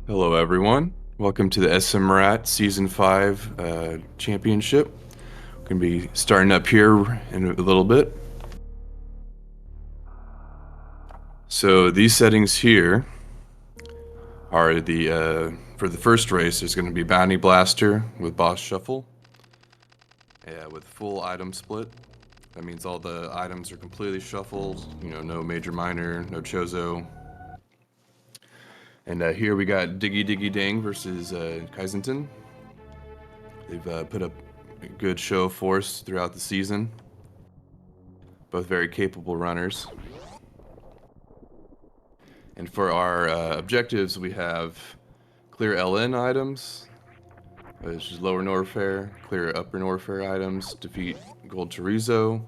Hello, everyone. Welcome to the SMRAT Season 5 Championship. We're going to be starting up here in a little bit. So these settings here are for the first race, there's going to be Bounty Blaster with Boss Shuffle. With full item split. That means all the items are completely shuffled. No major minor, no Chozo. And here we got Diggidiggidang versus Kyzentun. They've put up a good show for us throughout the season. Both very capable runners. And for our objectives, we have clear LN items, which is lower Norfair, clear upper Norfair items, defeat Gold Chorizo,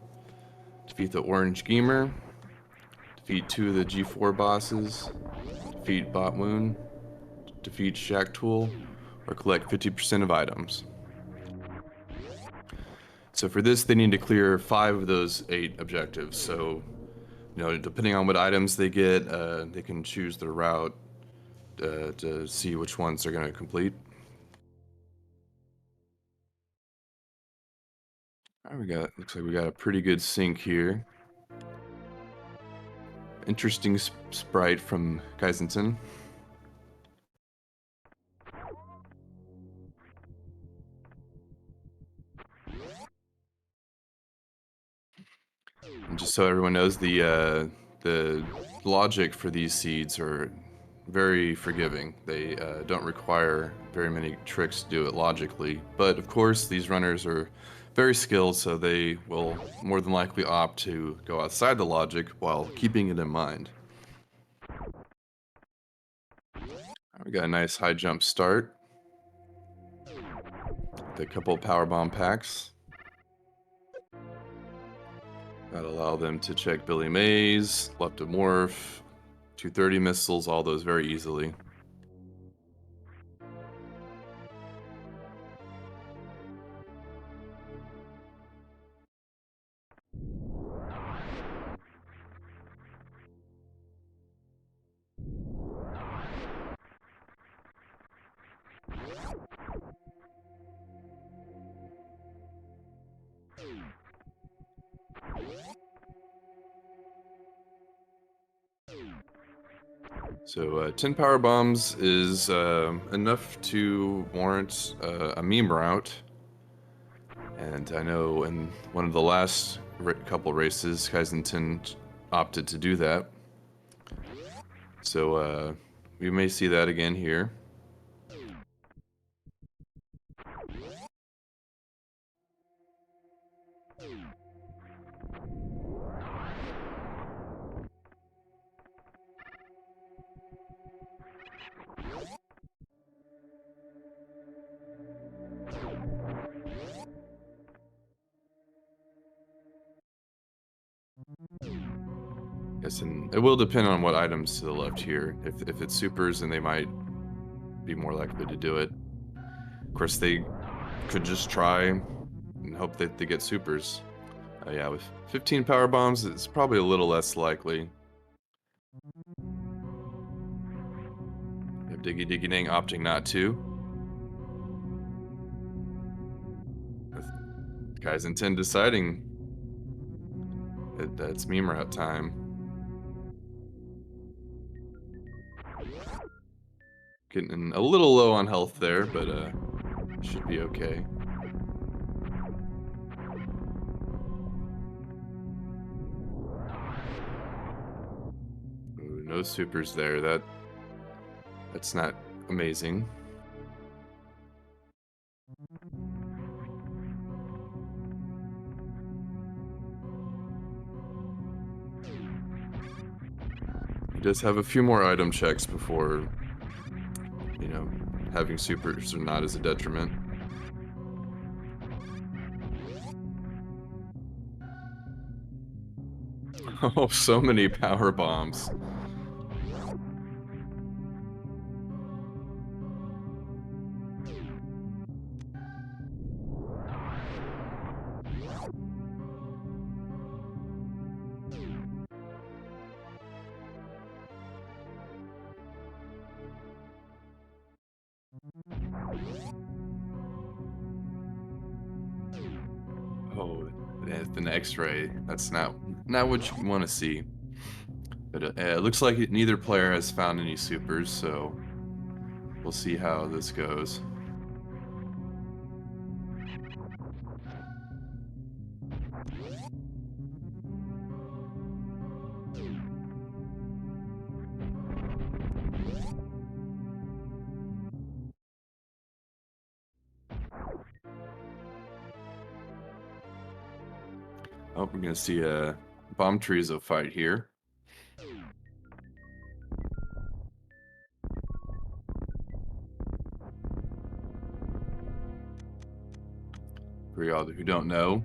defeat the Orange Gamer, defeat 2 of the G4 bosses, defeat Bot Moon, defeat Shack Tool, or collect 50% of items. So for this, they need to clear 5 of those 8 objectives. So, depending on what items they get, they can choose their route to see which ones they're going to complete. All right, looks like we got a pretty good sync here. Interesting sprite from Kyzentun. And just so everyone knows, the logic for these seeds are very forgiving. They don't require very many tricks to do it logically. But of course, these runners are very skilled, so they will more than likely opt to go outside the logic while keeping it in mind. We got a nice high jump start. With a couple of power bomb packs. That'll allow them to check Billy Mays, Leptomorph, 230 missiles, all those very easily. So 10 power bombs is enough to warrant a meme route. And I know in one of the last couple races, Kyzentun opted to do that. So we may see that again here. Yes, and it will depend on what items to the left here. If it's supers, then they might be more likely to do it. Of course, they could just try and hope that they get supers. Yeah, with 15 power bombs, it's probably a little less likely. You have Diggidiggidang opting not to. With Kyzentun deciding that it's meme route time. Getting a little low on health there, but should be okay. Ooh, no supers there. That's not amazing. He does have a few more item checks before, having supers or not is a detriment. Oh, so many power bombs. with an X-ray. That's not what you want to see. But it looks like neither player has found any supers, so we'll see how this goes. Oh, we're gonna see a bomb chorizo fight here. For y'all who don't know,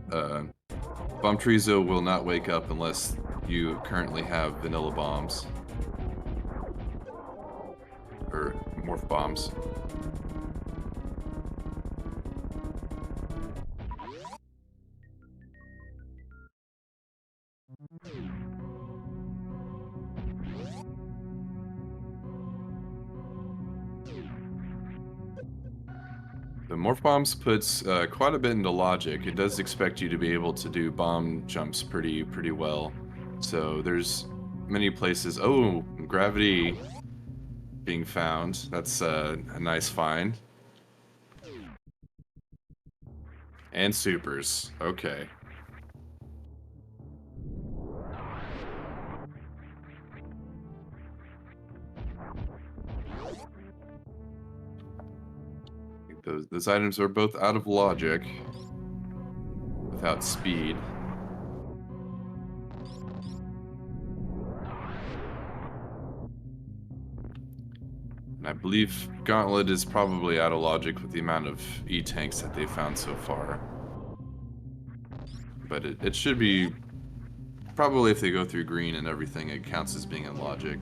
bomb chorizo will not wake up unless you currently have vanilla bombs. Or morph bombs. The morph bombs puts quite a bit into logic. It does expect you to be able to do bomb jumps pretty well. So there's many places. Oh, gravity being found. That's a nice find. And supers. Okay. Those items are both out of logic without speed. And I believe Gauntlet is probably out of logic with the amount of E-tanks that they've found so far. But it should be... Probably if they go through green and everything, it counts as being in logic.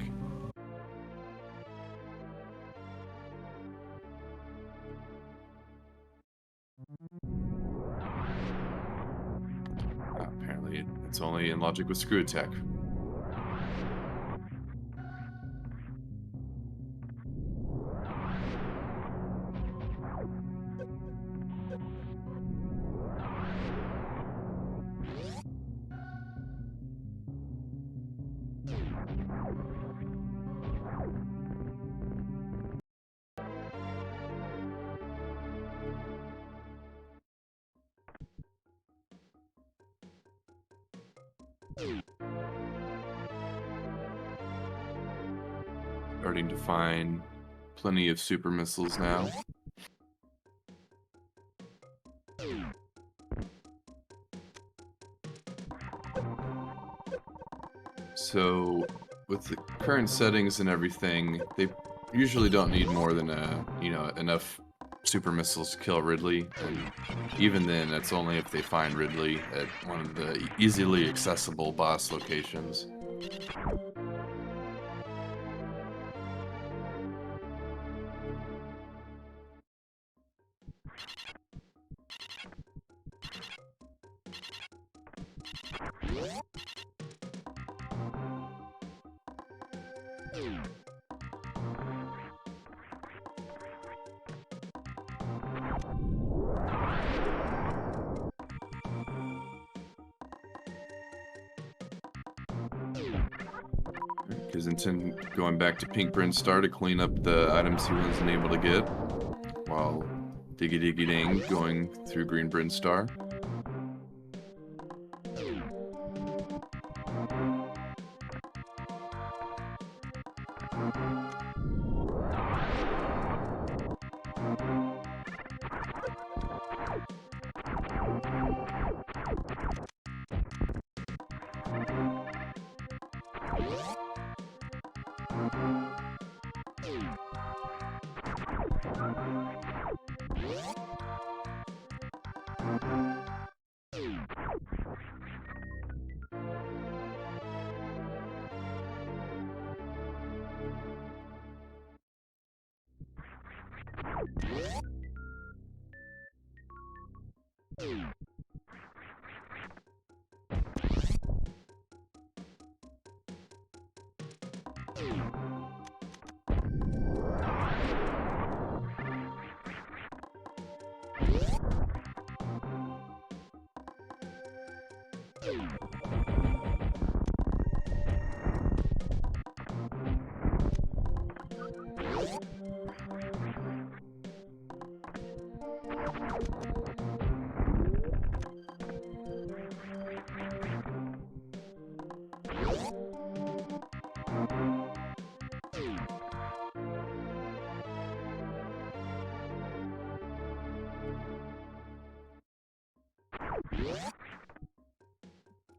Apparently, it's only in logic with screw attack. Starting to find plenty of super missiles now. So, with the current settings and everything, they usually don't need more than enough super missiles to kill Ridley, and even then, that's only if they find Ridley at one of the easily accessible boss locations. Kyzentun going back to Pink Brinstar to clean up the items he wasn't able to get, while Diggidiggidang going through Green Brinstar.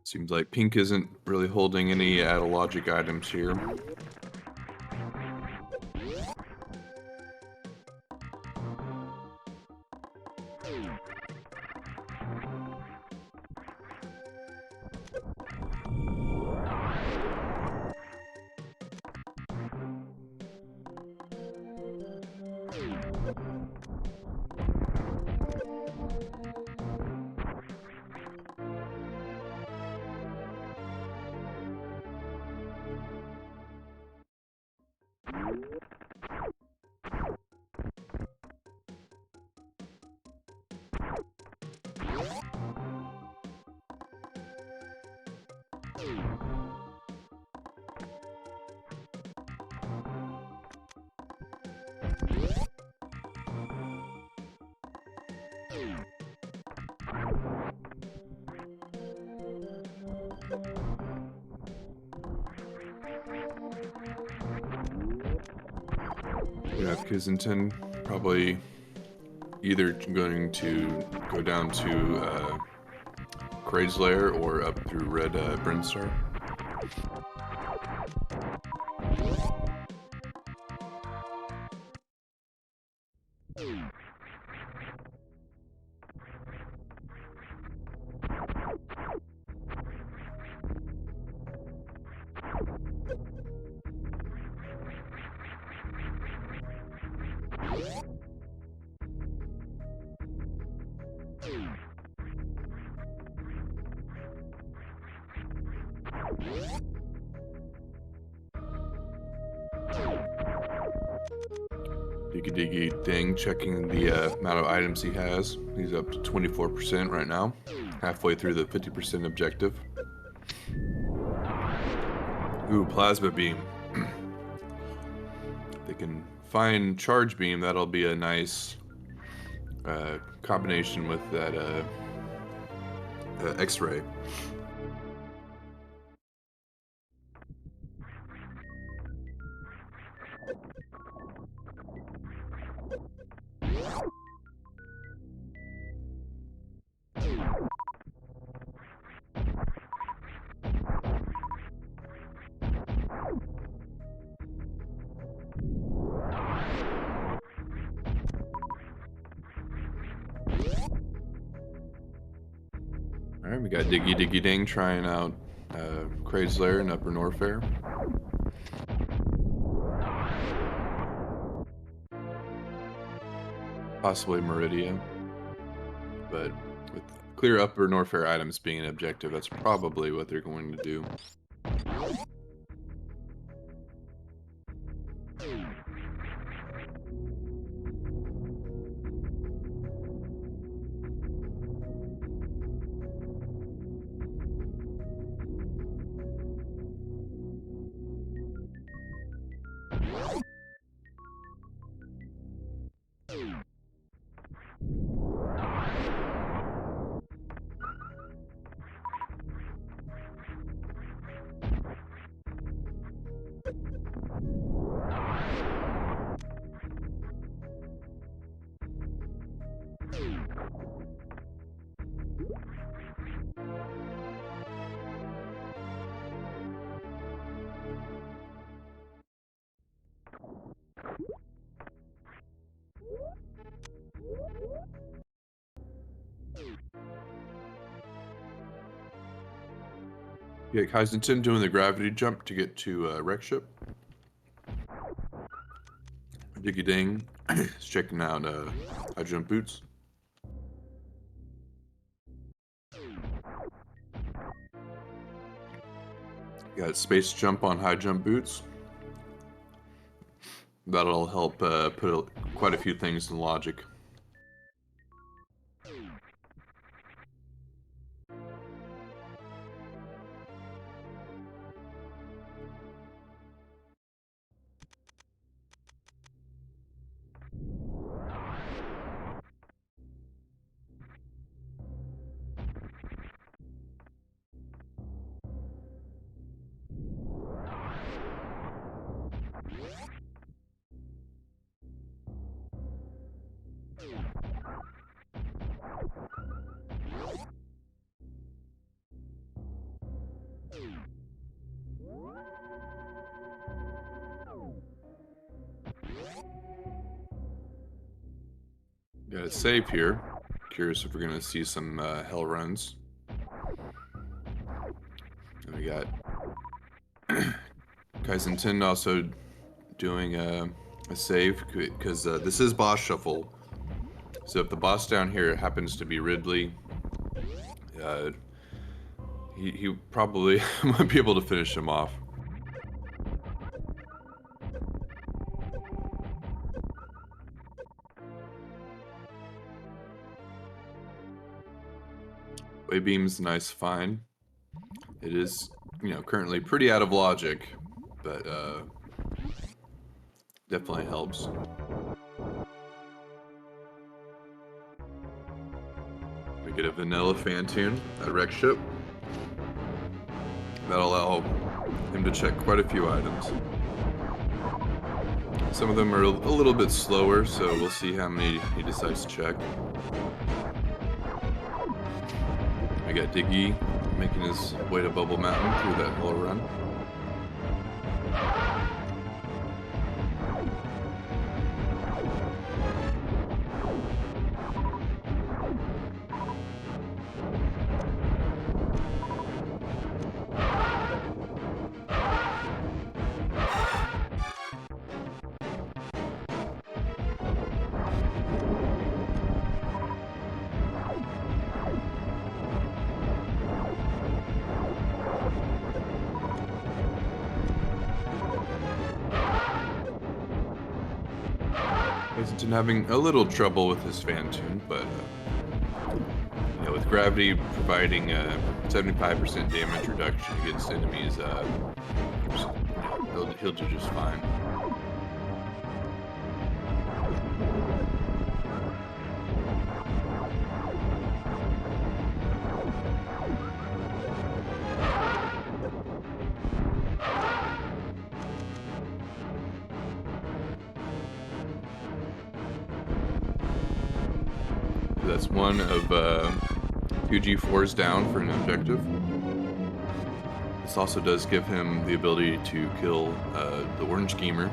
Seems like pink isn't really holding any add a logic items here. We have Kyzentun probably either going to go down to Craig's Lair or up through Red Brinstar. Diggidiggidang, checking the amount of items he has. He's up to 24% right now, halfway through the 50% objective. Ooh, Plasma Beam. If they can find Charge Beam, that'll be a nice combination with that X-Ray. Alright, we got Diggidiggidang trying out Craig's Lair in Upper Norfair. Possibly Meridia. But with clear Upper Norfair items being an objective, that's probably what they're going to do. Yeah, Kyzentun doing the gravity jump to get to Wreck Ship. Diggidiggidang is checking out high jump boots. Got space jump on high jump boots. That'll help put quite a few things in logic. Got a save here. Curious if we're gonna see some hell runs. And we got Kyzentun also doing a save because this is boss shuffle. So if the boss down here happens to be Ridley, he probably might be able to finish him off. Waybeam's a nice find. It is, currently pretty out of logic, but definitely helps. We get a vanilla fan tune at Wreck Ship. That'll allow him to check quite a few items. Some of them are a little bit slower, so we'll see how many he decides to check. We got Diggy making his way to Bubble Mountain through that whole run. Kyzentun having a little trouble with his fan tune, but with gravity providing a 75% damage reduction against enemies, he'll do just fine. That's one of 2 G4s down for an objective. This also does give him the ability to kill the orange gamer.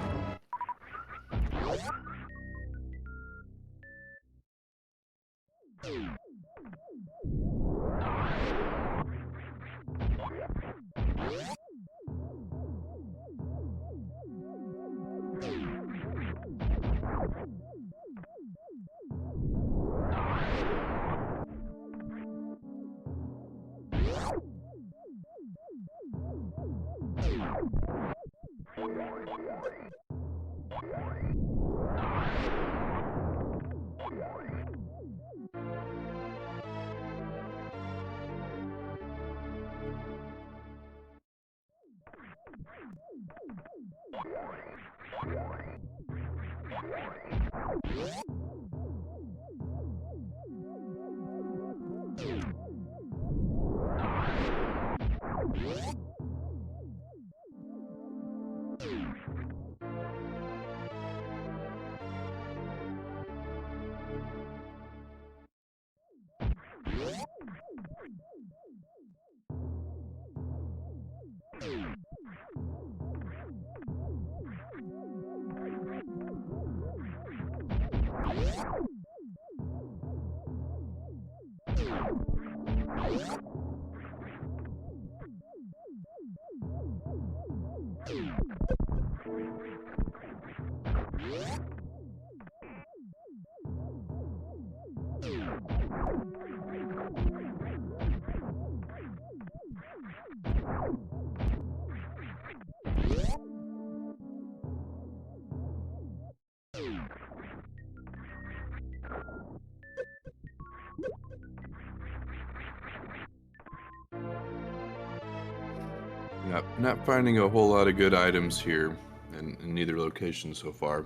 Not finding a whole lot of good items here in either location so far.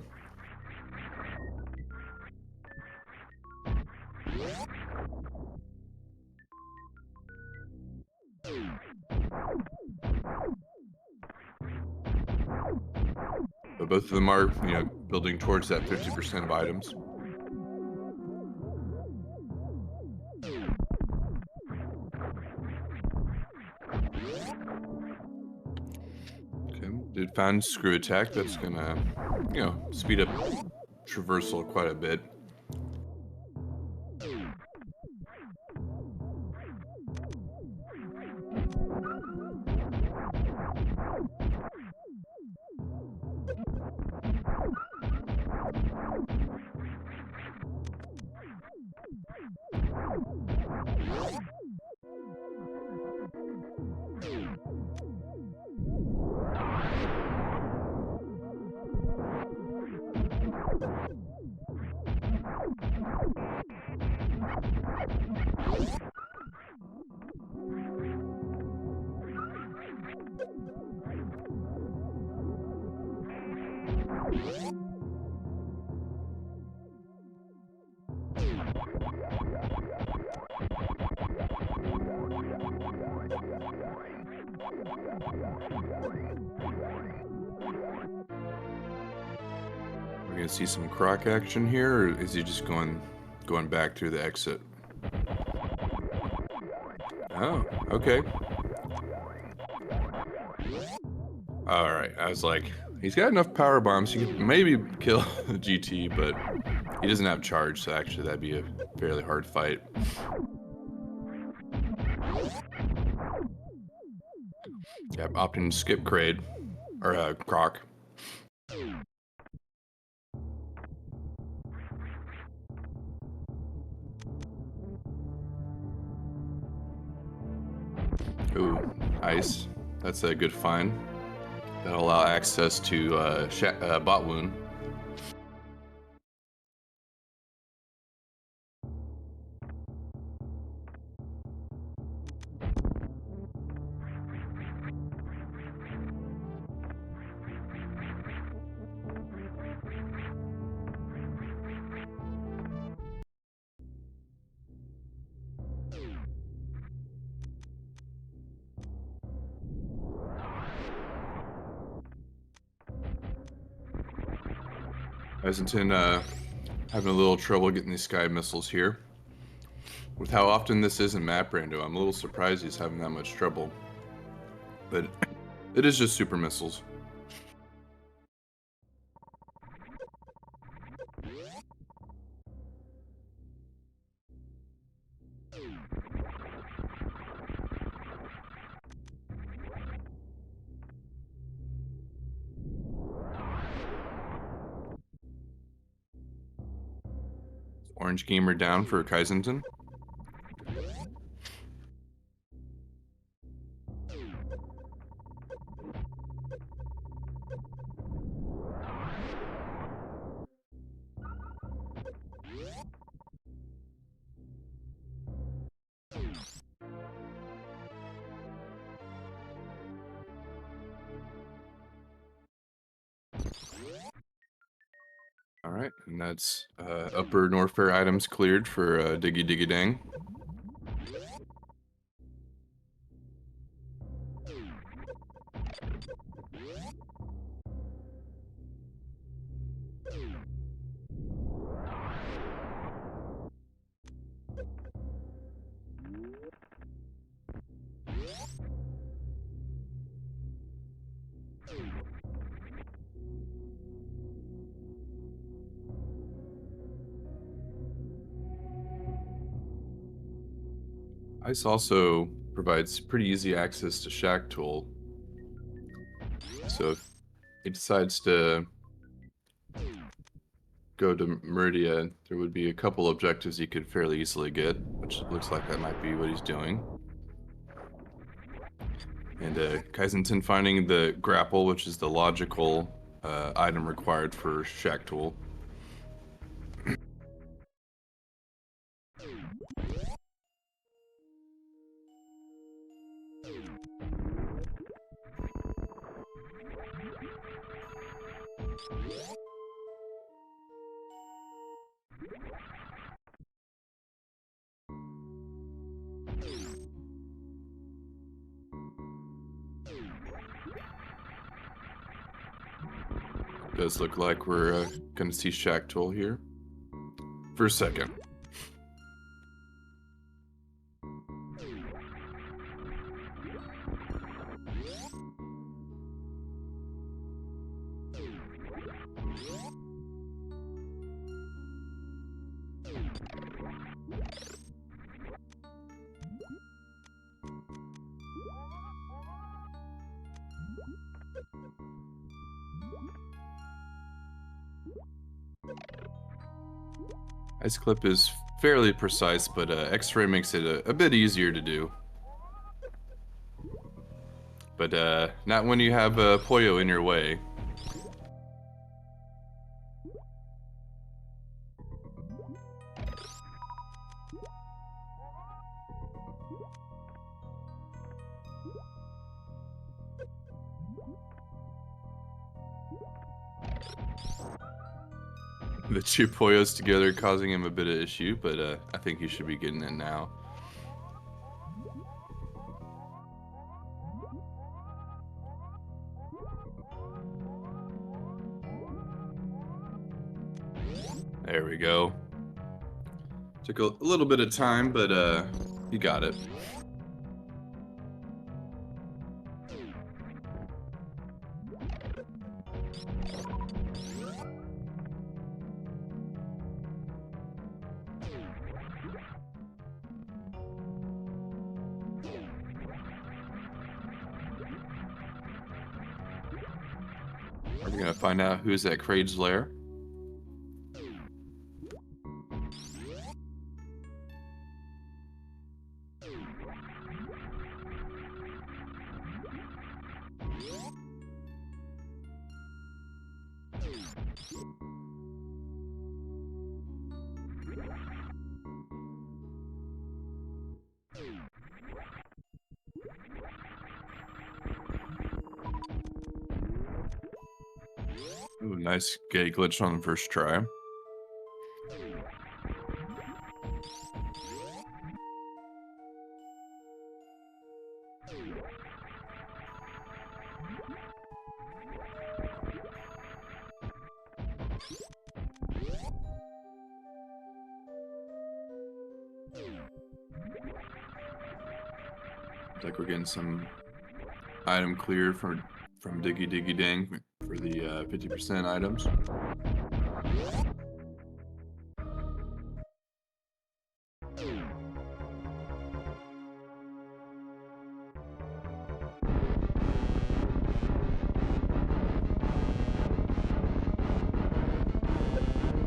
But both of them are, building towards that 50% of items. Did find screw attack. That's gonna, speed up traversal quite a bit. We're gonna see some croc action here, or is he just going back through the exit? Oh, okay. Alright, I was like, he's got enough power bombs, he could maybe kill GT, but he doesn't have charge, so actually that'd be a fairly hard fight. Yep, opting to skip Kraid, or Croc. Ooh, ice. That's a good find. That'll allow access to bot wound. Kyzentun having a little trouble getting these sky missiles here. With how often this is in map rando, I'm a little surprised he's having that much trouble. But it is just super missiles. Orange gamer down for Kyzentun. Alright, and that's upper Norfair items cleared for Diggidiggidang. Ice also provides pretty easy access to Shack Tool. So if he decides to go to Meridia, there would be a couple objectives he could fairly easily get, which looks like that might be what he's doing. And Kyzentun finding the grapple, which is the logical item required for Shack Tool. Does look like we're gonna see Shack Tool here. For a second. Ice Clip is fairly precise, but X-Ray makes it a bit easier to do. But not when you have Poyo in your way. the two Poyos together causing him a bit of issue, but I think he should be getting it now. There we go. Took a little bit of time, but he got it. Are we gonna find out who's at Kraid's lair? Ooh, nice gate glitch on the first try. Looks like we're getting some item clear from Diggidiggidang for the 50% items.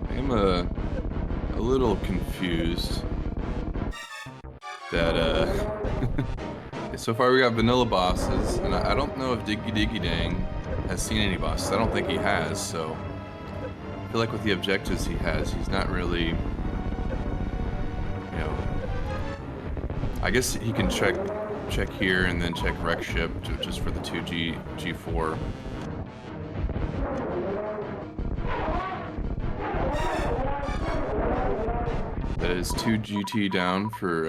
I'm a little confused that so far we got vanilla bosses, and I don't know if Diggidiggidang has seen any bosses. I don't think he has, so I feel like with the objectives he has, he's not really, you know, I guess he can check here and then check wreck ship just for the 2G G4. That is 2 GT down for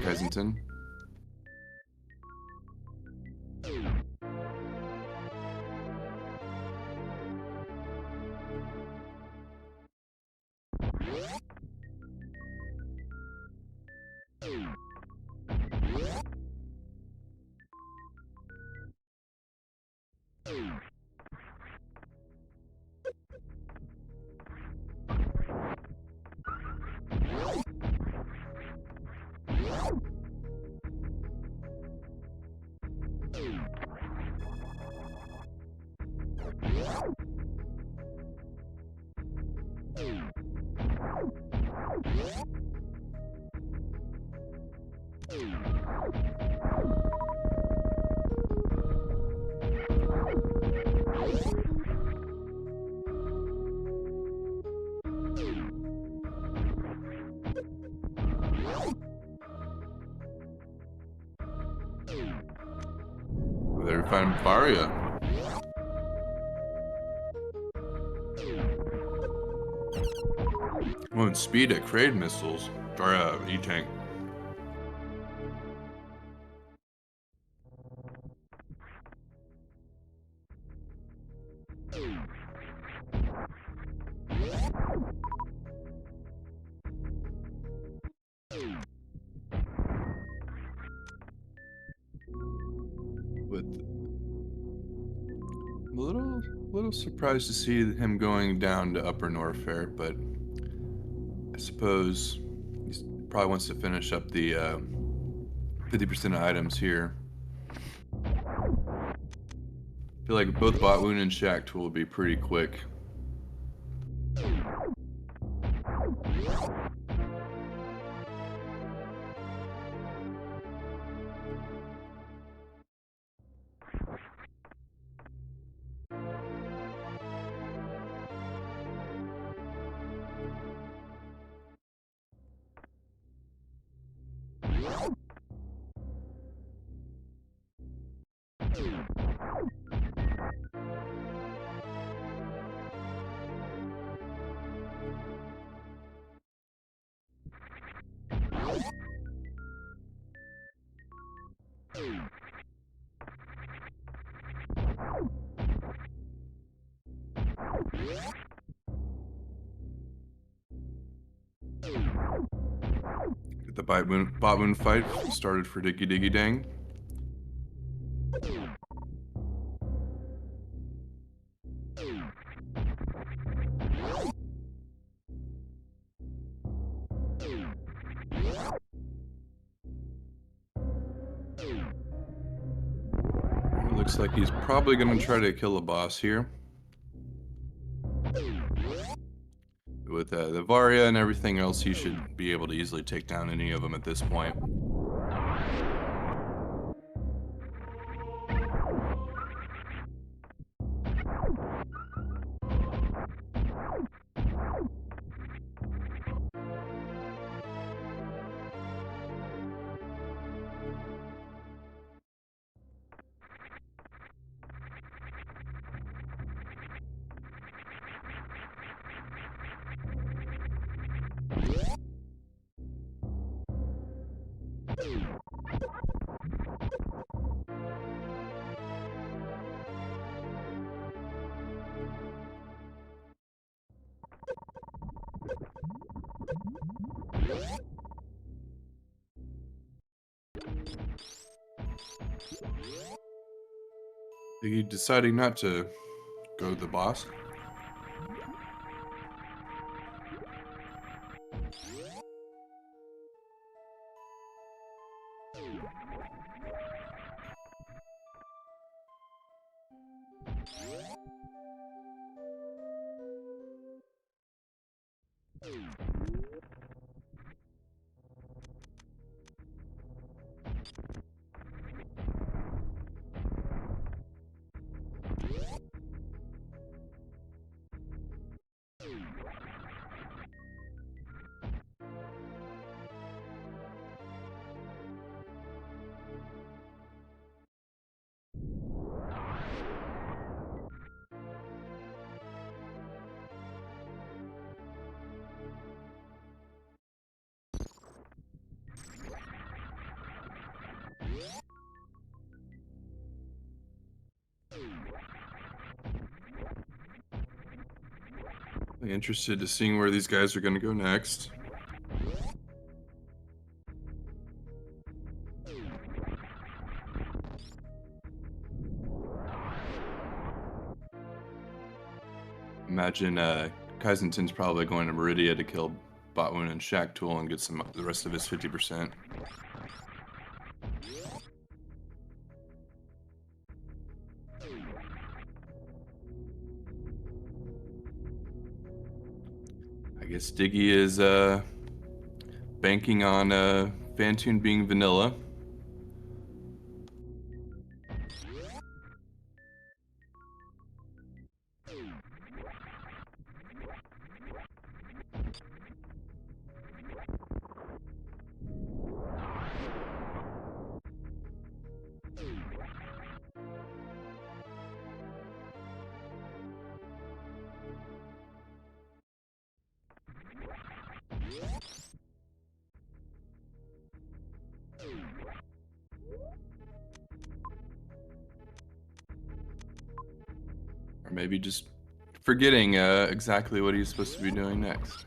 Kyzentun. There we find Faria. Won't speed at Kraid missiles. Or E-tank. With a little surprised to see him going down to Upper Norfair, but I suppose he probably wants to finish up the 50% of items here. I feel like both Botwoon and Shack Tool will be pretty quick. Get the bot moon fight started for Diggidiggidang. It looks like he's probably going to try to kill a boss here. With the Varia and everything else, he should be able to easily take down any of them at this point. He deciding not to go to the boss. Interested to seeing where these guys are going to go next. Imagine Kyzentun's probably going to Meridia to kill Botwoon and Shaktool and get the rest of his 50%. I guess Diggy is banking on Kyzentun being vanilla. Or maybe just forgetting exactly what he's supposed to be doing next.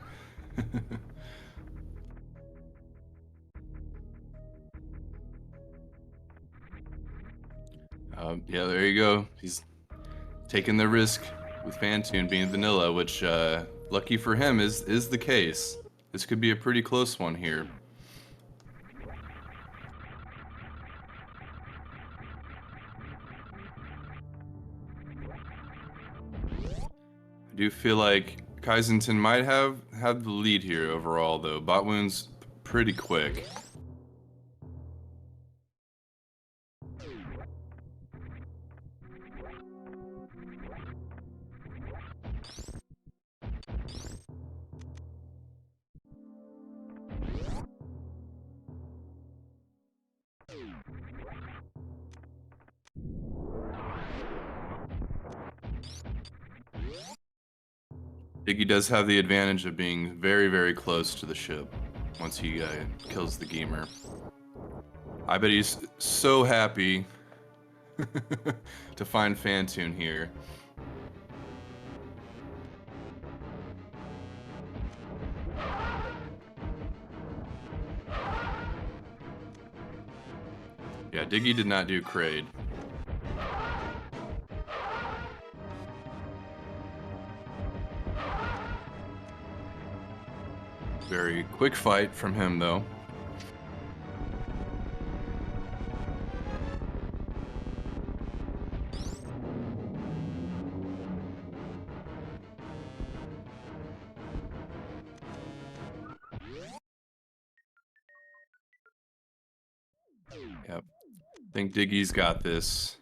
Yeah, there you go. He's taking the risk with Kyzentun being vanilla, which, lucky for him, is the case. This could be a pretty close one here. I do feel like Kyzentun might have the lead here overall, though. Botwoon's pretty quick. Diggy does have the advantage of being very, very close to the ship once he kills the gamer. I bet he's so happy to find Kyzentun here. Yeah, Diggy did not do Kraid. Very quick fight from him, though. Yep. I think Diggy's got this.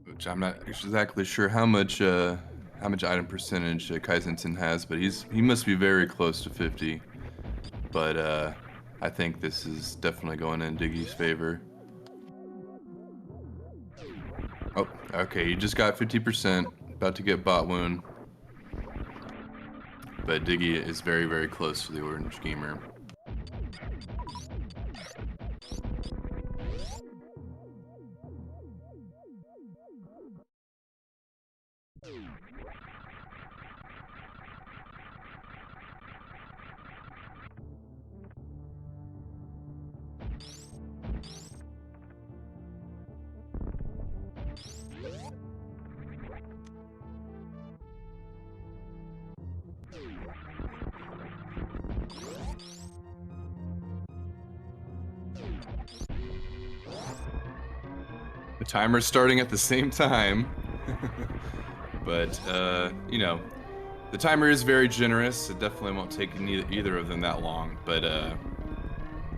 Which I'm not exactly sure how much item percentage Kyzentun has, but he must be very close to 50. But I think this is definitely going in Diggy's favor. Oh, okay, he just got 50%, about to get bot wound. But Diggy is very, very close to the orange gamer. The timer's starting at the same time. But, you know, the timer is very generous. It definitely won't take either of them that long. But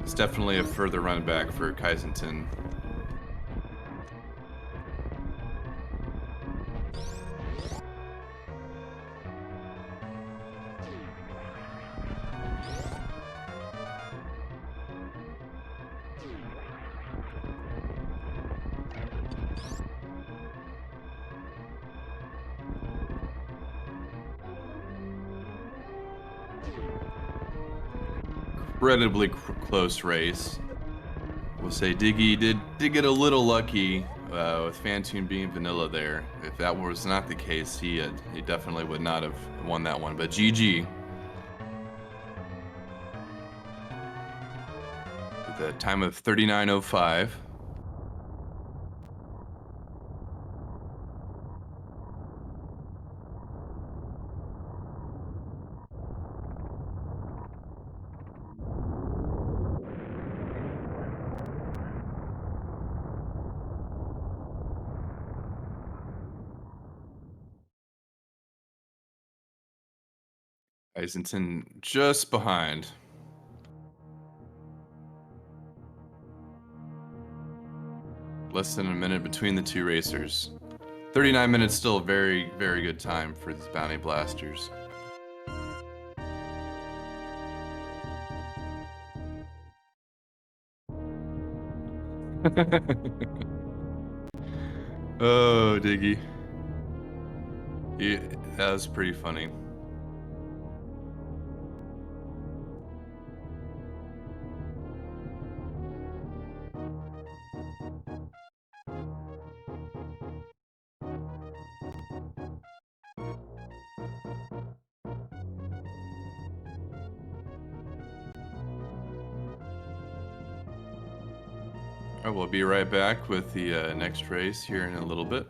it's definitely a further run back for Kyzentun. Incredibly close race. We'll say Diggy did get a little lucky with Fantune being vanilla there. If that was not the case, he definitely would not have won that one. But GG. With a time of 39:05. Kyzentun just behind. Less than a minute between the two racers. 39 minutes, still a very, very good time for these bounty blasters. Oh, Diggy. Yeah, that was pretty funny. All right, we'll be right back with the next race here in a little bit.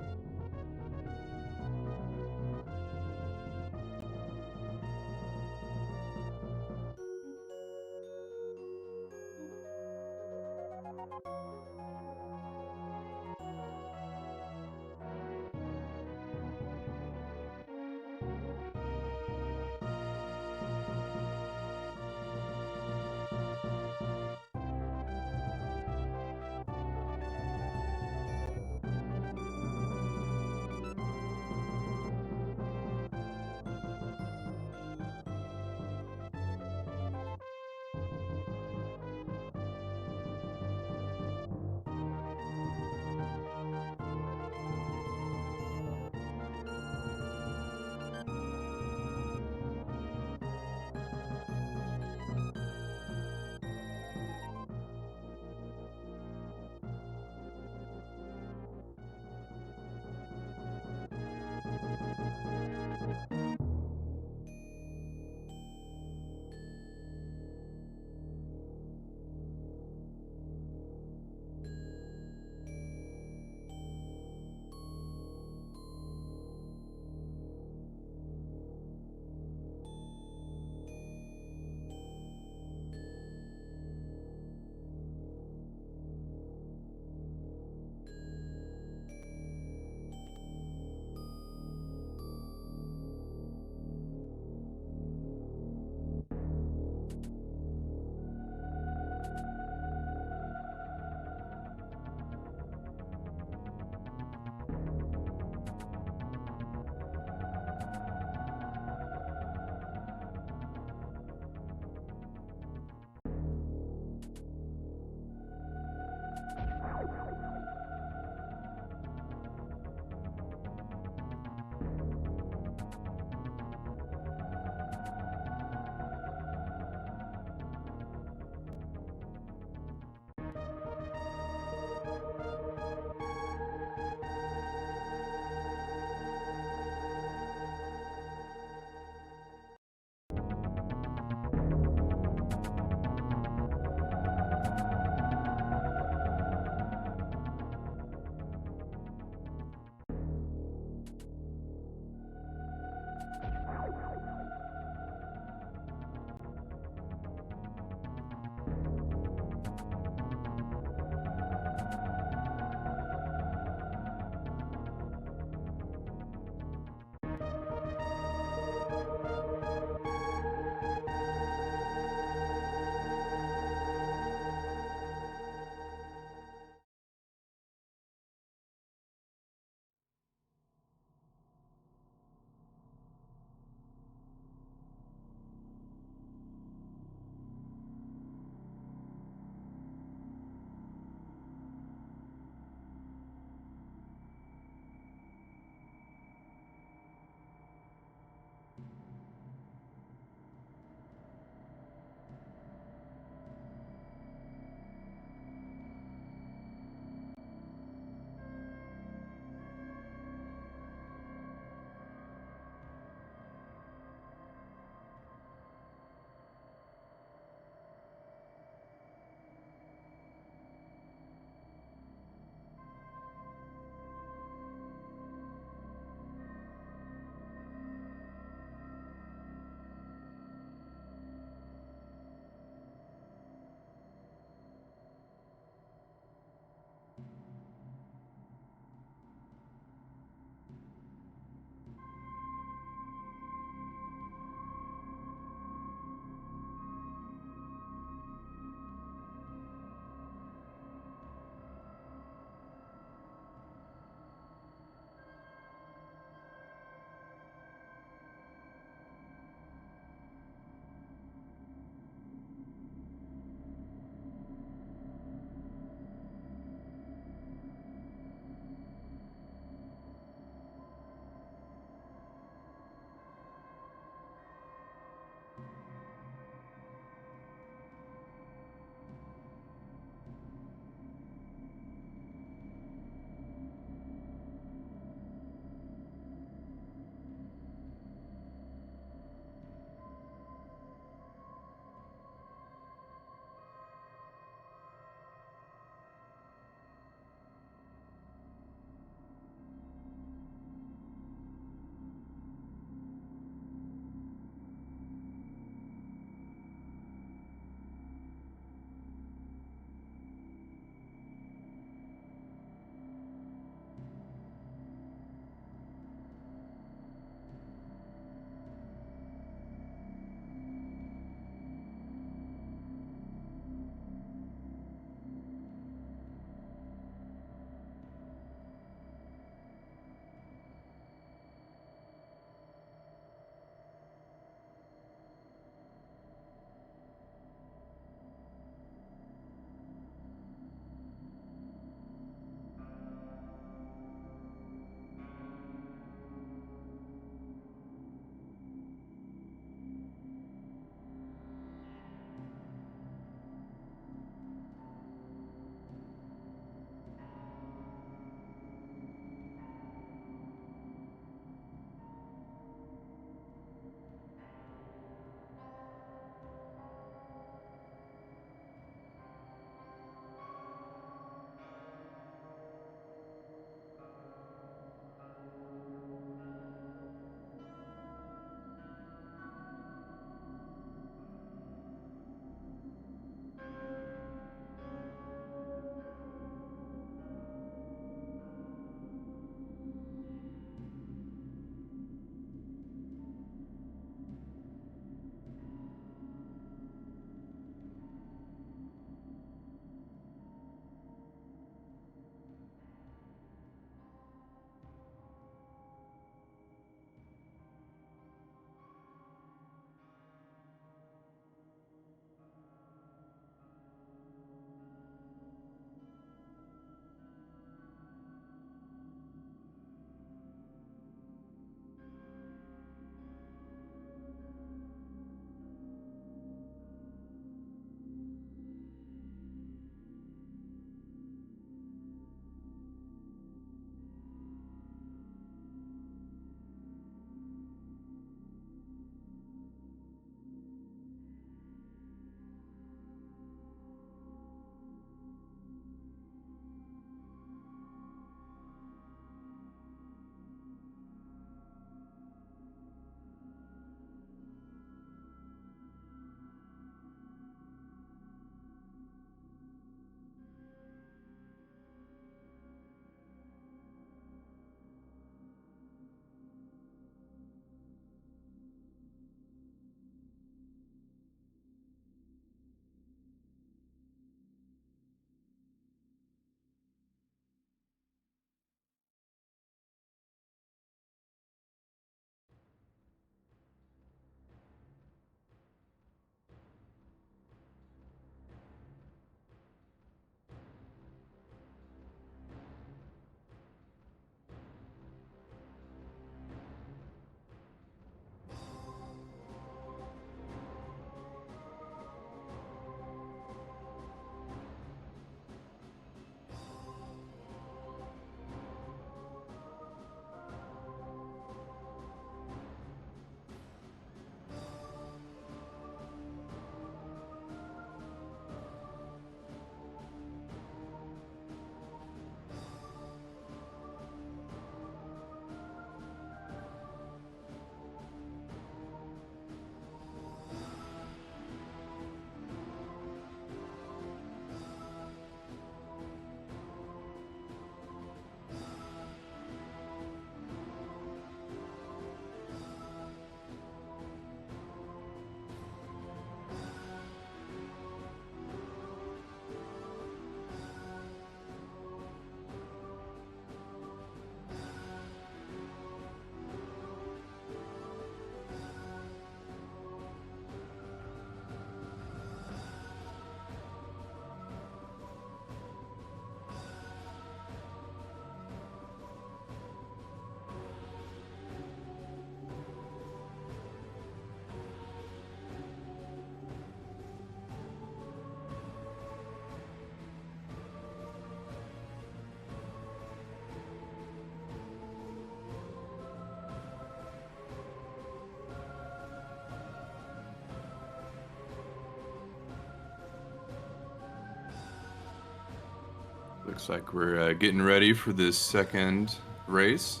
Looks like we're getting ready for this second race.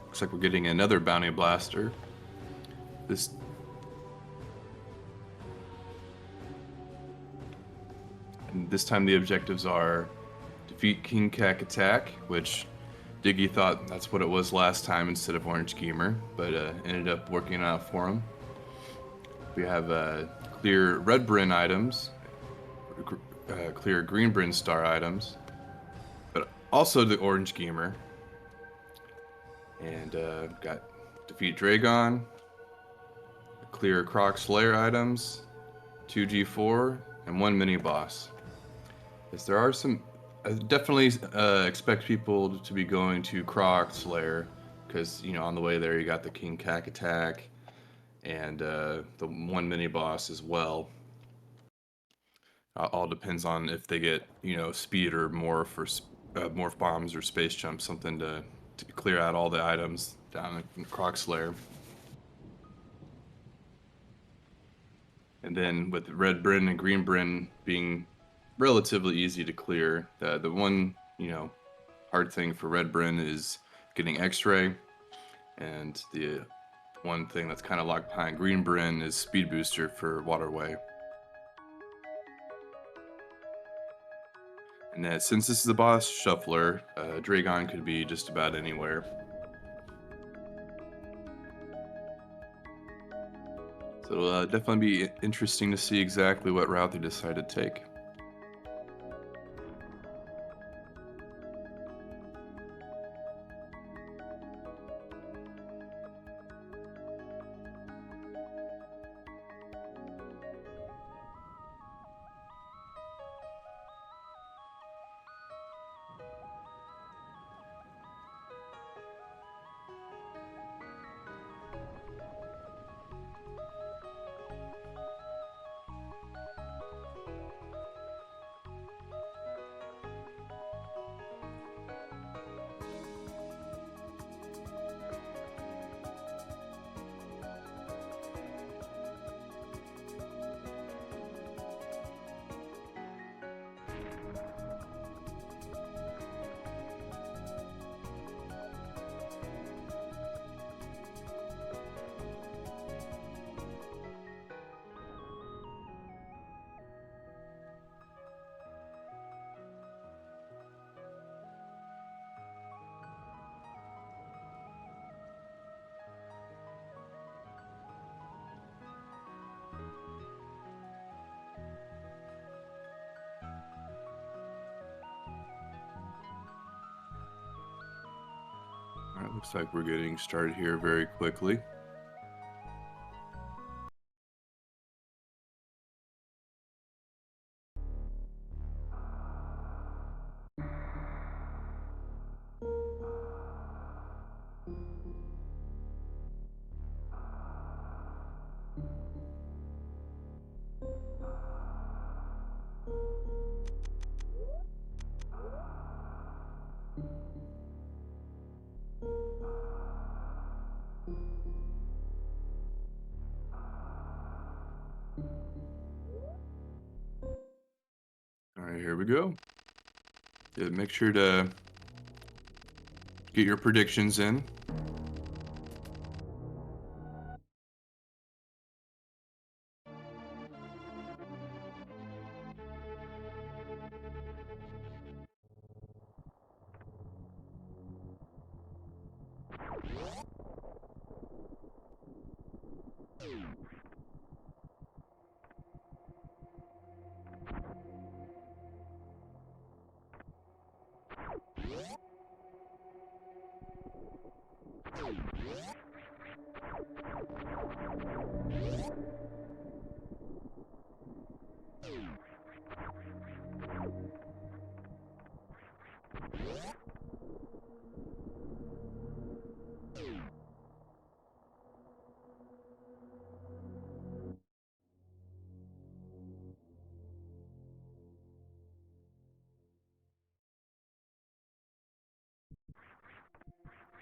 Looks like we're getting another bounty blaster. This time the objectives are defeat King Cack Attack, which Diggy thought that's what it was last time instead of Orange Gamer, but ended up working out for him. We have clear Red Bryn items, clear Green Bryn Star items, but also the Orange Gamer. And got defeat Dragon, clear Croc Slayer items, 2 G4, and 1 mini boss. Yes, there are some. I definitely expect people to be going to Croc Slayer because on the way there you got the King Cack Attack and the 1 mini boss as well. All depends on if they get speed or morph or morph bombs or space jump, something to clear out all the items down in Croc Slayer. And then with Red Bryn and Green Bryn being relatively easy to clear, the one hard thing for Red Bryn is getting X-ray, and the one thing that's kind of locked behind Green Bryn is Speed Booster for Waterway. And since this is a boss shuffler, Dragon could be just about anywhere. So it'll definitely be interesting to see exactly what route they decide to take. Alright, looks like we're getting started here very quickly. Alright, here we go. Yeah, make sure to get your predictions in.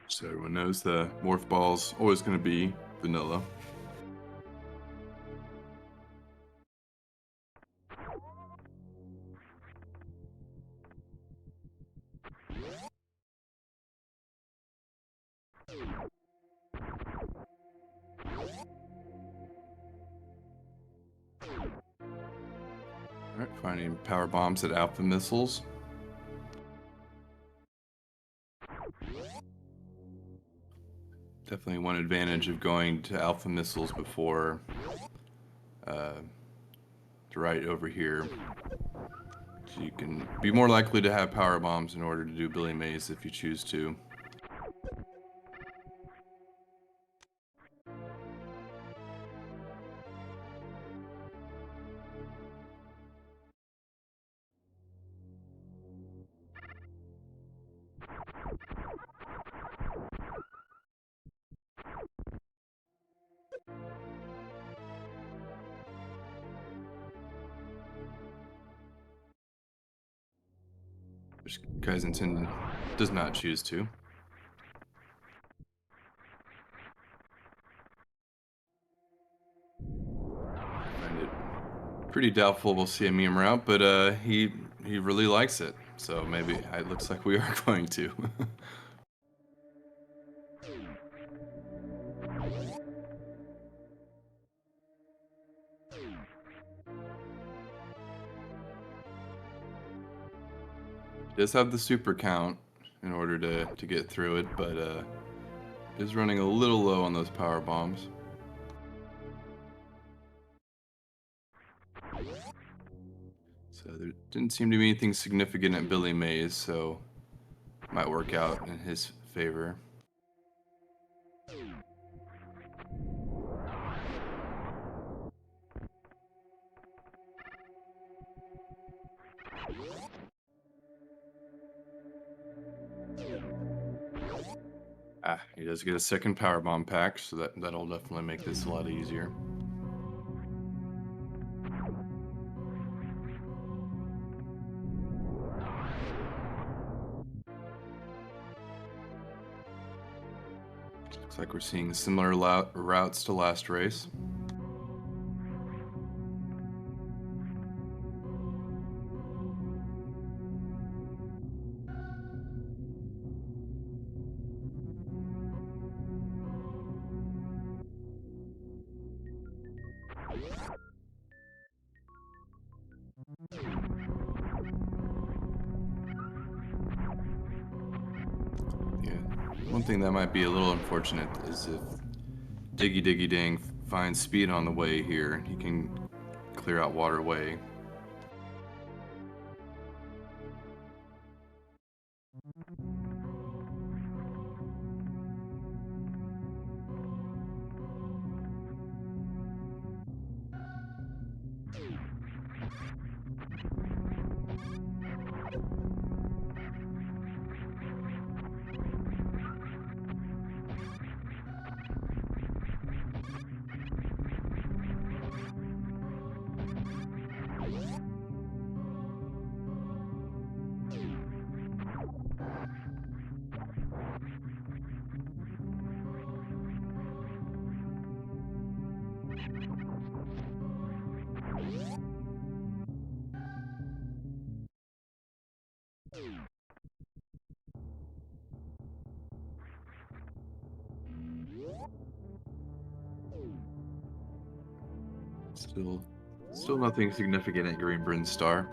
So everyone knows the morph ball's always going to be vanilla. finding power bombs at alpha missiles. Definitely one advantage of going to alpha missiles before right over here. So you can be more likely to have power bombs in order to do Billy Mays if you choose to. Which Kyzentun does not choose to. Find it pretty doubtful we'll see a meme route, but he really likes it. So maybe it looks like we are going to. He does have the super count in order to get through it, but is running a little low on those power bombs. So there didn't seem to be anything significant at Billy Mays, so might work out in his favor. Ah, he does get a second power bomb pack, so that'll definitely make this a lot easier. Looks like we're seeing similar routes to last race. Yeah, one thing that might be a little unfortunate is if Diggidiggidang finds speed on the way here, he can clear out waterway. Still nothing significant at Green Bryn Star.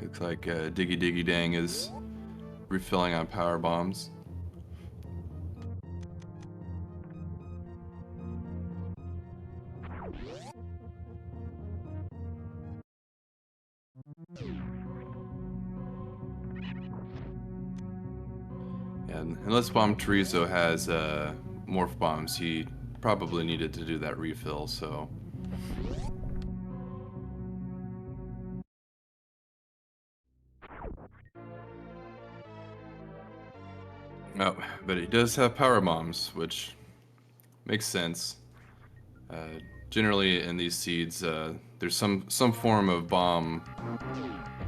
Looks like Diggidiggidang is refilling on power bombs. And unless Bomb Chorizo has morph bombs, he probably needed to do that refill, so. Oh, but he does have power bombs, which makes sense. Generally, in these seeds, there's some form of bomb,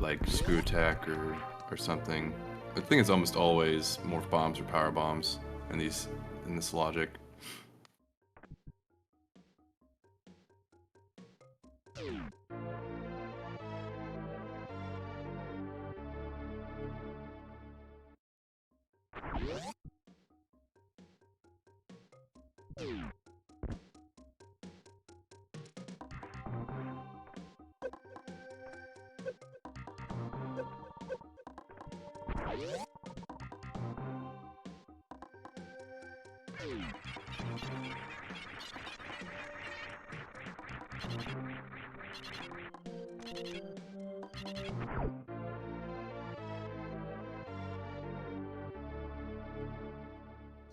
like screw attack or something. I think it's almost always morph bombs or power bombs in this logic.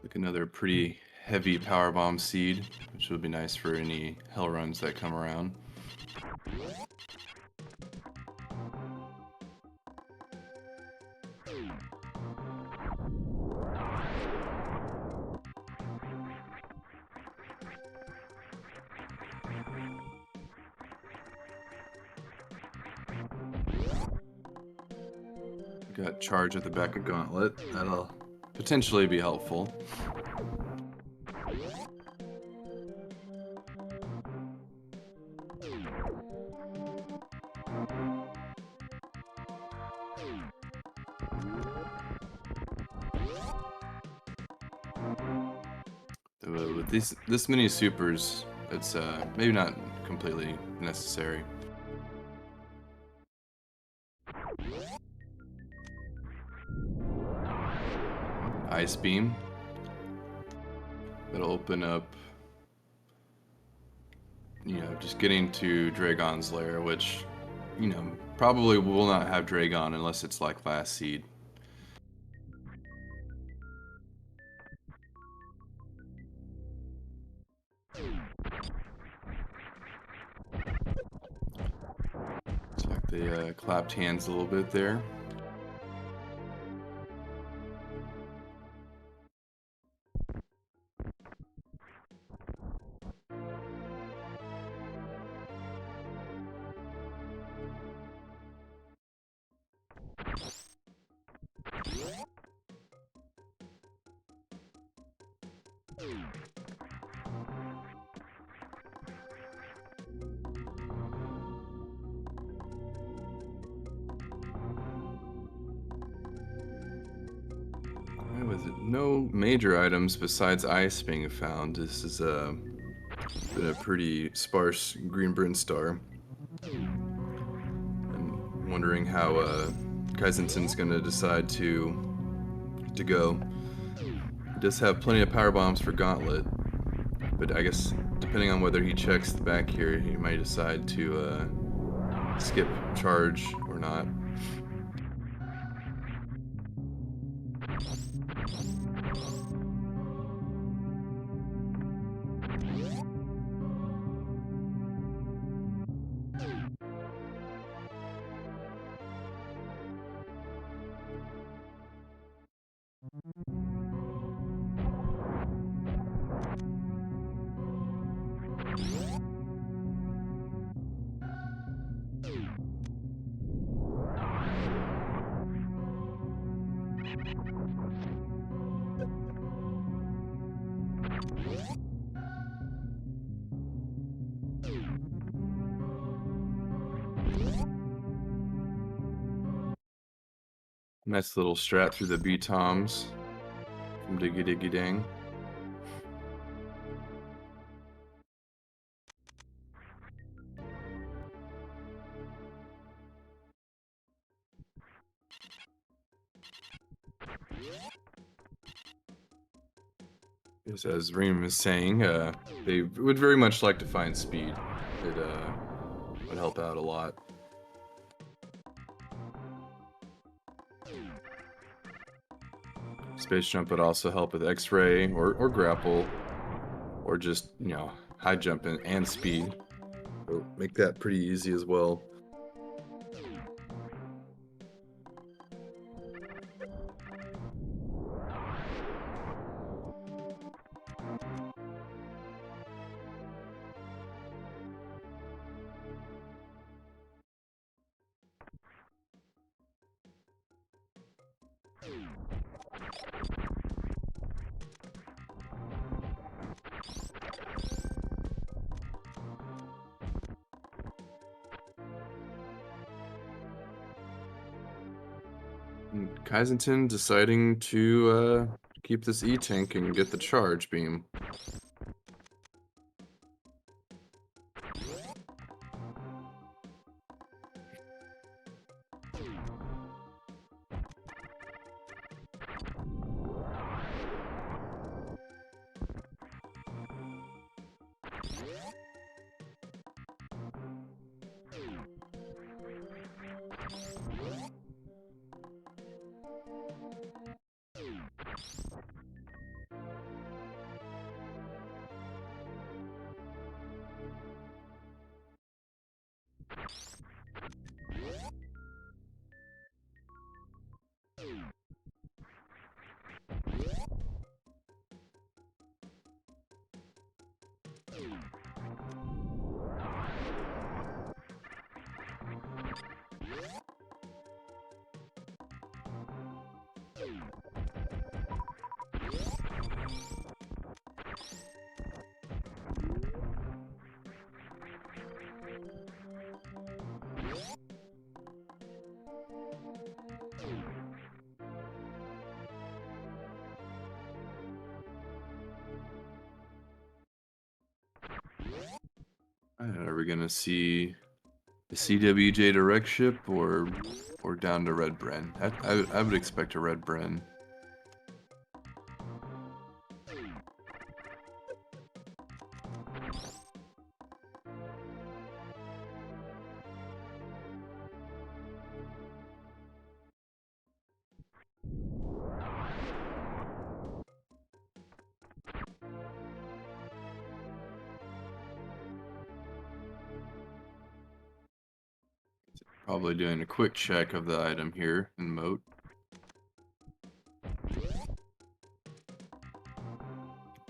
Like another pretty heavy power bomb seed, which would be nice for any hell runs that come around. Got charge at the back of Gauntlet. That'll potentially be helpful. With this many supers, it's maybe not completely necessary. Ice Beam. That'll open up, just getting to Dragon's Lair, which, probably will not have Dragon unless it's like last seed. It's like they clapped hands a little bit there. With no major items besides ice being found, this has been a pretty sparse green Brinstar. I'm wondering how Kyzentun's going to decide to go. He does have plenty of power bombs for Gauntlet, but I guess depending on whether he checks the back here, he might decide to skip charge or not. Nice little strat through the B-toms from Diggidiggidang. As Reem is saying, they would very much like to find speed. It would help out a lot. Space jump would also help with X-ray or grapple, or just high jump and speed. It'll make that pretty easy as well. Kyzentun deciding to keep this E-tank and get the charge beam. Are we gonna see the CWJ direct ship or down to Red Bren? I would expect a Red Bren. Probably doing a quick check of the item here in Moat.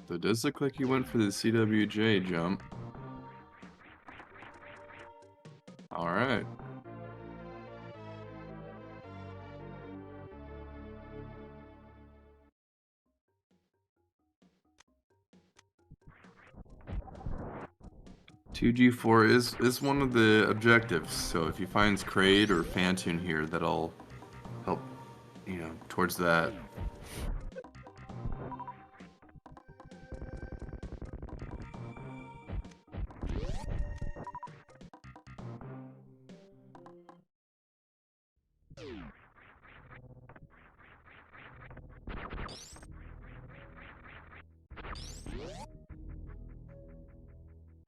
So it does look like you went for the CWJ jump. Alright. $2G4 is one of the objectives, so if he finds Kraid or Kyzentun here, that'll help, you know, towards that.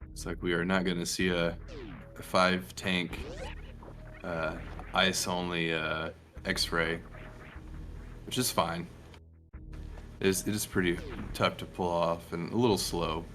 Looks like we are not going to see a 5-tank ice-only X-ray, which is fine. It is pretty tough to pull off and a little slow.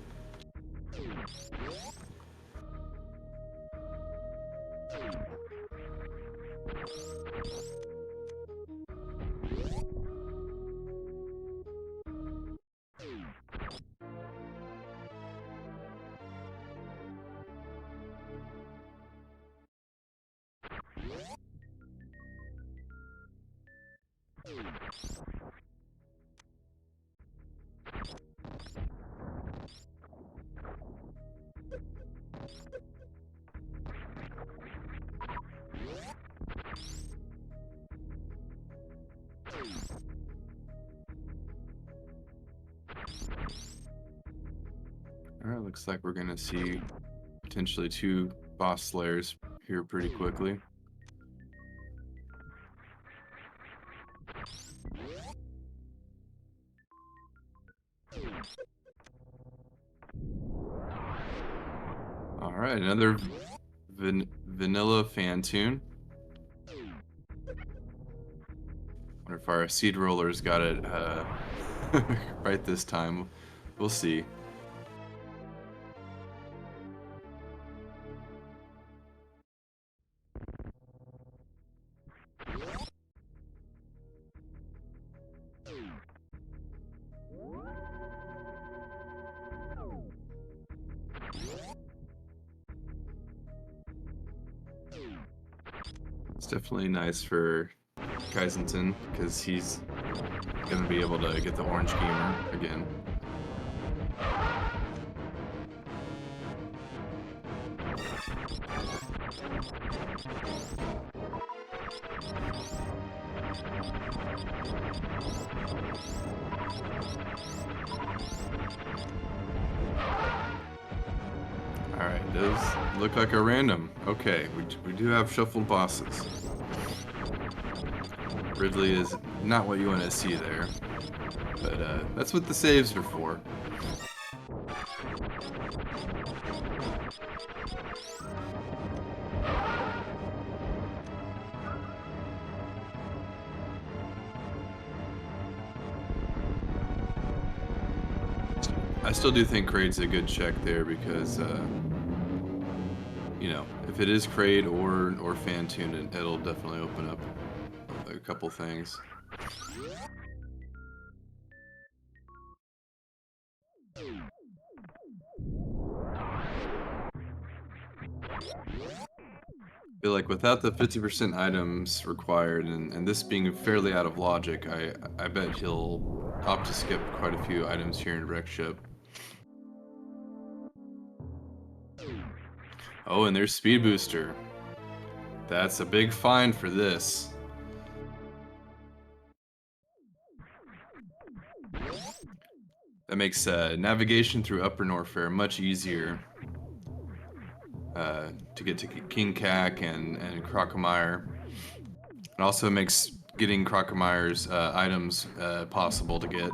Alright, looks like we're gonna see potentially 2 boss slayers here pretty quickly. Alright, another vanilla Kyzentun. Wonder if our seed rollers got it right this time. We'll see. It's definitely nice for Kyzentun because he's gonna be able to get the orange gamer again. Alright, does look like a random. Okay, we do have shuffled bosses. Ridley is not what you want to see there, but that's what the saves are for. I still do think Kraid's a good check there because, you know, if it is Kraid or Kyzentun, it'll definitely open up a couple things. Feel like without the 50% items required and this being fairly out of logic, I bet he'll opt to skip quite a few items here in Wreck Ship. Oh, and there's Speed Booster. That's a big find for this. That makes navigation through Upper Norfair much easier to get to King Cac and Crocomire. It also makes getting Crocomire's items possible to get.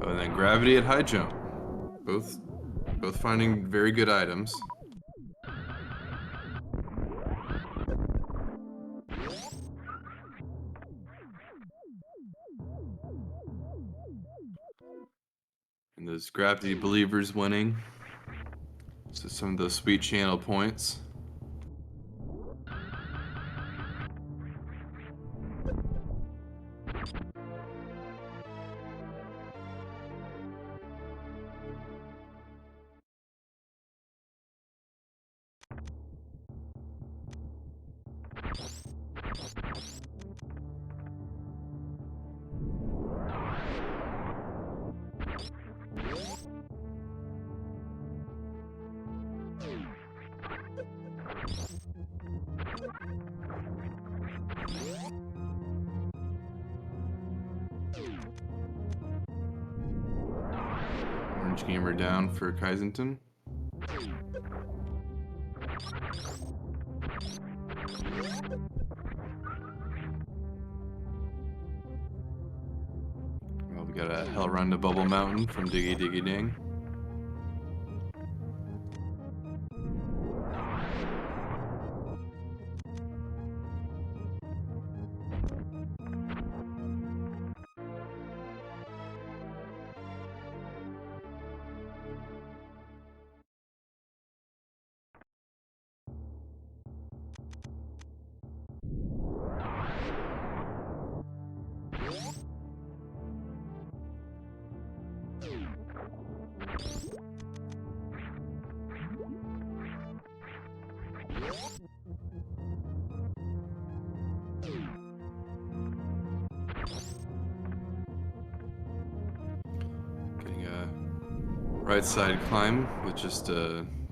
Oh, and then Gravity at High Jump. Both finding very good items. And those Gravity Believers winning. So some of those sweet channel points. Orange Gamer down for Kyzentun. Well, we got a Hell Run to Bubble Mountain from Diggidiggidang. Getting a right side climb with just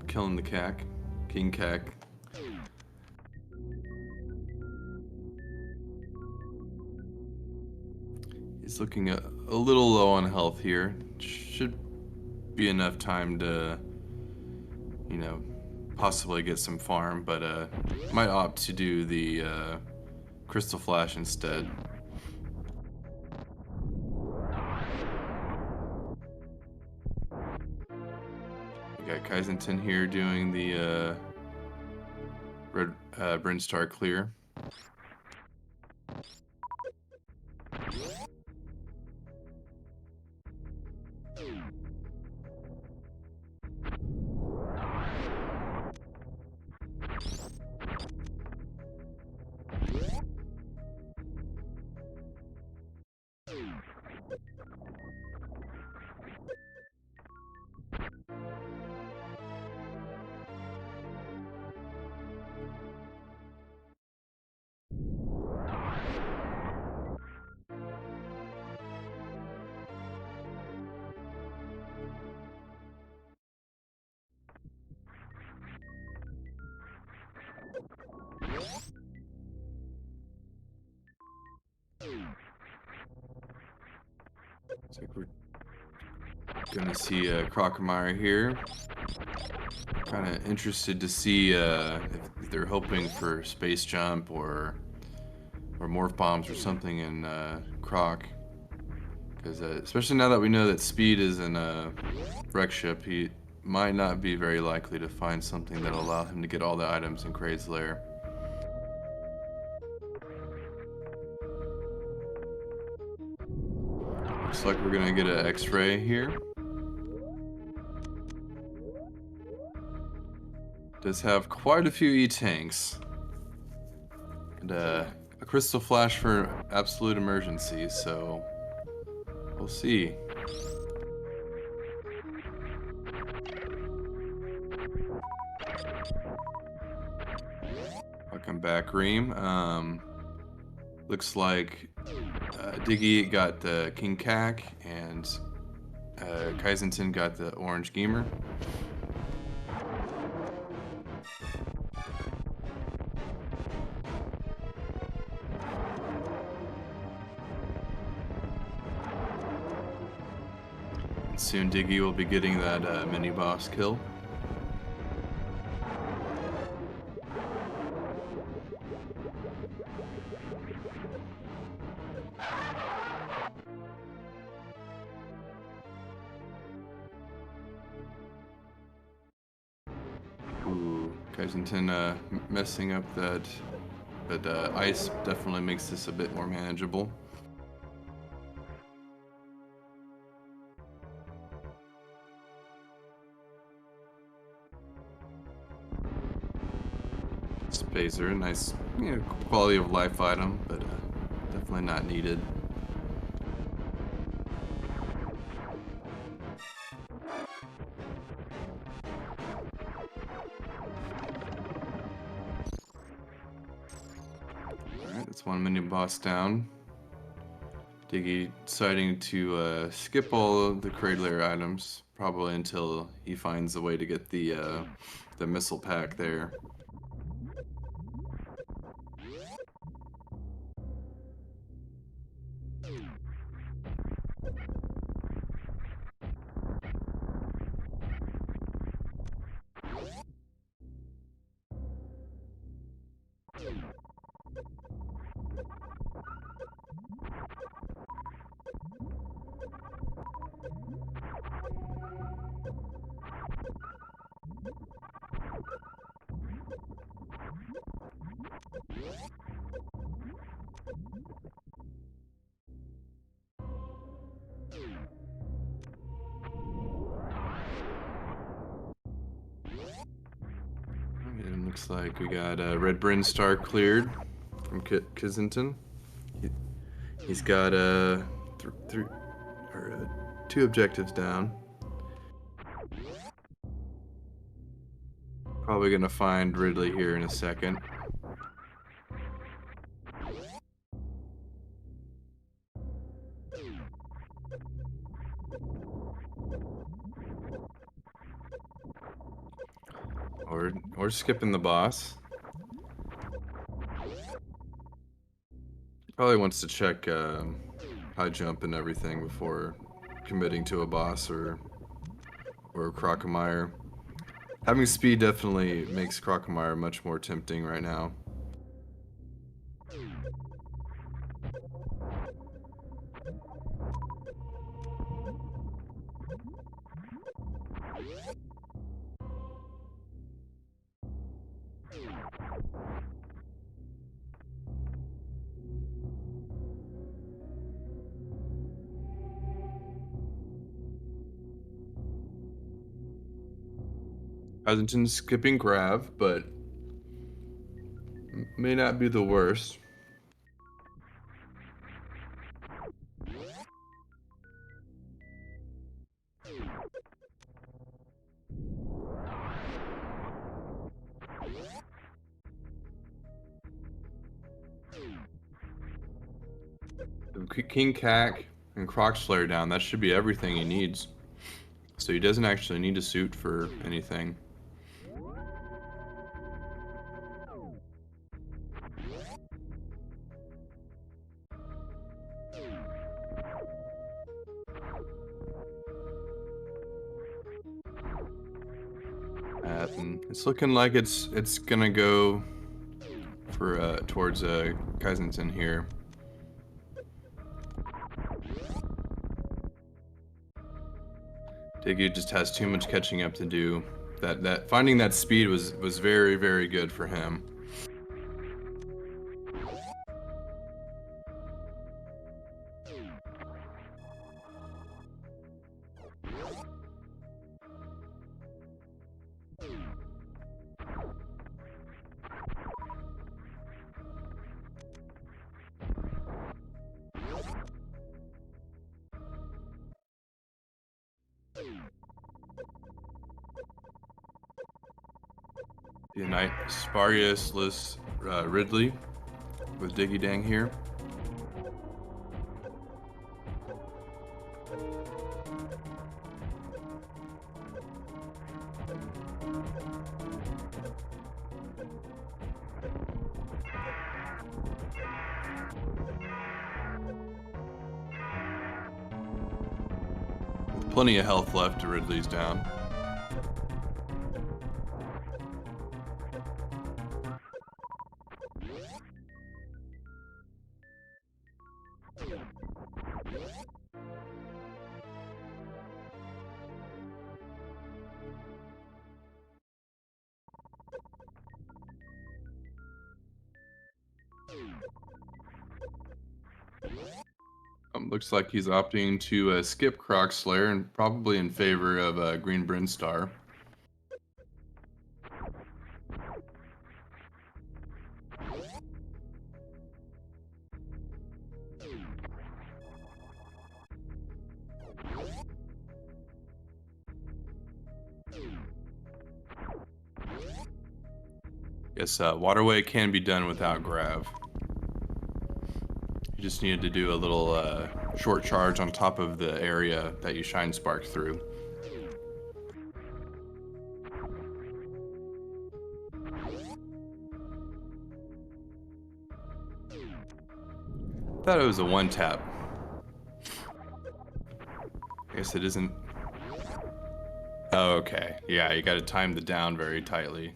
killing the Cac, King Cac. He's looking a little low on health here. Should be enough time to, you know, possibly get some farm, but might opt to do the Crystal Flash instead. We got Kyzentun here doing the Red Brinstar clear. Looks like we're gonna see Crocomire here. Kind of interested to see if they're hoping for Space Jump or Morph Bombs or something in Croc. Because especially now that we know that Speed is in a Wreck Ship, he might not be very likely to find something that'll allow him to get all the items in Kraid's lair. Looks like we're gonna get an X-ray here. Does have quite a few E-tanks. And a crystal flash for absolute emergency, so we'll see. Welcome back, Reem. Looks like Diggy got the King Cac and Kyzentun got the Orange Gamer. And soon Diggy will be getting that mini boss kill. Ooh, Kyzentun messing up that, but ice definitely makes this a bit more manageable. Spacer, nice, quality of life item, but definitely not needed. Alright, that's one mini boss down. Diggy deciding to skip all of the Cradler items, probably until he finds a way to get the missile pack there. It looks like we got Red Bryn Star cleared from Kyzentun. He's got two objectives down. Probably gonna find Ridley here in a second. Or skipping the boss. Probably wants to check high jump and everything before committing to a boss or a Crocomire. Having speed definitely makes Crocomire much more tempting right now. Kyzentun skipping Grav, but may not be the worst. King Cac and Croc Slayer down, that should be everything he needs. So he doesn't actually need a suit for anything. It's looking like it's gonna go for towards Kyzentun here. Diggy just has too much catching up to do. That finding that speed was very, very good for him. The Knight Sparius Ridley with Diggidiggidang here. With plenty of health left, Ridley's down. Looks like he's opting to skip Croc Slayer and probably in favor of Green Brinstar. Yes, Waterway can be done without Grav. You just needed to do a little short charge on top of the area that you Shine Spark through. Thought it was a one tap. I guess it isn't. Oh, okay. Yeah, you got to time the down very tightly.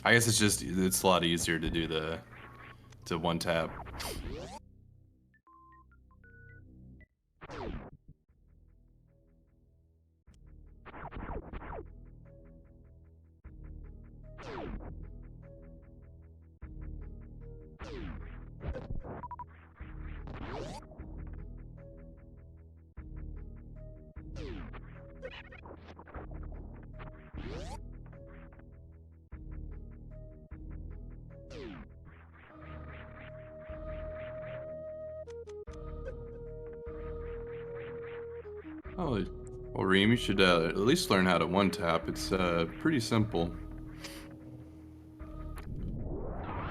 I guess it's a lot easier to do to one tap. Oh, well, Reem, you should at least learn how to one tap. It's pretty simple.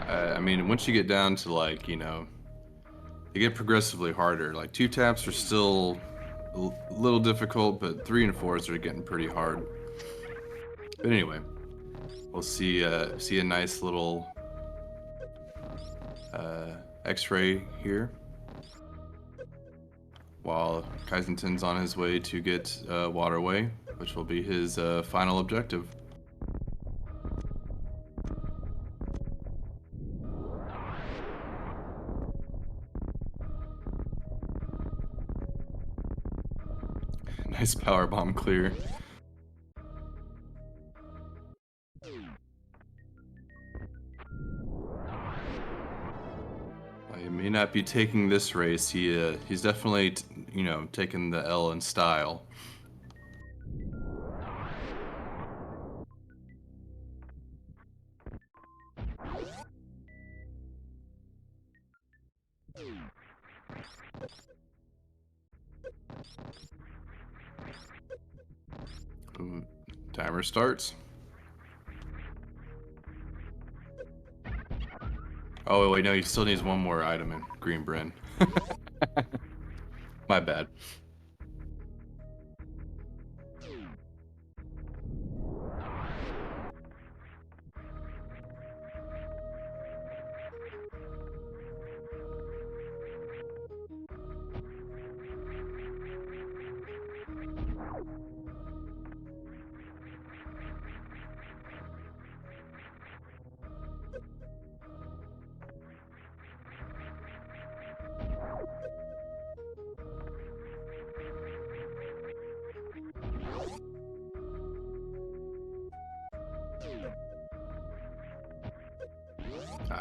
I mean, once you get down to like, they get progressively harder. Like 2 taps are still a little difficult, but 3 and 4s are getting pretty hard. But anyway, we'll see a nice little X-ray here, while Kyzentun's on his way to get Waterway, which will be his final objective. Nice power bomb clear. He may not be taking this race. He's definitely taking the L in style. Ooh, timer starts. Oh wait, no, he still needs one more item in Green Bryn. My bad.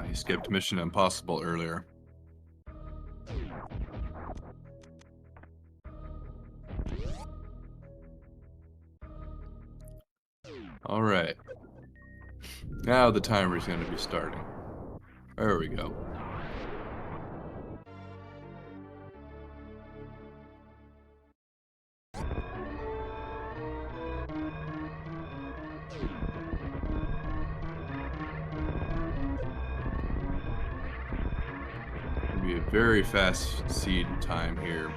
He skipped Mission Impossible earlier. All right. Now the timer is going to be starting. There we go. Very fast seed time here.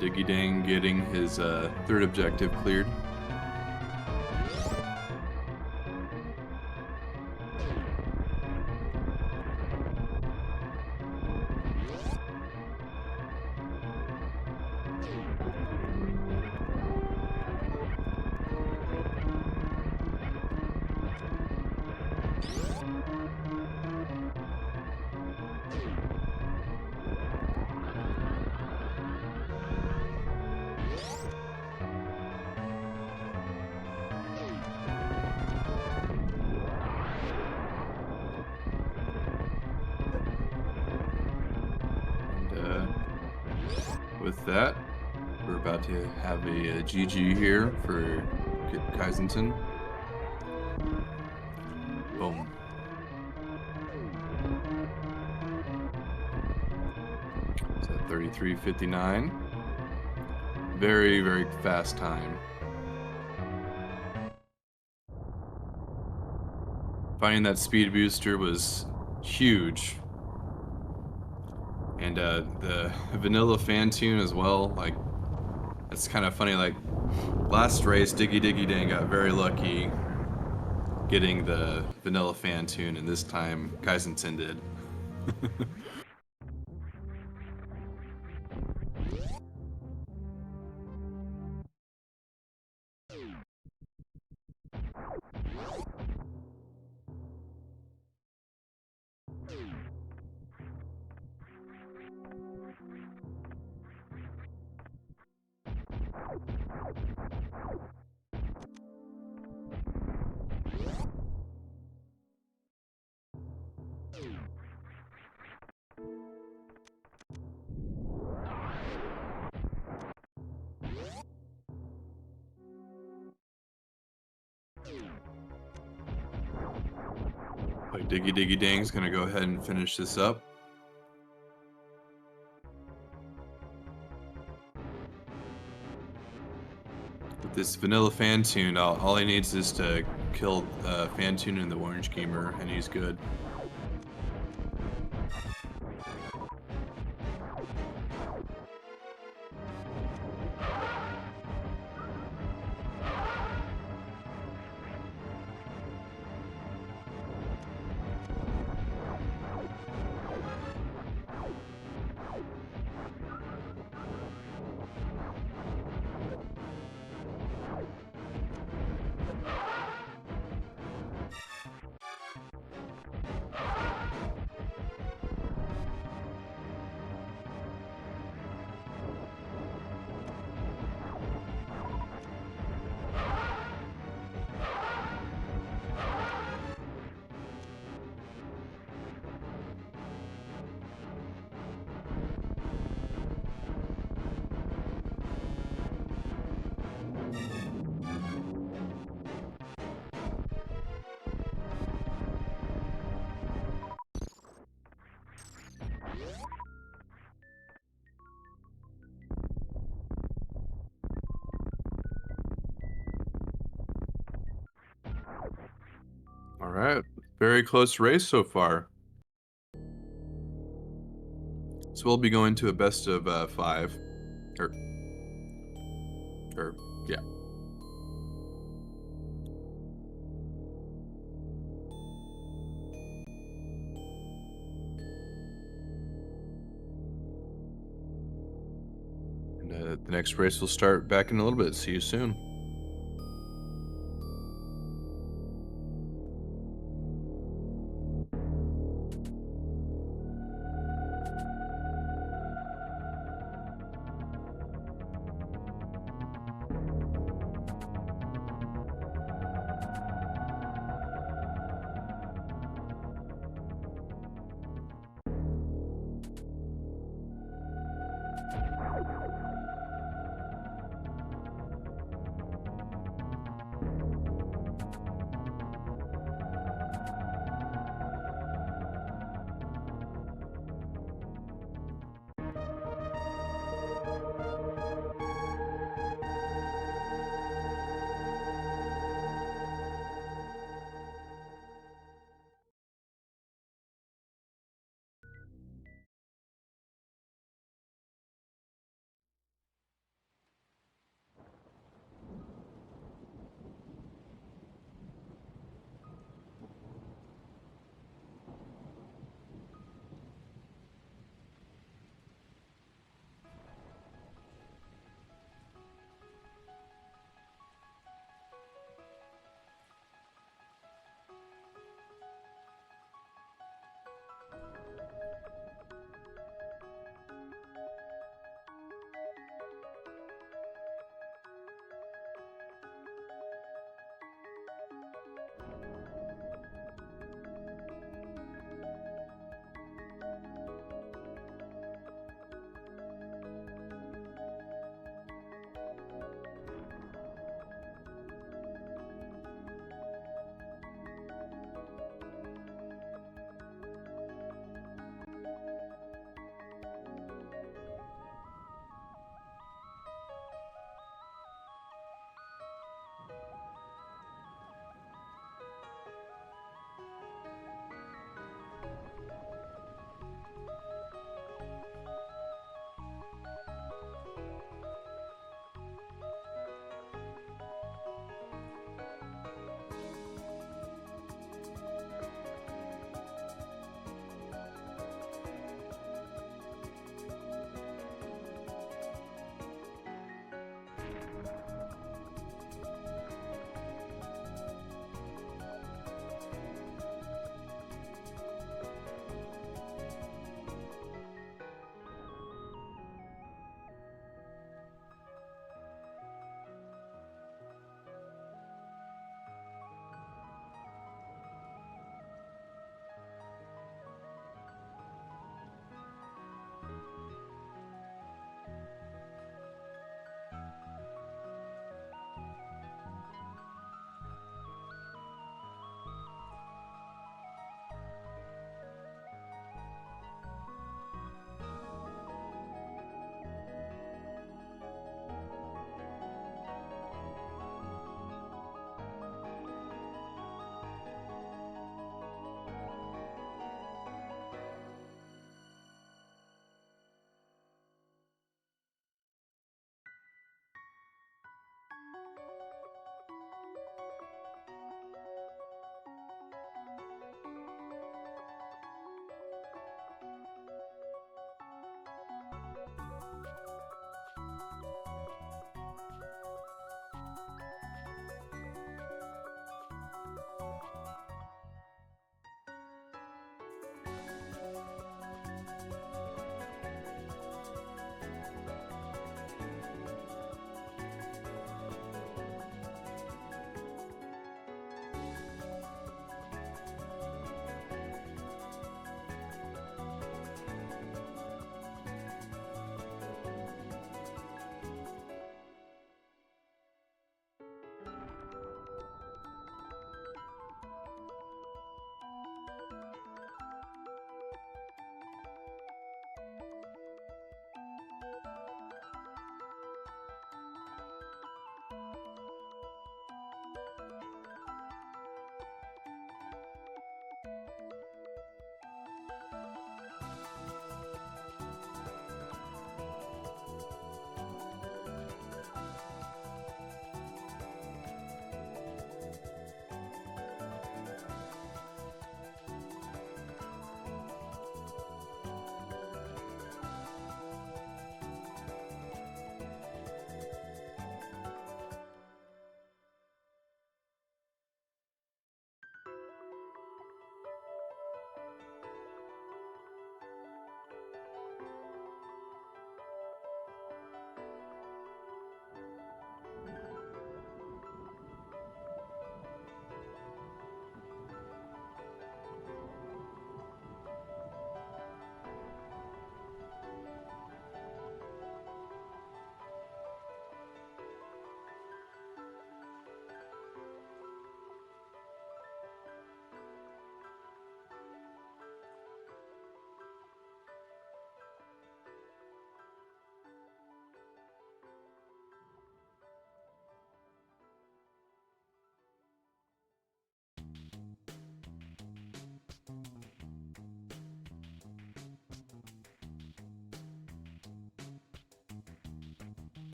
Diggidiggidang getting his third objective cleared. With that, we're about to have a GG here for Kyzentun. Boom. So 33:59. Very, very fast time. Finding that speed booster was huge. And the vanilla fan tune as well, like, it's kind of funny, like, last race, Diggidiggidang got very lucky getting the vanilla fan tune, and this time, Kyzentun did. Like Diggidiggidang's gonna go ahead and finish this up. With this vanilla fan tune, all he needs is to kill fan tune and the orange gamer, and he's good. All right, very close race so far. So we'll be going to a best of 5, or yeah. And the next race will start back in a little bit. See you soon.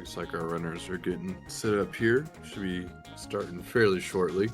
Looks like our runners are getting set up here. Should be starting fairly shortly.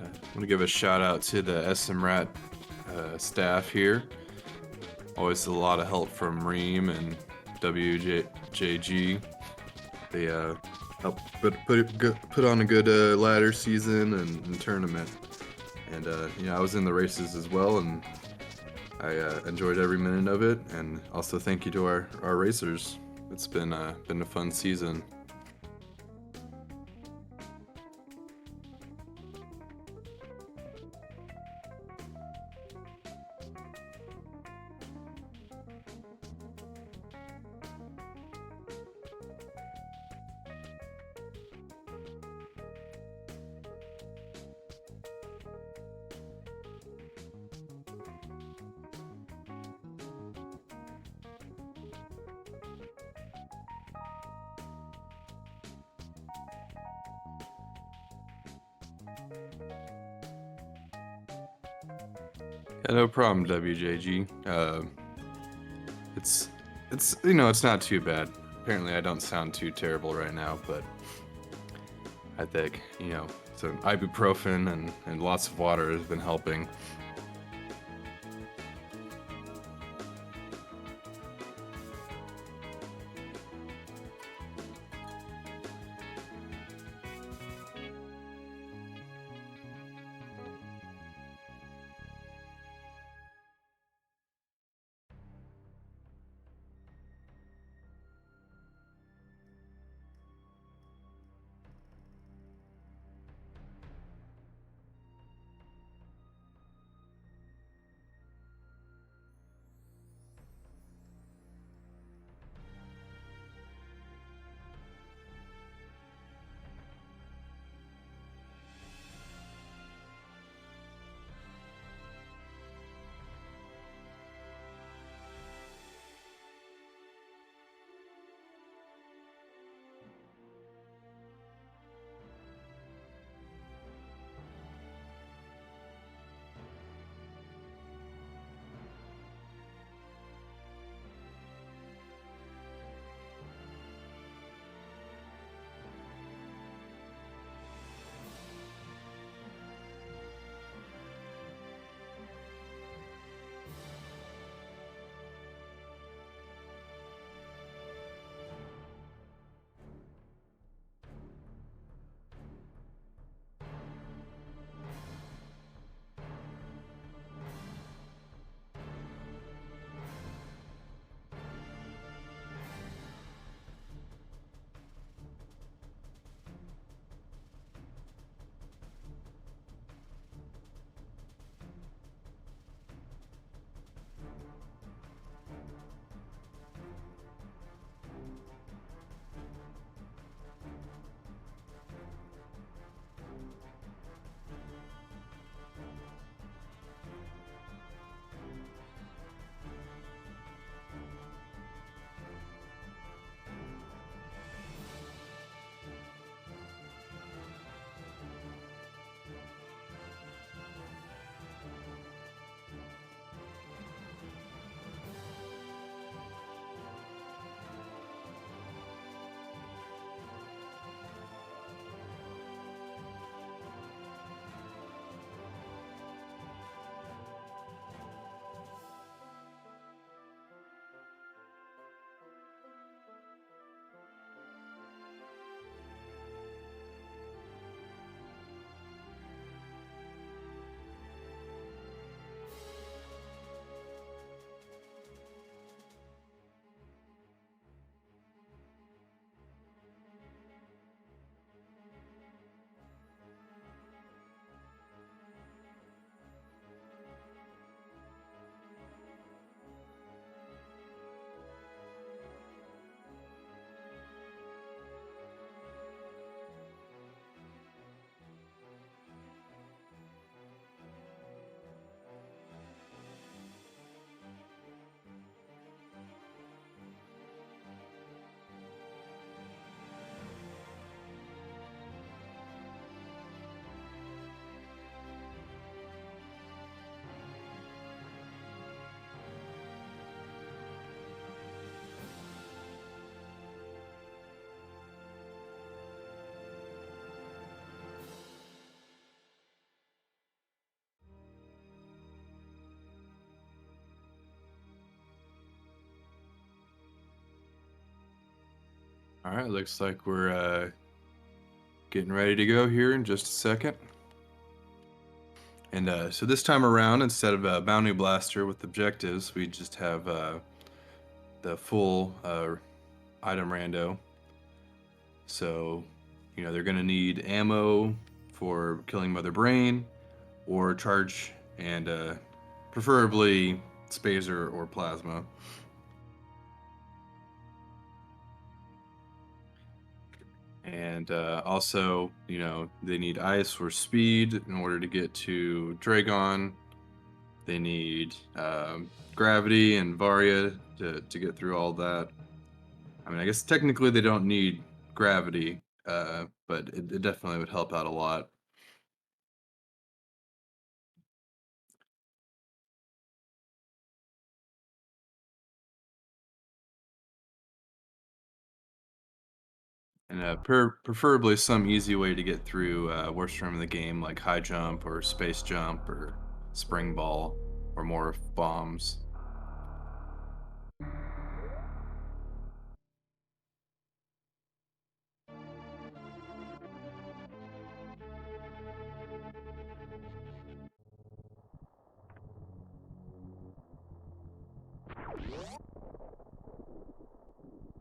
I want to give a shout out to the SMRAT staff here. Always a lot of help from Reem and WJG. They help put on a good ladder season and tournament. And I was in the races as well, and I enjoyed every minute of it. And also thank you to our racers. It's been a fun season. Yeah, no problem, WJG. It's it's not too bad. Apparently, I don't sound too terrible right now, but I think some ibuprofen and lots of water has been helping. All right, looks like we're getting ready to go here in just a second. And so this time around, instead of a bounty blaster with objectives, we just have the full item rando. So, they're going to need ammo for killing Mother Brain, or charge, and preferably spacer or plasma. And also, they need ice or speed in order to get to Dragon. They need gravity and Varia to get through all that. I mean, I guess technically they don't need gravity, but it definitely would help out a lot. And preferably some easy way to get through worst room in the game, like high jump or space jump or spring ball or more bombs.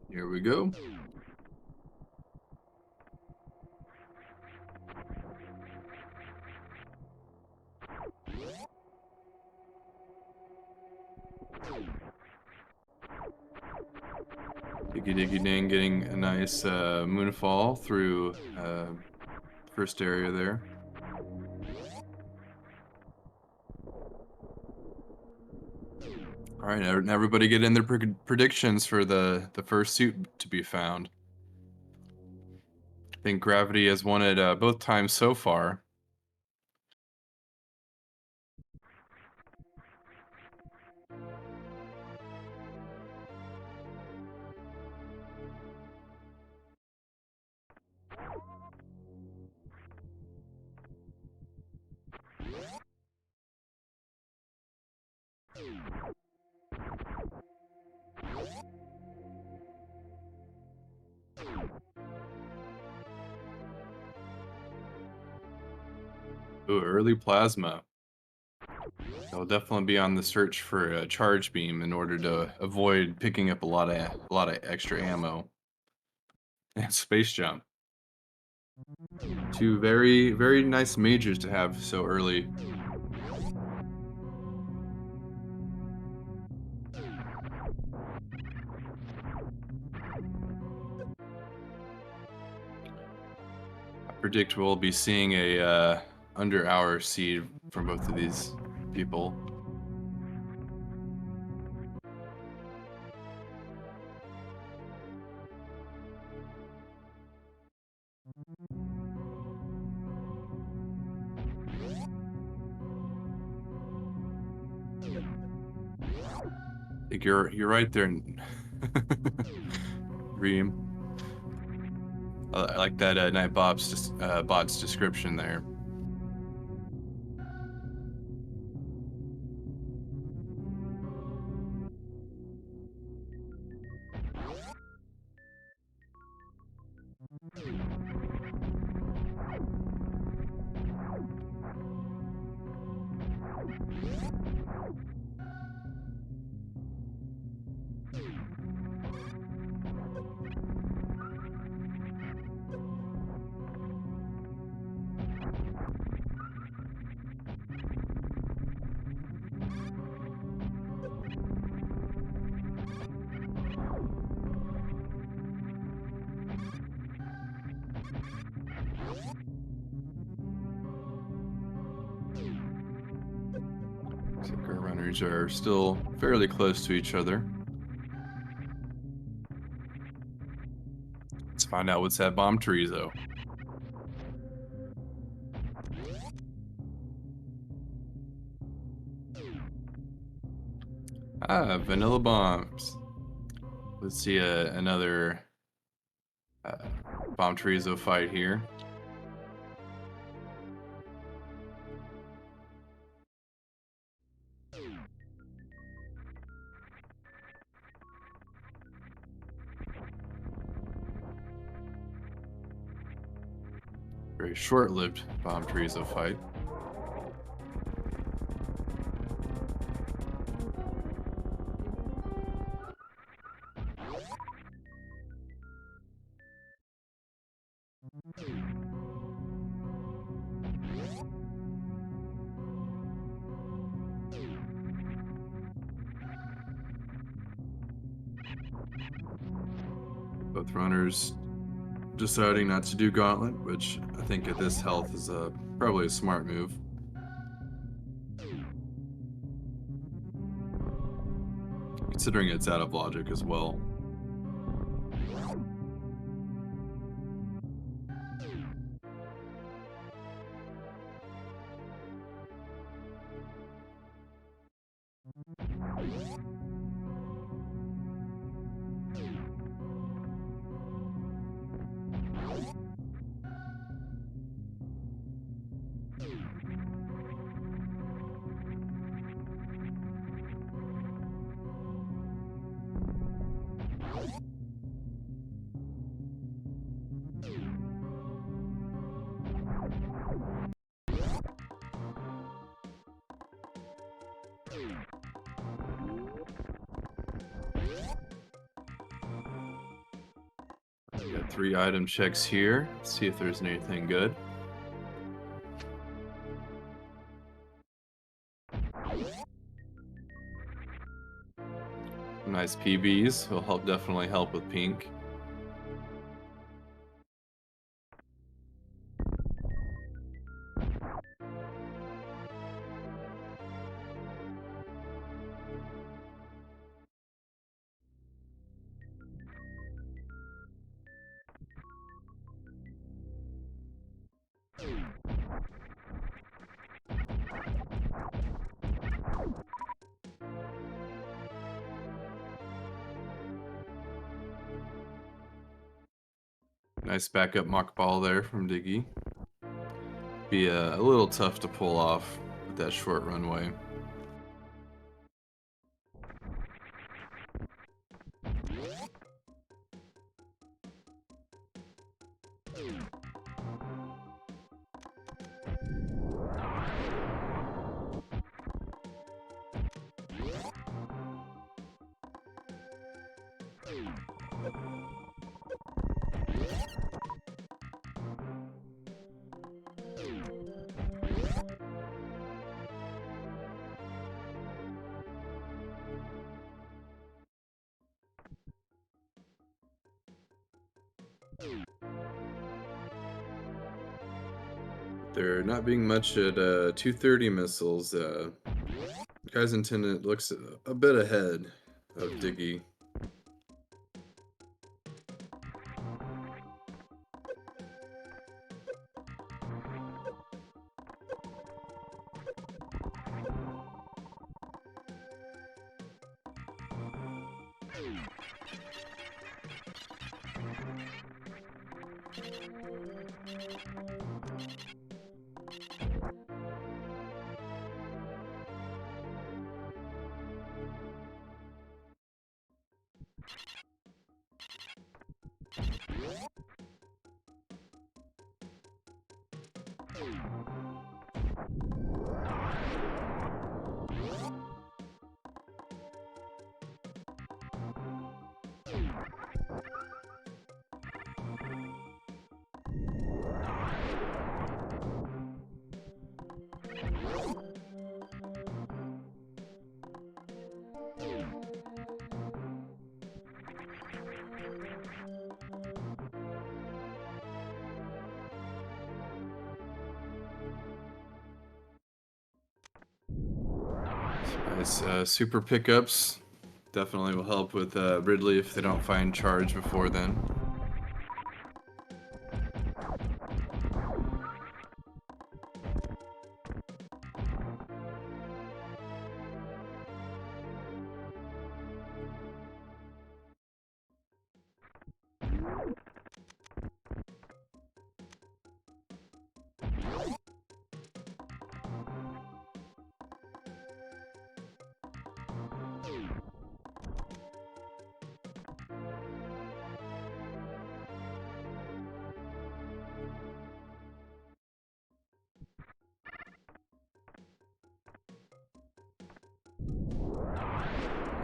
Here we go. Diggidiggidang getting a nice moonfall through first area there. All right, everybody get in their predictions for the first suit to be found. I think Gravity has won it both times so far. Ooh, early plasma. I'll definitely be on the search for a charge beam in order to avoid picking up a lot of extra ammo. And space jump. Two very very nice majors to have so early. I predict we'll be seeing a under hour seed from both of these people. I think you're right there, Reem. I like that bot's description there. Our runners are still fairly close to each other. Let's find out what's that bomb chorizo. Ah, vanilla bombs. Let's see another uh, bomb chorizo fight here. Very short-lived bomb chorizo fight. Both runners deciding not to do gauntlet, which I think at this health is probably a smart move. Considering it's out of logic as well. We got 3 item checks here. Let's see if there's anything good. Nice PBs will definitely help with pink. Nice backup mock ball there from Diggy. Be a little tough to pull off with that short runway. There not being much at 230 missiles. Kyzentun, it looks a bit ahead of Diggy. Nice super pickups. Definitely will help with Ridley if they don't find charge before then.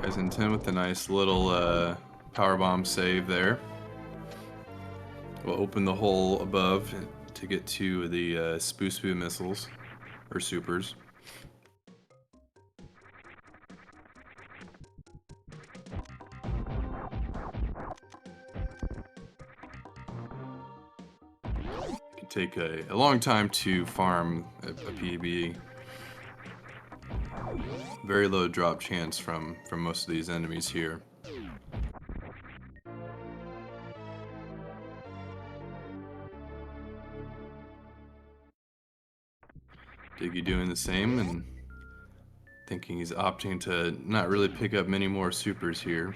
Kyzentun with a nice little powerbomb save there. We'll open the hole above to get to the Spoo missiles, or supers. It can take a long time to farm a PB. Very low drop chance from most of these enemies here. Diggy doing the same and thinking he's opting to not really pick up many more supers here.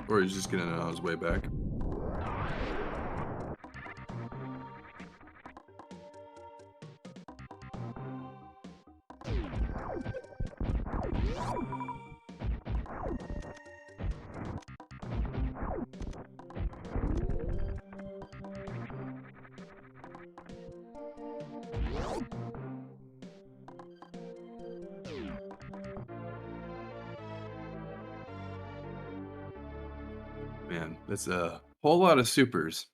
Or he's just getting on his way back. Man, that's a whole lot of supers.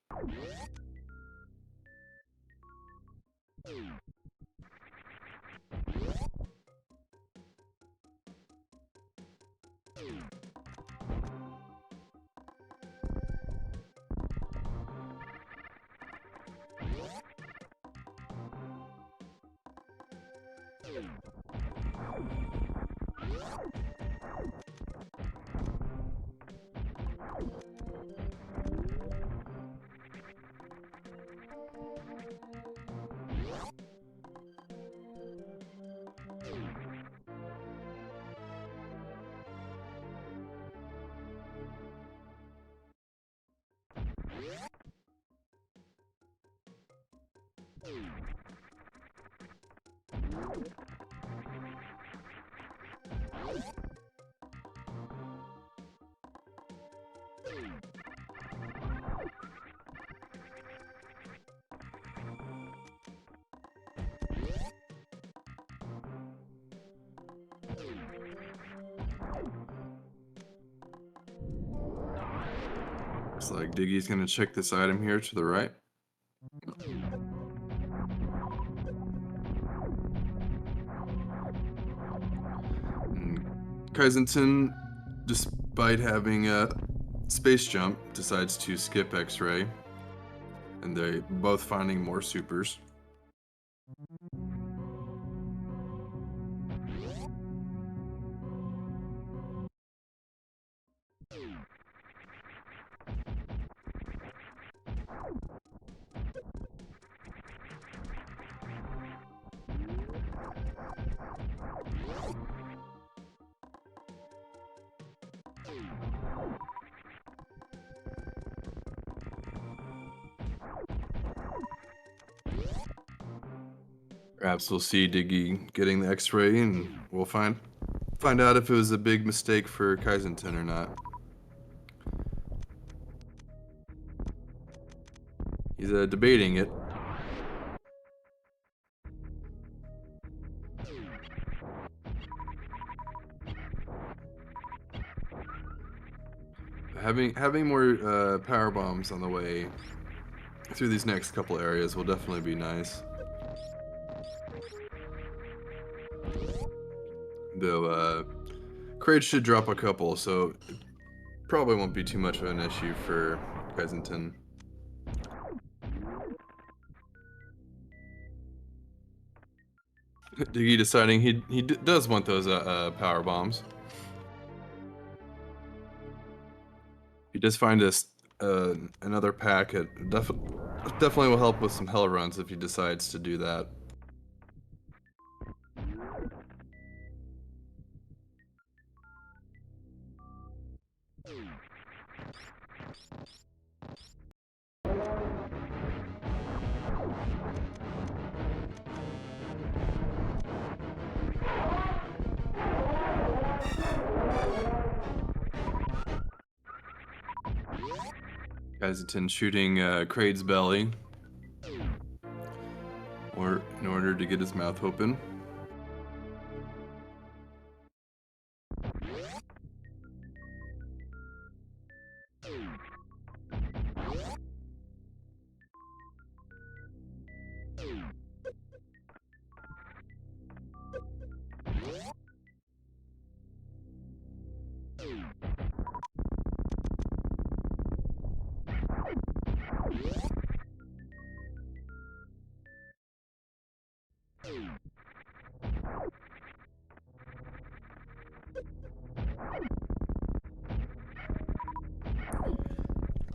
Looks like Diggy's gonna check this item here to the right. Kyzentun, despite having a space jump, decides to skip X-ray, and they're both finding more supers. Perhaps we'll see Diggy getting the X-ray, and we'll find out if it was a big mistake for Kyzentun or not. He's debating it. Having more power bombs on the way through these next couple areas will definitely be nice. Though crates should drop a couple, so it probably won't be too much of an issue for Kyzentun. Diggy deciding he does want those power bombs. He does find us another pack. It definitely will help with some hell runs if he decides to do that. Kyzentun shooting Kraid's belly, or in order to get his mouth open.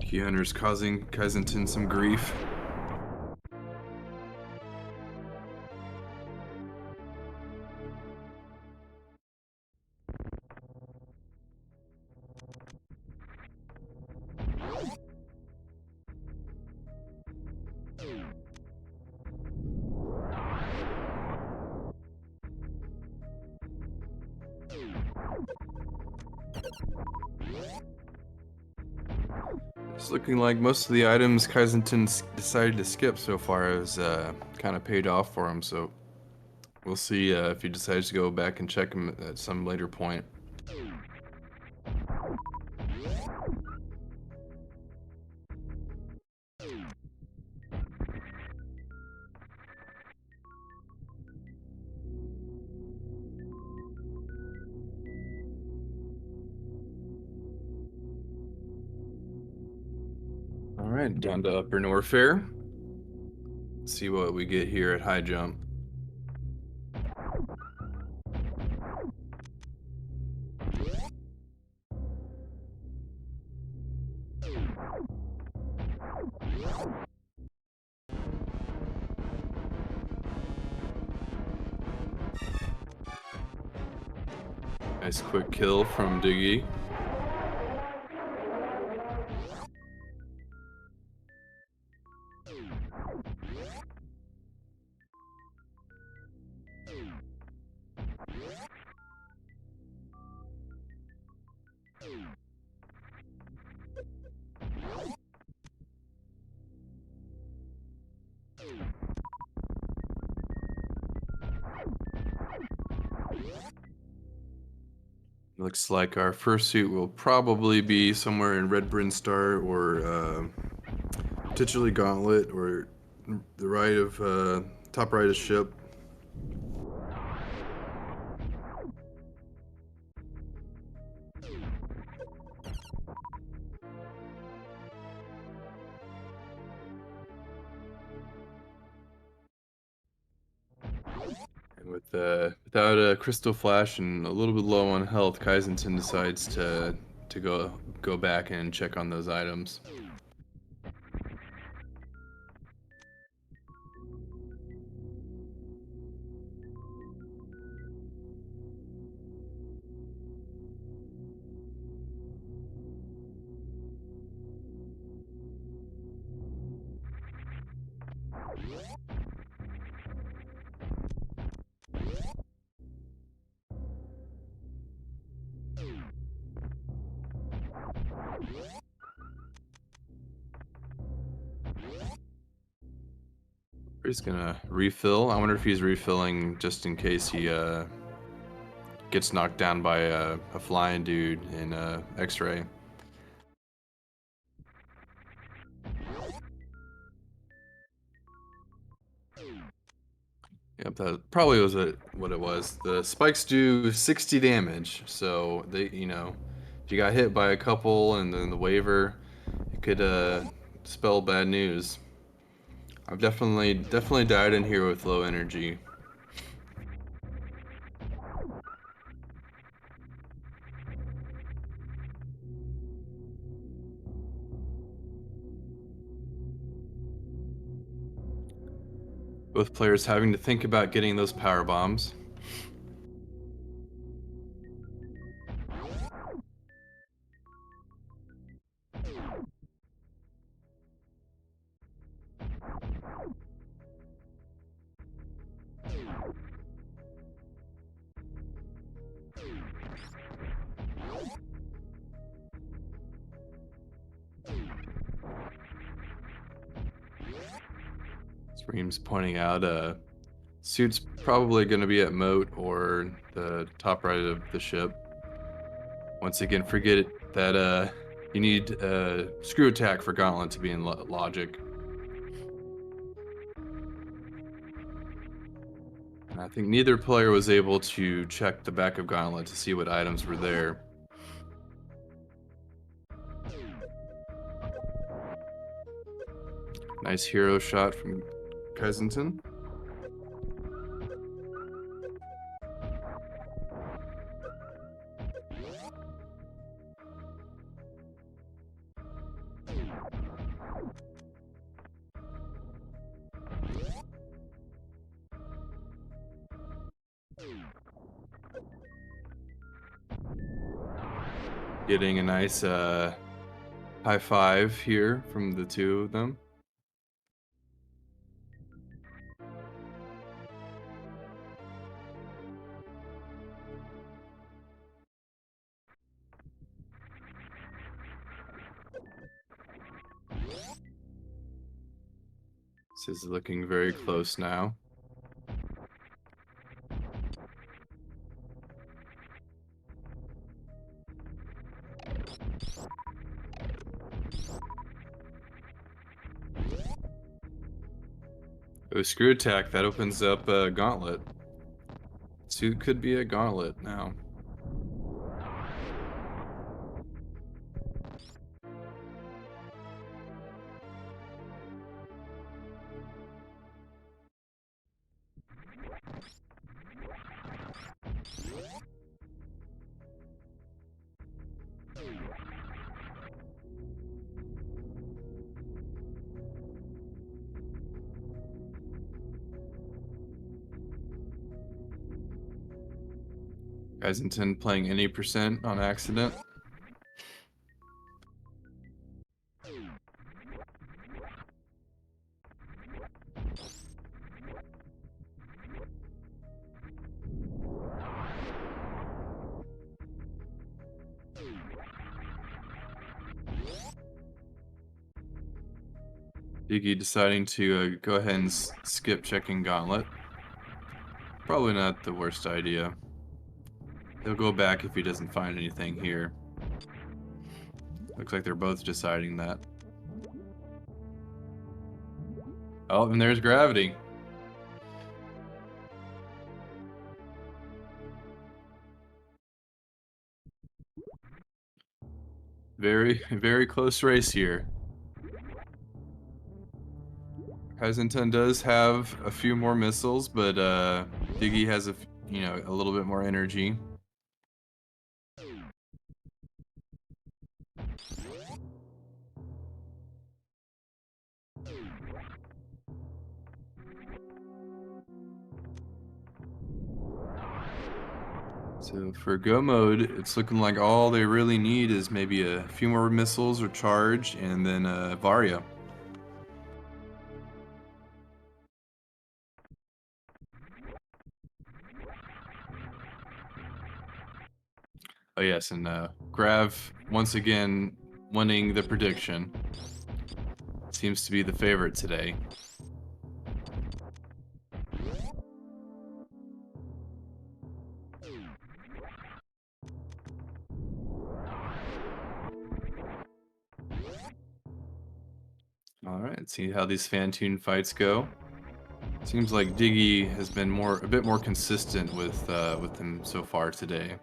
Key Hunter's causing Kyzentun some grief. It's looking like most of the items Kyzentun decided to skip so far has kind of paid off for him, so we'll see if he decides to go back and check them at some later point. Alright, down to Upper Norfair. See what we get here at high jump. Nice quick kill from Diggy. Looks like our first suit will probably be somewhere in Red Brinstar or potentially Gauntlet or the right of top right of ship. And without a Crystal Flash and a little bit low on health, Kyzentun decides to go back and check on those items. He's gonna refill. I wonder if he's refilling just in case he gets knocked down by a flying dude in X-ray. Yep, that probably was what it was. The spikes do 60 damage, so they, if you got hit by a couple and then the waiver, it could spell bad news. I've definitely died in here with low energy. Both players having to think about getting those power bombs. Scream's pointing out suit's probably going to be at moat or the top right of the ship. Once again, forget it that you need screw attack for Gauntlet to be in logic. And I think neither player was able to check the back of Gauntlet to see what items were there. Nice hero shot from Kyzentun. Getting a nice high five here from the two of them. This is looking very close now. Oh, screw attack. That opens up a gauntlet. Suit could be a gauntlet now. Kyzentun playing any percent on accident. Diggy deciding to go ahead and skip checking gauntlet. Probably not the worst idea. He'll go back if he doesn't find anything here. Looks like they're both deciding that. Oh, and there's gravity. Very, very close race here. Kyzentun does have a few more missiles, but Diggy has a little bit more energy. So for go mode, it's looking like all they really need is maybe a few more missiles or charge, and then Varia. Oh yes, and Grav once again winning the prediction. Seems to be the favorite today. All right, let's see how these Kyzentun fights go. Seems like Diggy has been a bit more consistent with him so far today.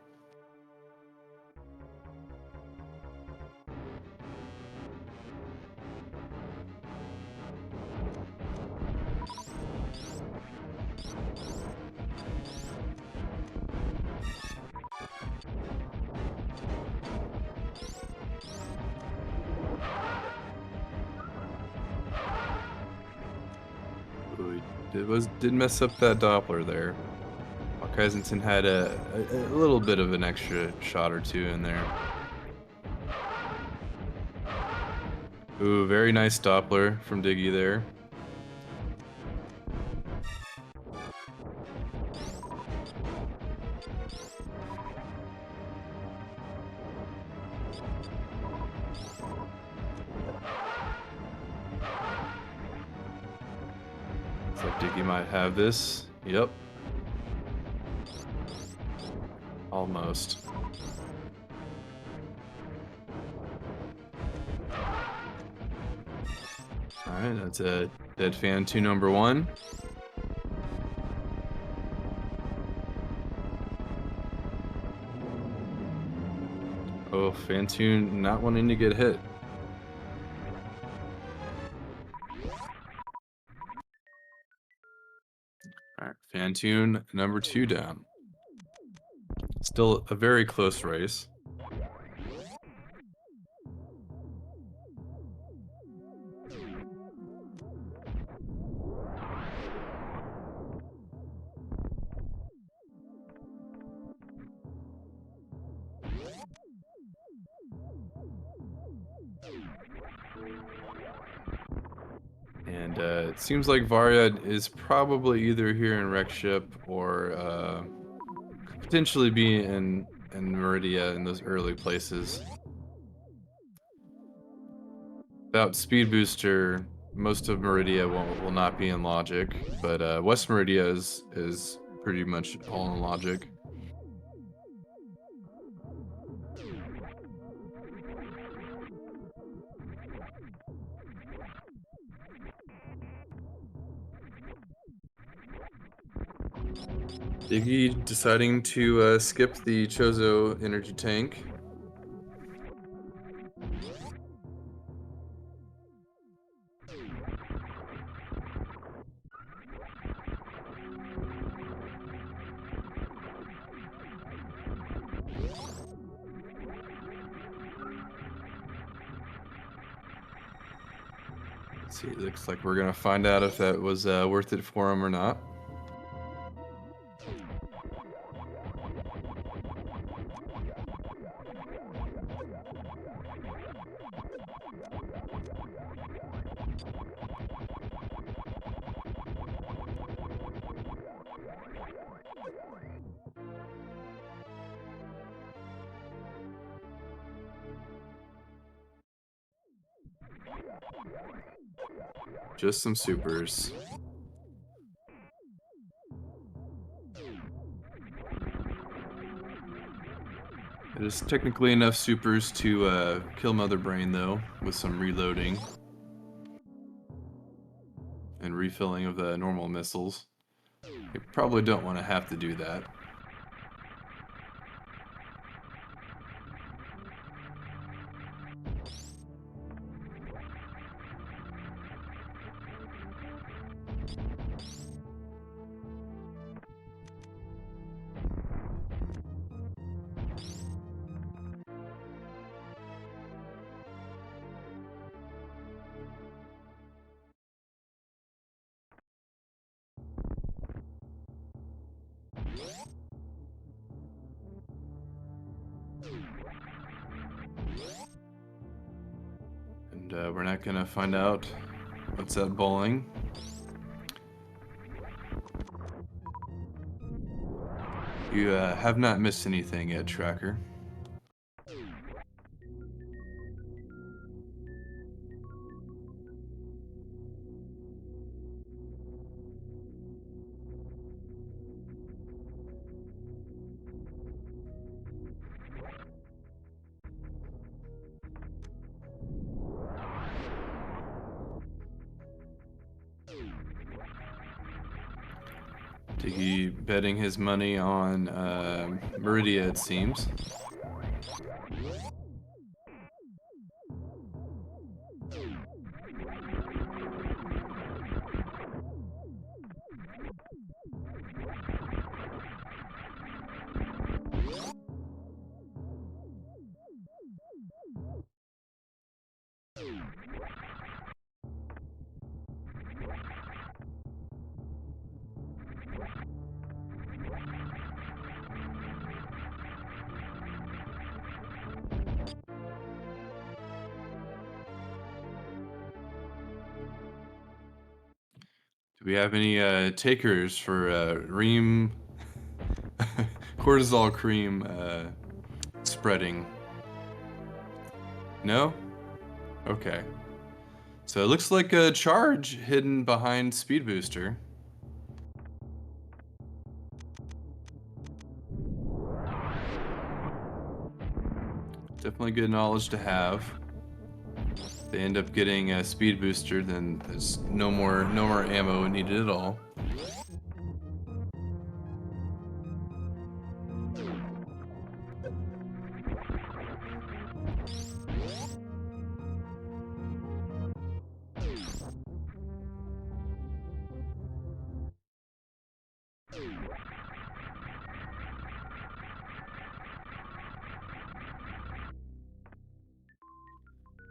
Ooh, did mess up that Doppler there. While Kyzentun had a little bit of an extra shot or two in there. Ooh, very nice Doppler from Diggy there. Looks like Diggy might have this. Yep. Almost. Alright, that's a dead Kyzentun number 1. Oh, Kyzentun not wanting to get hit. Alright, Kyzentun number 2 down. Still a very close race. And it seems like Varia is probably either here in Wreck Ship or could potentially be in Meridia in those early places. About Speed Booster, most of Meridia will not be in Logic, but West Meridia is pretty much all in Logic. Diggy deciding to skip the Chozo energy tank. Let's see, it looks like we're gonna find out if that was worth it for him or not. Just some supers. It is technically enough supers to kill Mother Brain, though, with some reloading and refilling of the normal missiles. You probably don't want to have to do that. And we're not gonna find out what's at bowling. You have not missed anything yet, Tracker. Diggy betting his money on Meridia, it seems. Do we have any takers for Ream cortisol cream spreading? No? Okay. So it looks like a charge hidden behind Speed Booster. Definitely good knowledge to have. If they end up getting a Speed Booster, then there's no more ammo needed at all.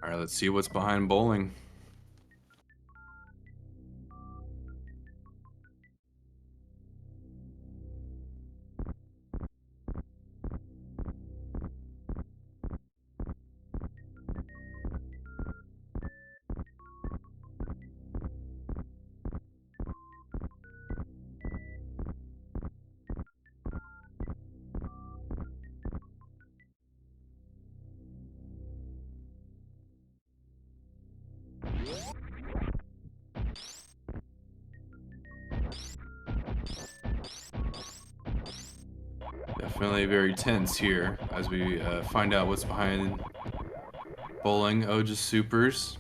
All right, let's see what's behind bowling. Definitely very tense here as we find out what's behind bowling Oja's supers.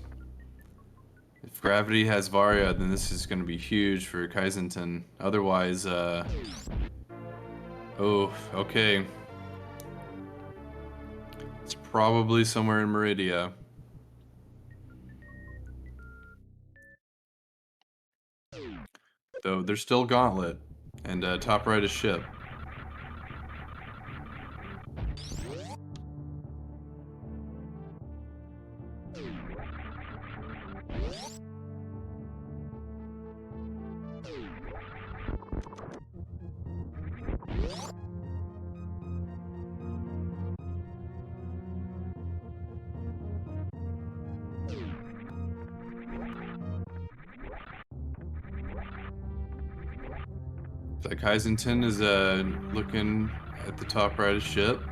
If gravity has Varia, then this is going to be huge for Kyzentun. Otherwise, oh, okay. It's probably somewhere in Meridia. Though there's still Gauntlet and top right is ship. So Kyzentun is looking at the top right of ship.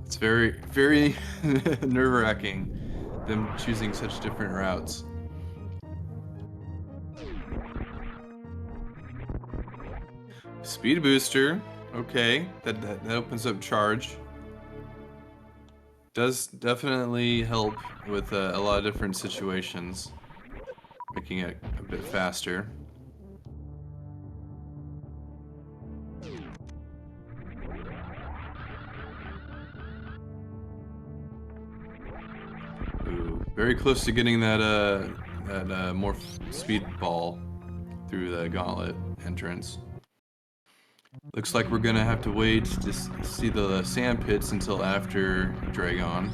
It's very, very nerve-wracking, them choosing such different routes. Speed booster, okay, that opens up charge. Does definitely help with a lot of different situations, making it a bit faster. Ooh, very close to getting that more speed ball through the gauntlet entrance. Looks like we're gonna have to wait to see the sand pits until after Dragon.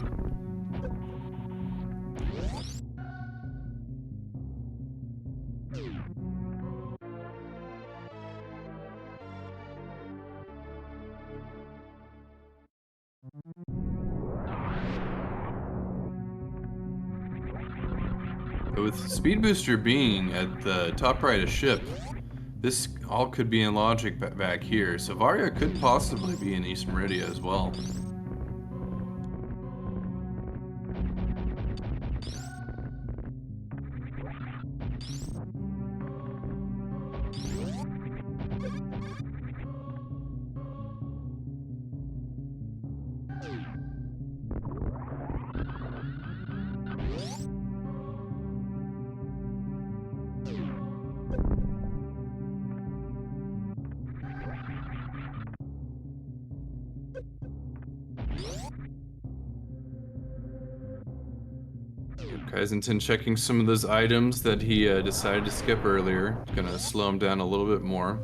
But with Speed Booster being at the top right of ship, this all could be in logic back here. So Varia could possibly be in East Meridia as well. Kyzentun checking some of those items that he decided to skip earlier. Gonna slow him down a little bit more.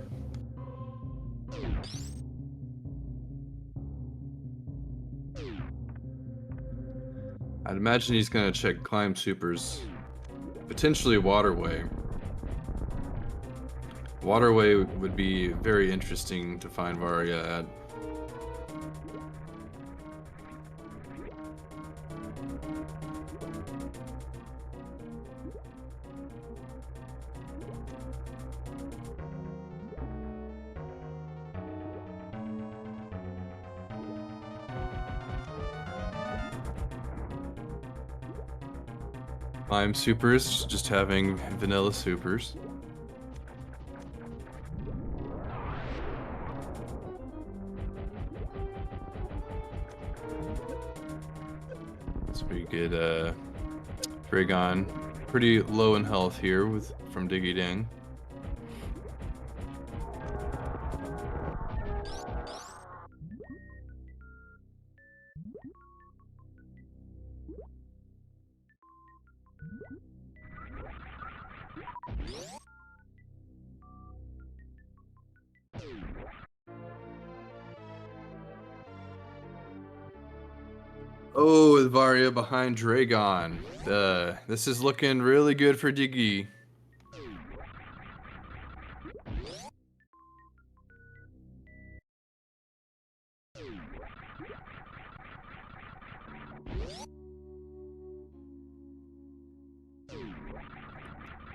I'd imagine he's gonna check climb supers. Potentially waterway. Waterway would be very interesting to find Varia at. Climb supers, just having vanilla supers. So we get Dragon pretty low in health here from Diggidiggidang. Oh, with Varia behind Dragon. This is looking really good for Diggy.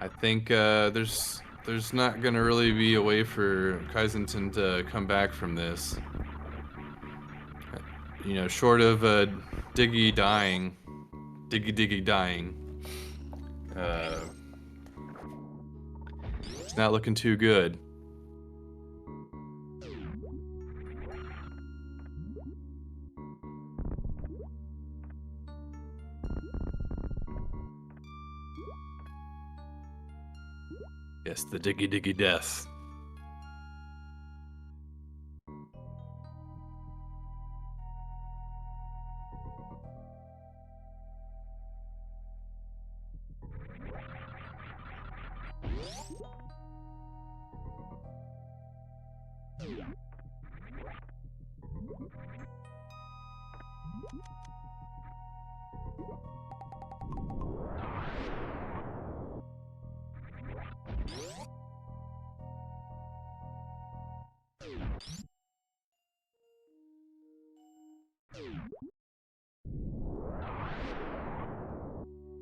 I think there's not gonna really be a way for Kyzentun to come back from this. You know, short of Diggy dying, Diggy dying. It's not looking too good. Yes, the Diggy death.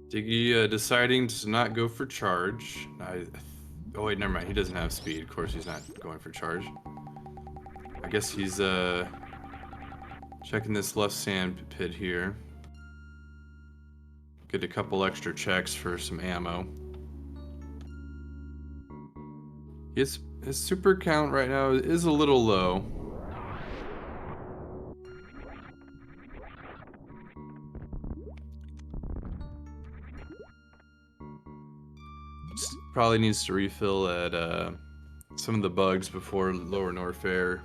Diggy deciding to not go for charge. Oh wait, never mind. He doesn't have speed. Of course, he's not going for charge. I guess he's checking this left sand pit here. Get a couple extra checks for some ammo. His super count right now is a little low. Probably needs to refill at some of the bugs before Lower Norfair.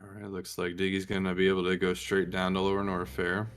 Alright, looks like Diggy's gonna be able to go straight down to Lower Norfair.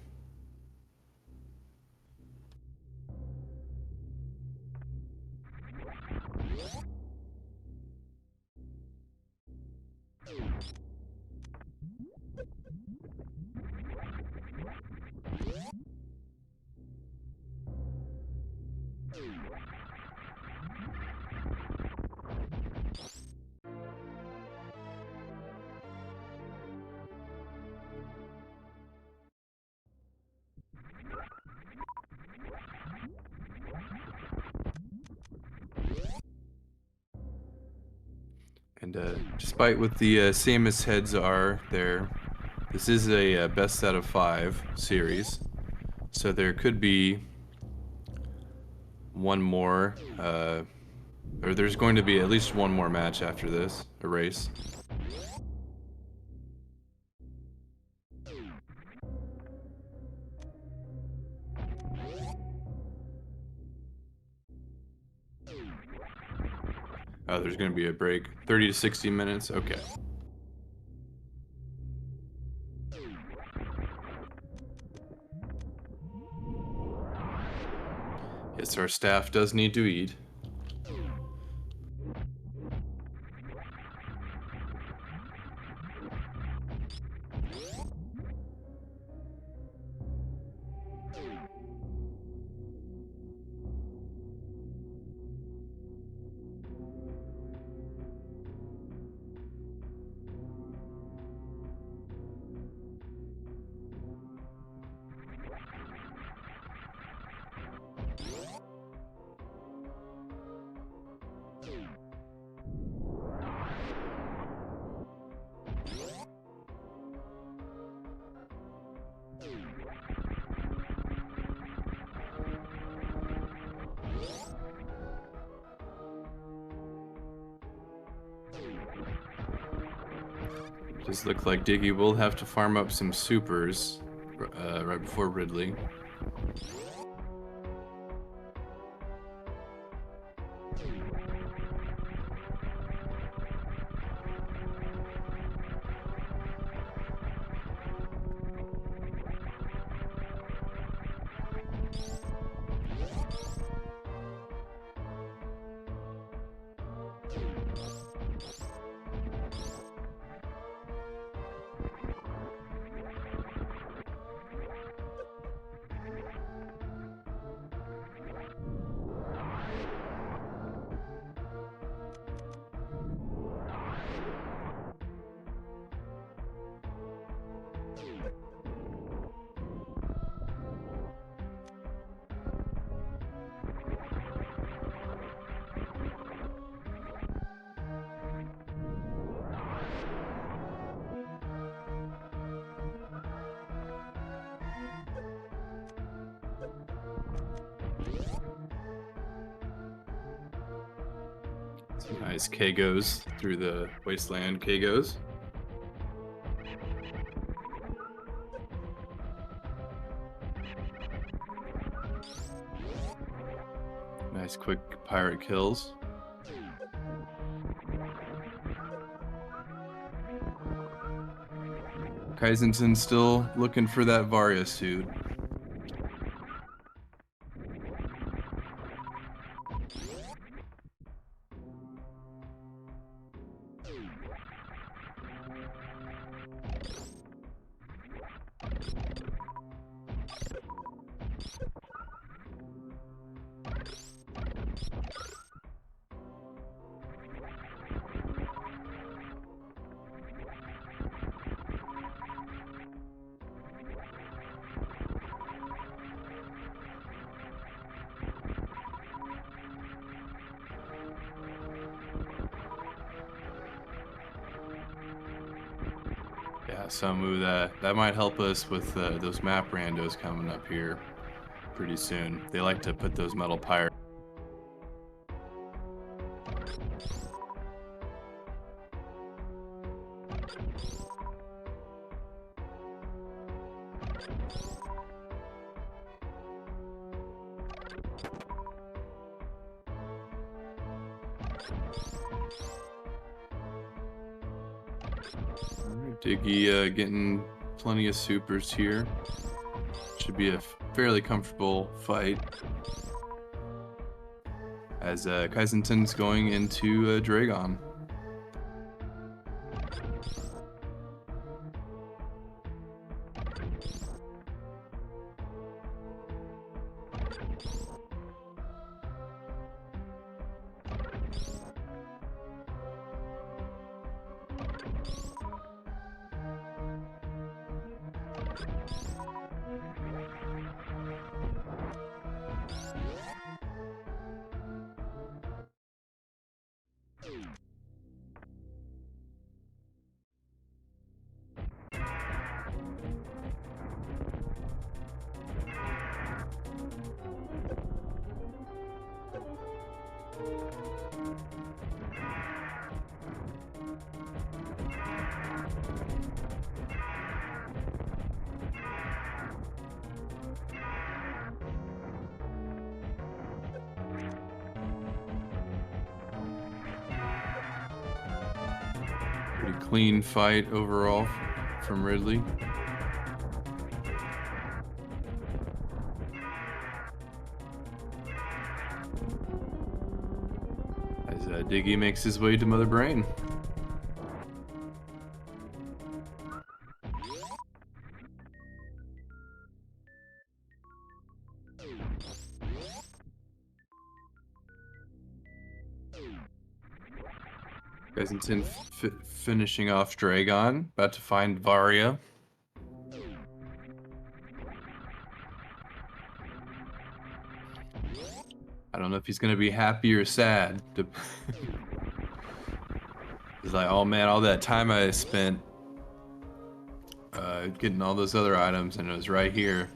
And despite what the Samus heads are there, this is a best out of 5 series. So there could be one more, or there's going to be at least one more match after this, a race. Oh, there's going to be a break. 30 to 60 minutes? Okay. Yes, our staff does need to eat. Just look like Diggy will have to farm up some supers right before Ridley. Nice Kagos through the wasteland Kagos. Nice quick pirate kills. Kyzentun still looking for that Varia suit. Yeah, so move that might help us with those map randos coming up here pretty soon. They like to put those metal pirates. Diggy getting plenty of supers here. Should be a fairly comfortable fight. As Kyzentun's going into Dragon. Pretty clean fight overall from Ridley. As Diggy makes his way to Mother Brain. Kyzentun finishing off Dragon, about to find Varia. I don't know if he's gonna be happy or sad. He's like, oh man, all that time I spent getting all those other items, and it was right here.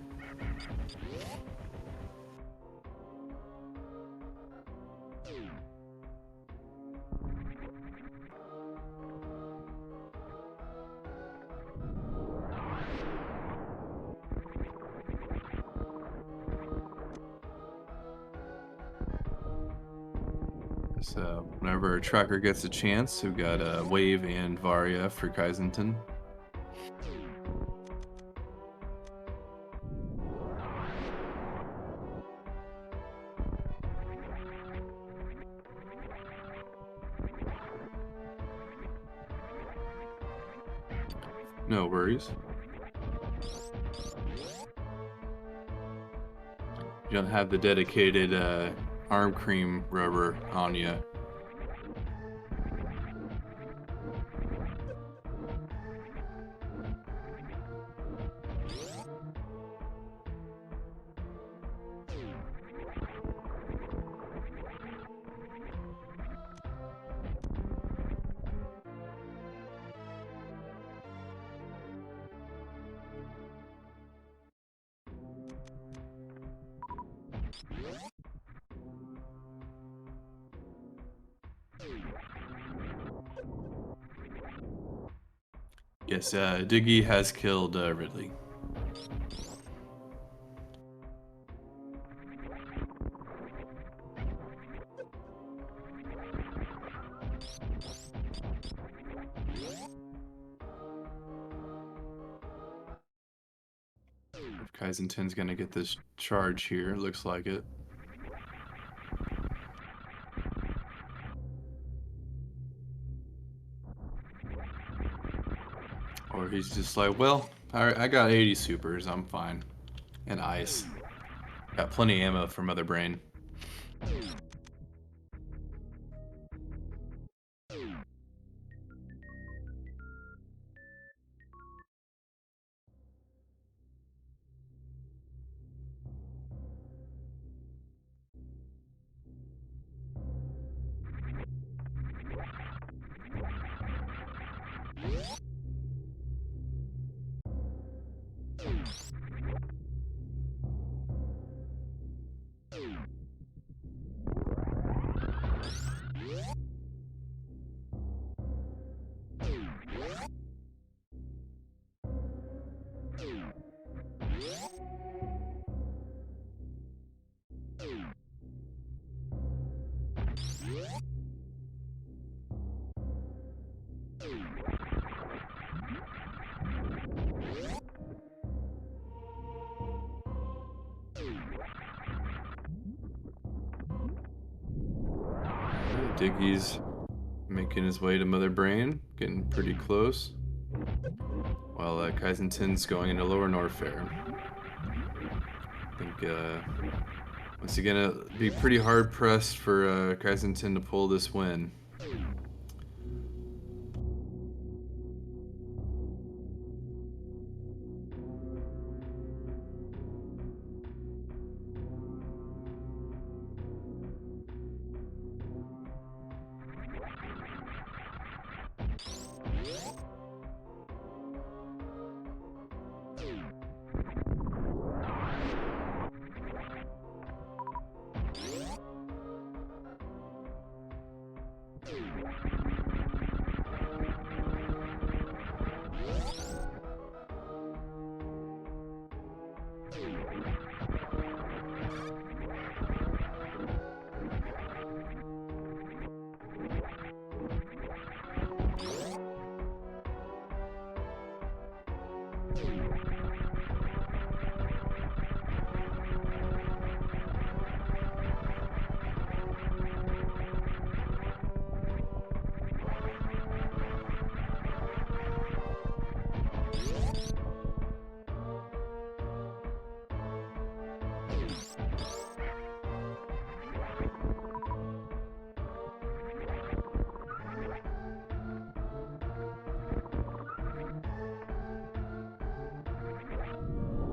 So whenever a tracker gets a chance, we've got Wave and Varia for Kyzentun. No worries. You don't have the dedicated arm cream rubber on you. Yes, Diggy has killed Ridley. If Kyzentun's gonna get this charge here, looks like it. Or he's just like, well, alright, I got 80 supers, I'm fine. And ice. Got plenty of ammo for Mother Brain. Diggy's making his way to Mother Brain, getting pretty close. While Kyzentun's going into Lower Norfair. I think once again it'll be pretty hard pressed for Kyzentun to pull this win.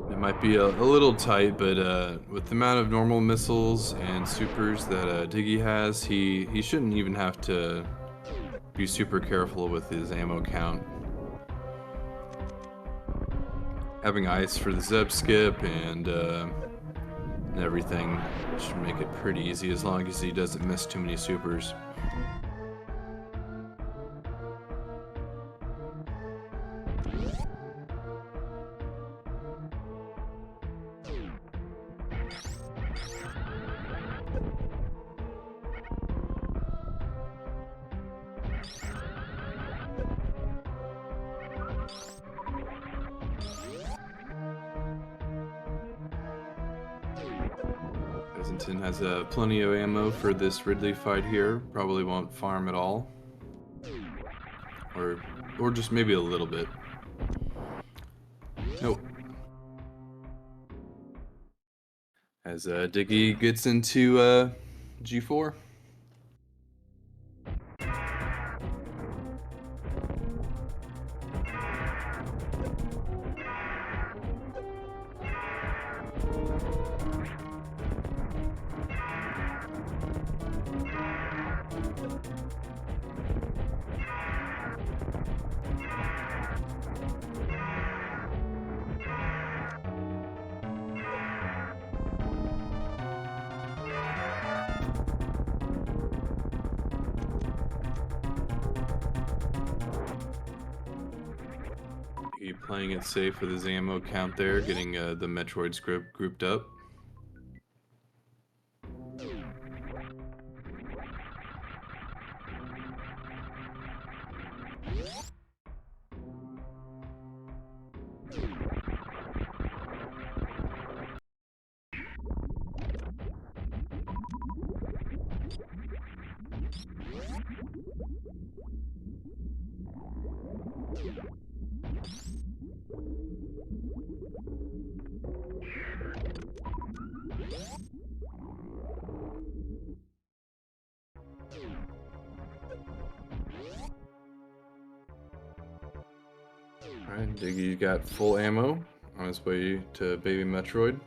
It might be a little tight, but with the amount of normal missiles and supers that Diggy has, he shouldn't even have to be super careful with his ammo count. Having ice for the Zeb skip and everything should make it pretty easy as long as he doesn't miss too many supers. Kyzentun has plenty of ammo for this Ridley fight here. Probably won't farm at all, or just maybe a little bit. Nope. As Diggy gets into G4. Diggy playing it safe with his ammo count there, getting the Metroids grouped up. Alright, Diggy got full ammo on his way to Baby Metroid.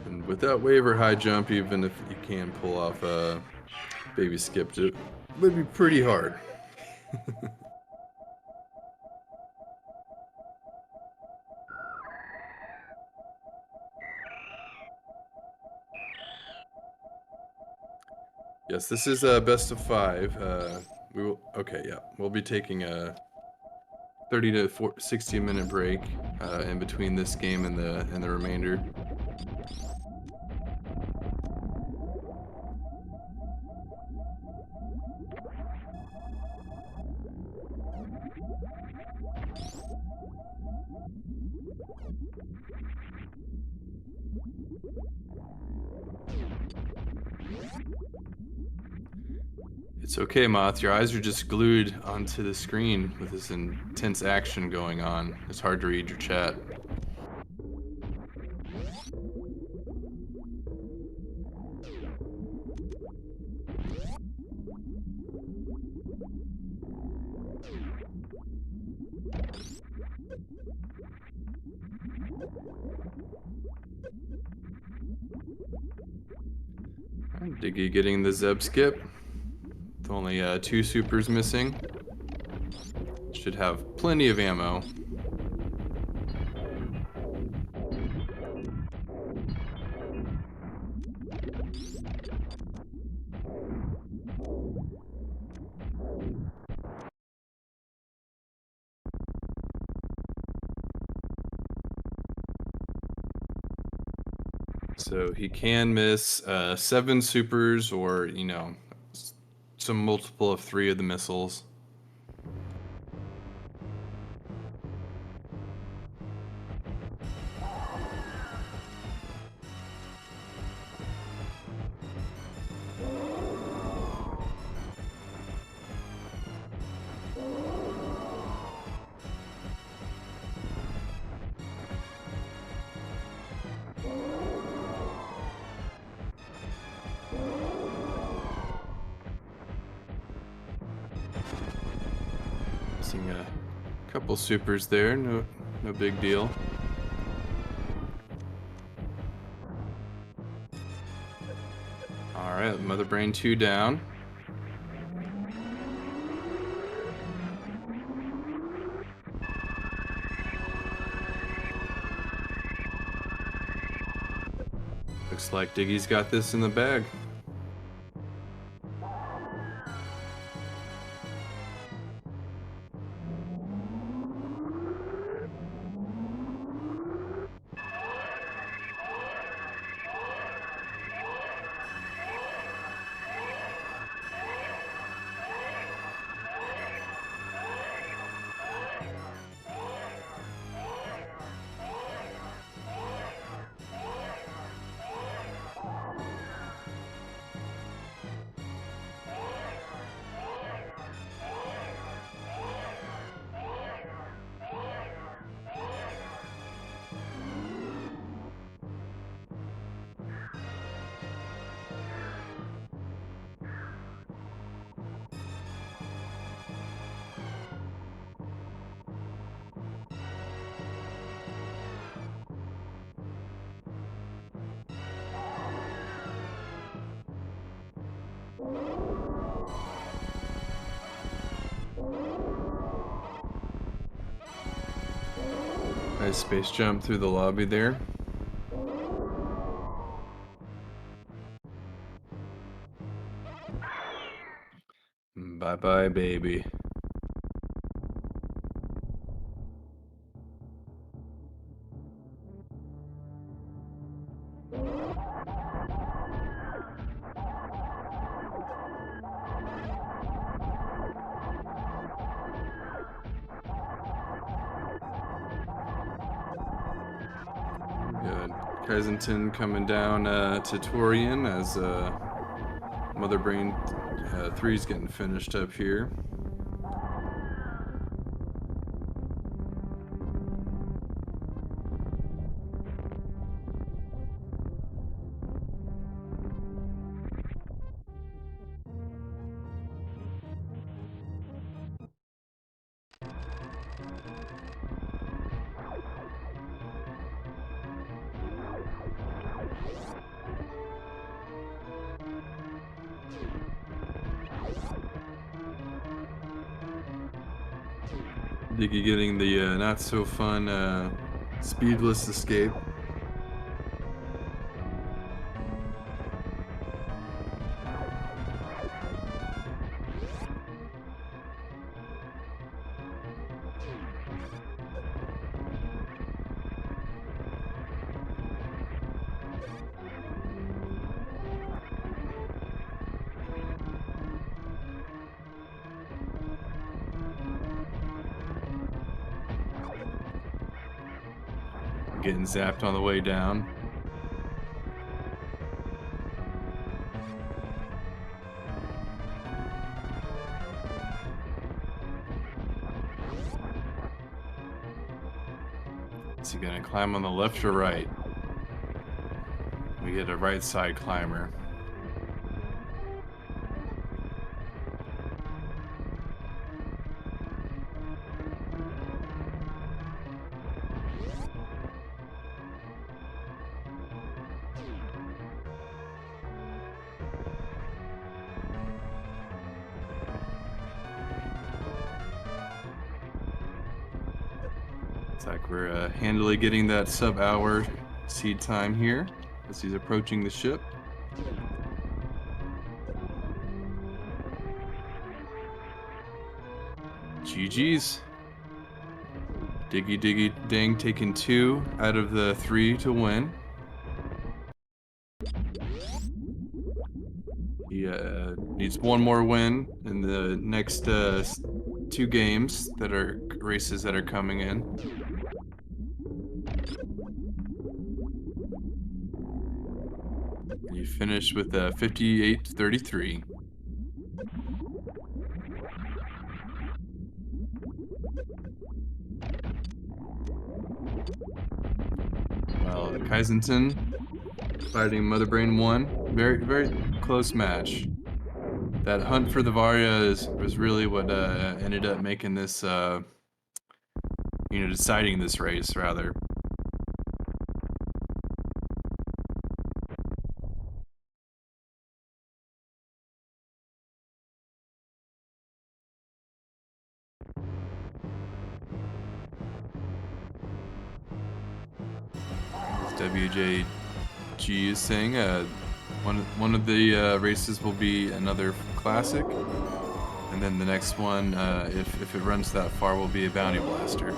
And with that wave or high jump, even if you can pull off a baby skip, it would be pretty hard. Yes, this is a best of 5. We'll be taking a 30 to 60 minute break in between this game and the remainder. It's okay, Moth. Your eyes are just glued onto the screen with this intense action going on. It's hard to read your chat. Diggy getting the Zeb skip. With only 2 supers missing. Should have plenty of ammo. So he can miss 7 supers or, some multiple of 3 of the missiles. Missing a couple supers there, no big deal. Alright, Mother Brain 2 down. Looks like Diggy's got this in the bag. Nice space jump through the lobby there. Bye bye, baby. Good. Kyzentun coming down to Torian as Mother Brain 3 is getting finished up here. Diggy getting the not so fun speedless escape. Getting zapped on the way down. Is he gonna climb on the left or right? We get a right side climber. Looks like we're handily getting that sub-hour seed time here as he's approaching the ship. GG's. Diggidiggidang taking 2 out of the 3 to win. He needs one more win in the next 2 games that are races that are coming in. And you finished with 58-33. Well, Kyzentun fighting Mother Brain 1. Very, very close match. That hunt for the Varia was really what ended up making this, deciding this race, rather. As WJG is saying, one of the races will be another classic, and then the next one, if it runs that far, will be a Bounty Blaster.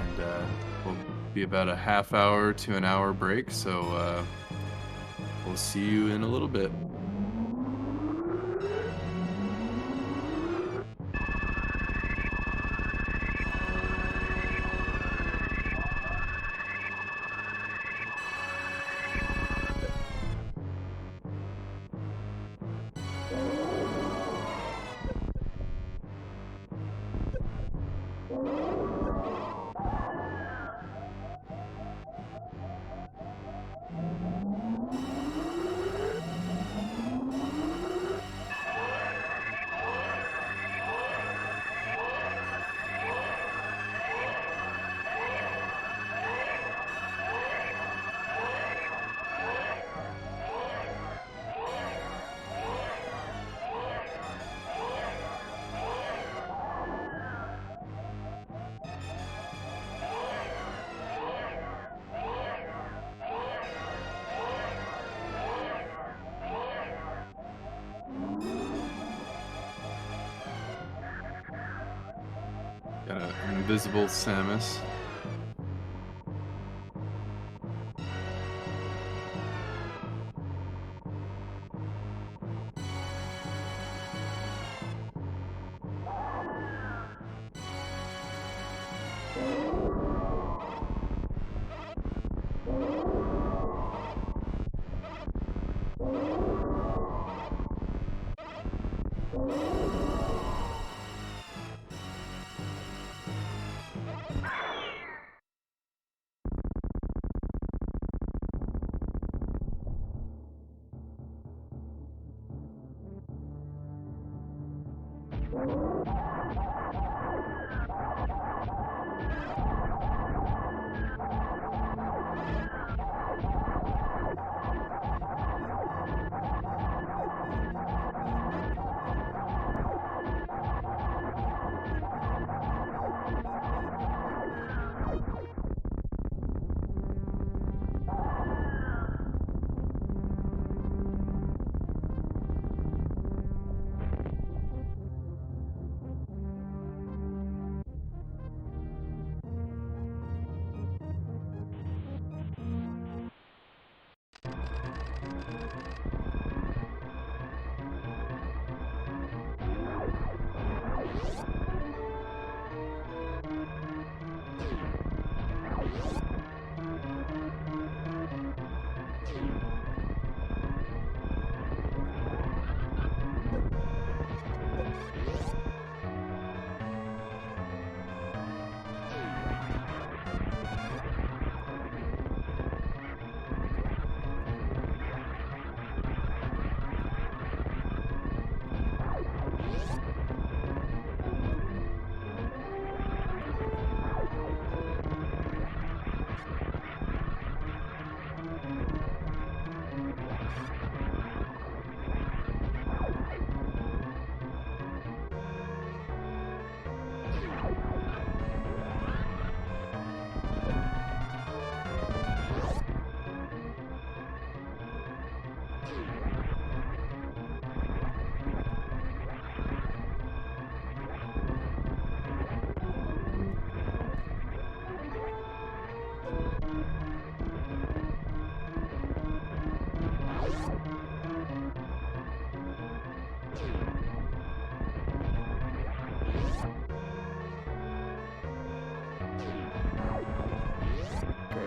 And we'll be about a half hour to an hour break, so we'll see you in a little bit. invisible Samus.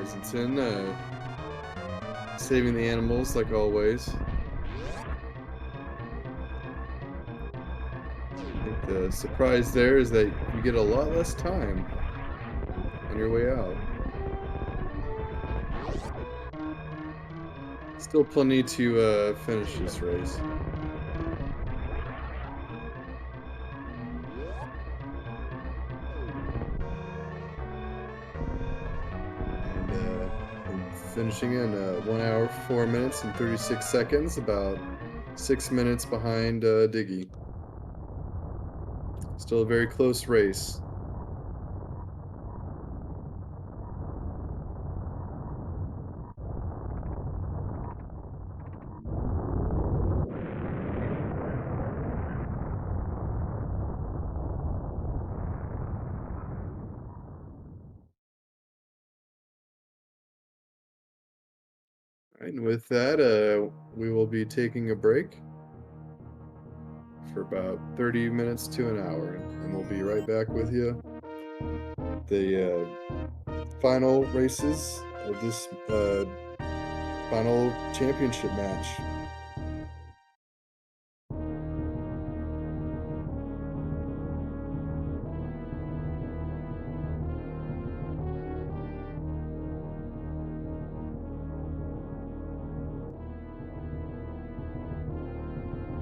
Kyzentun, saving the animals like always. I think the surprise there is that you get a lot less time on your way out. Still plenty to finish this race. And I'm finishing in 1 hour, 4 minutes, and 36 seconds, about 6 minutes behind Diggy. Still a very close race. And with that, we will be taking a break for about 30 minutes to an hour, and we'll be right back with you. The final races of this final championship match.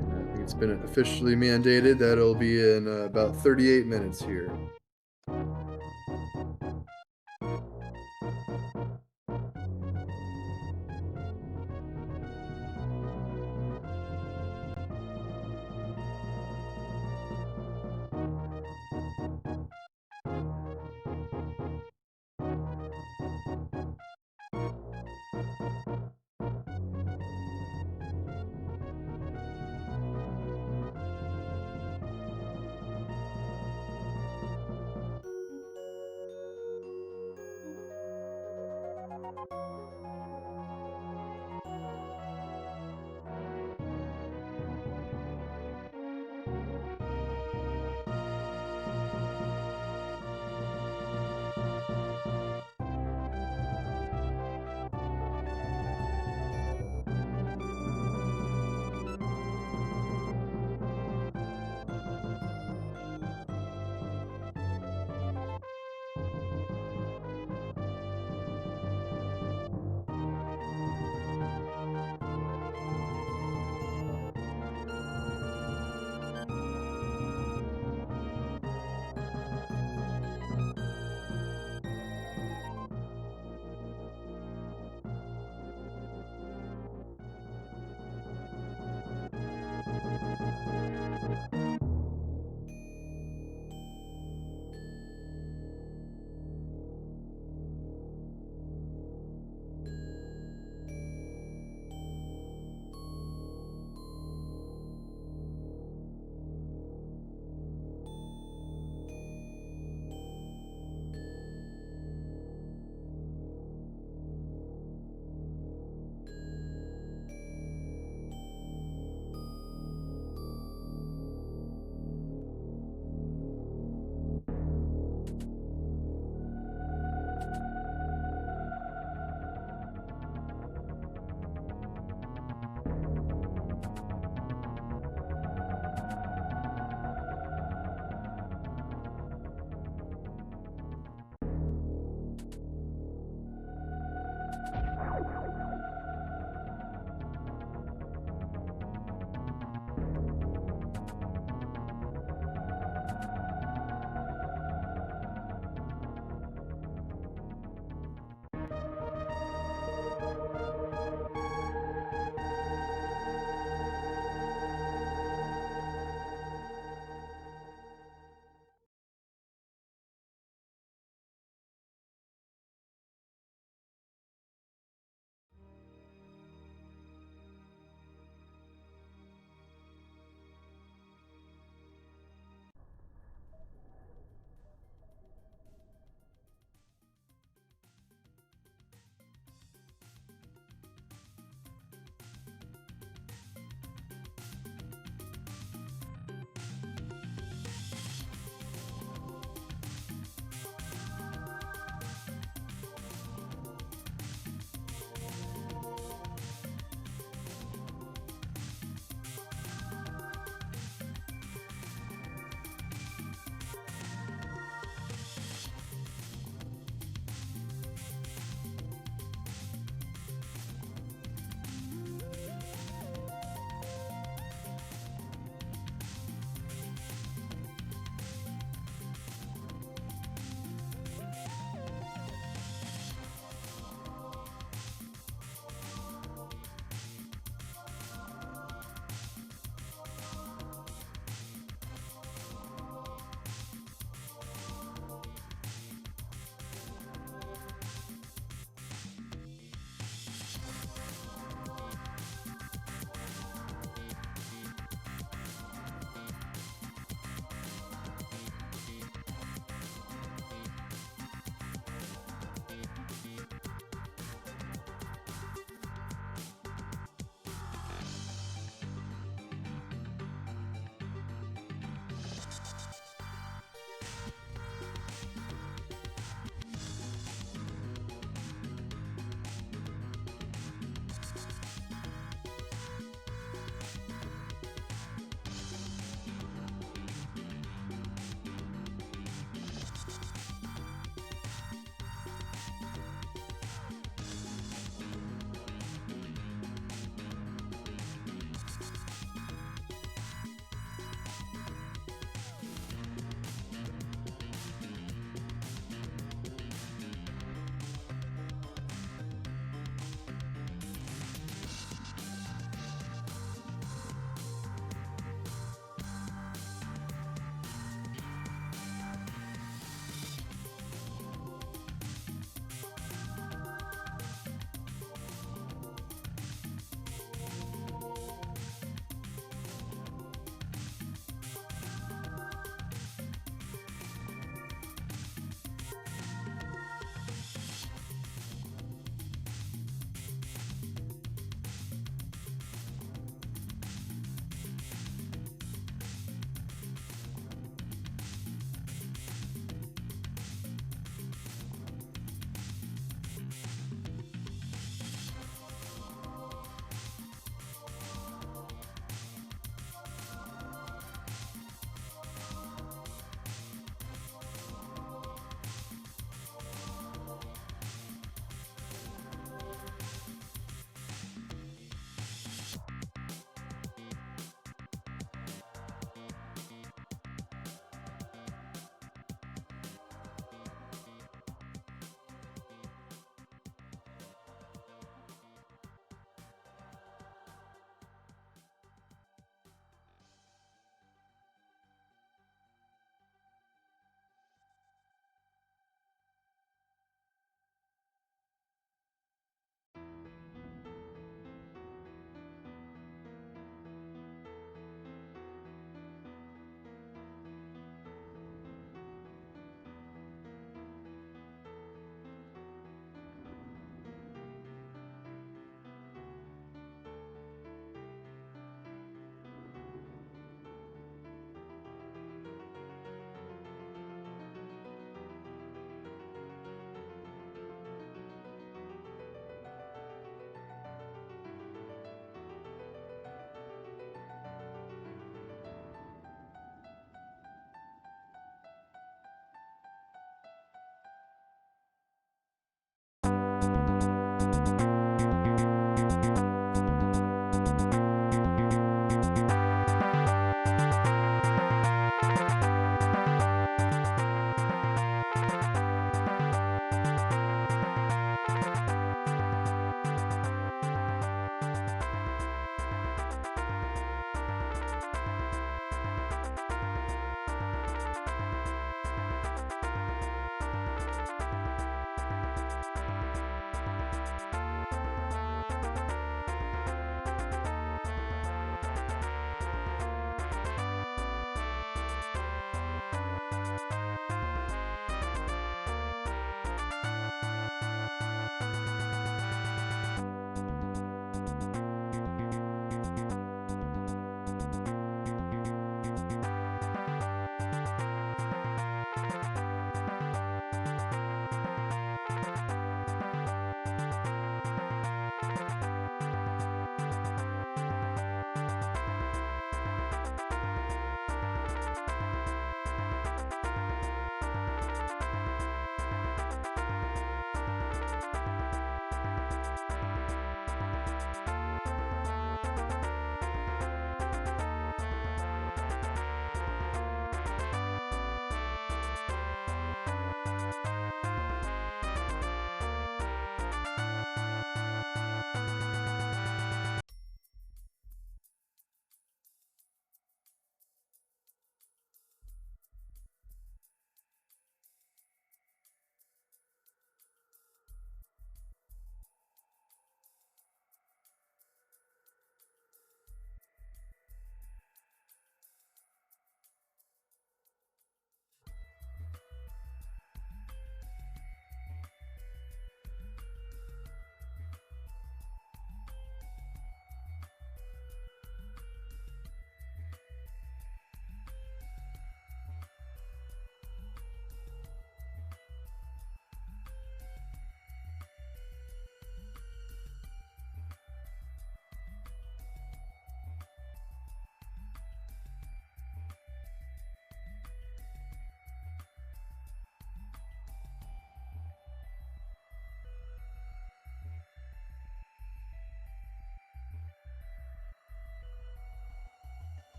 I think it's been officially mandated that it'll be in about 38 minutes here.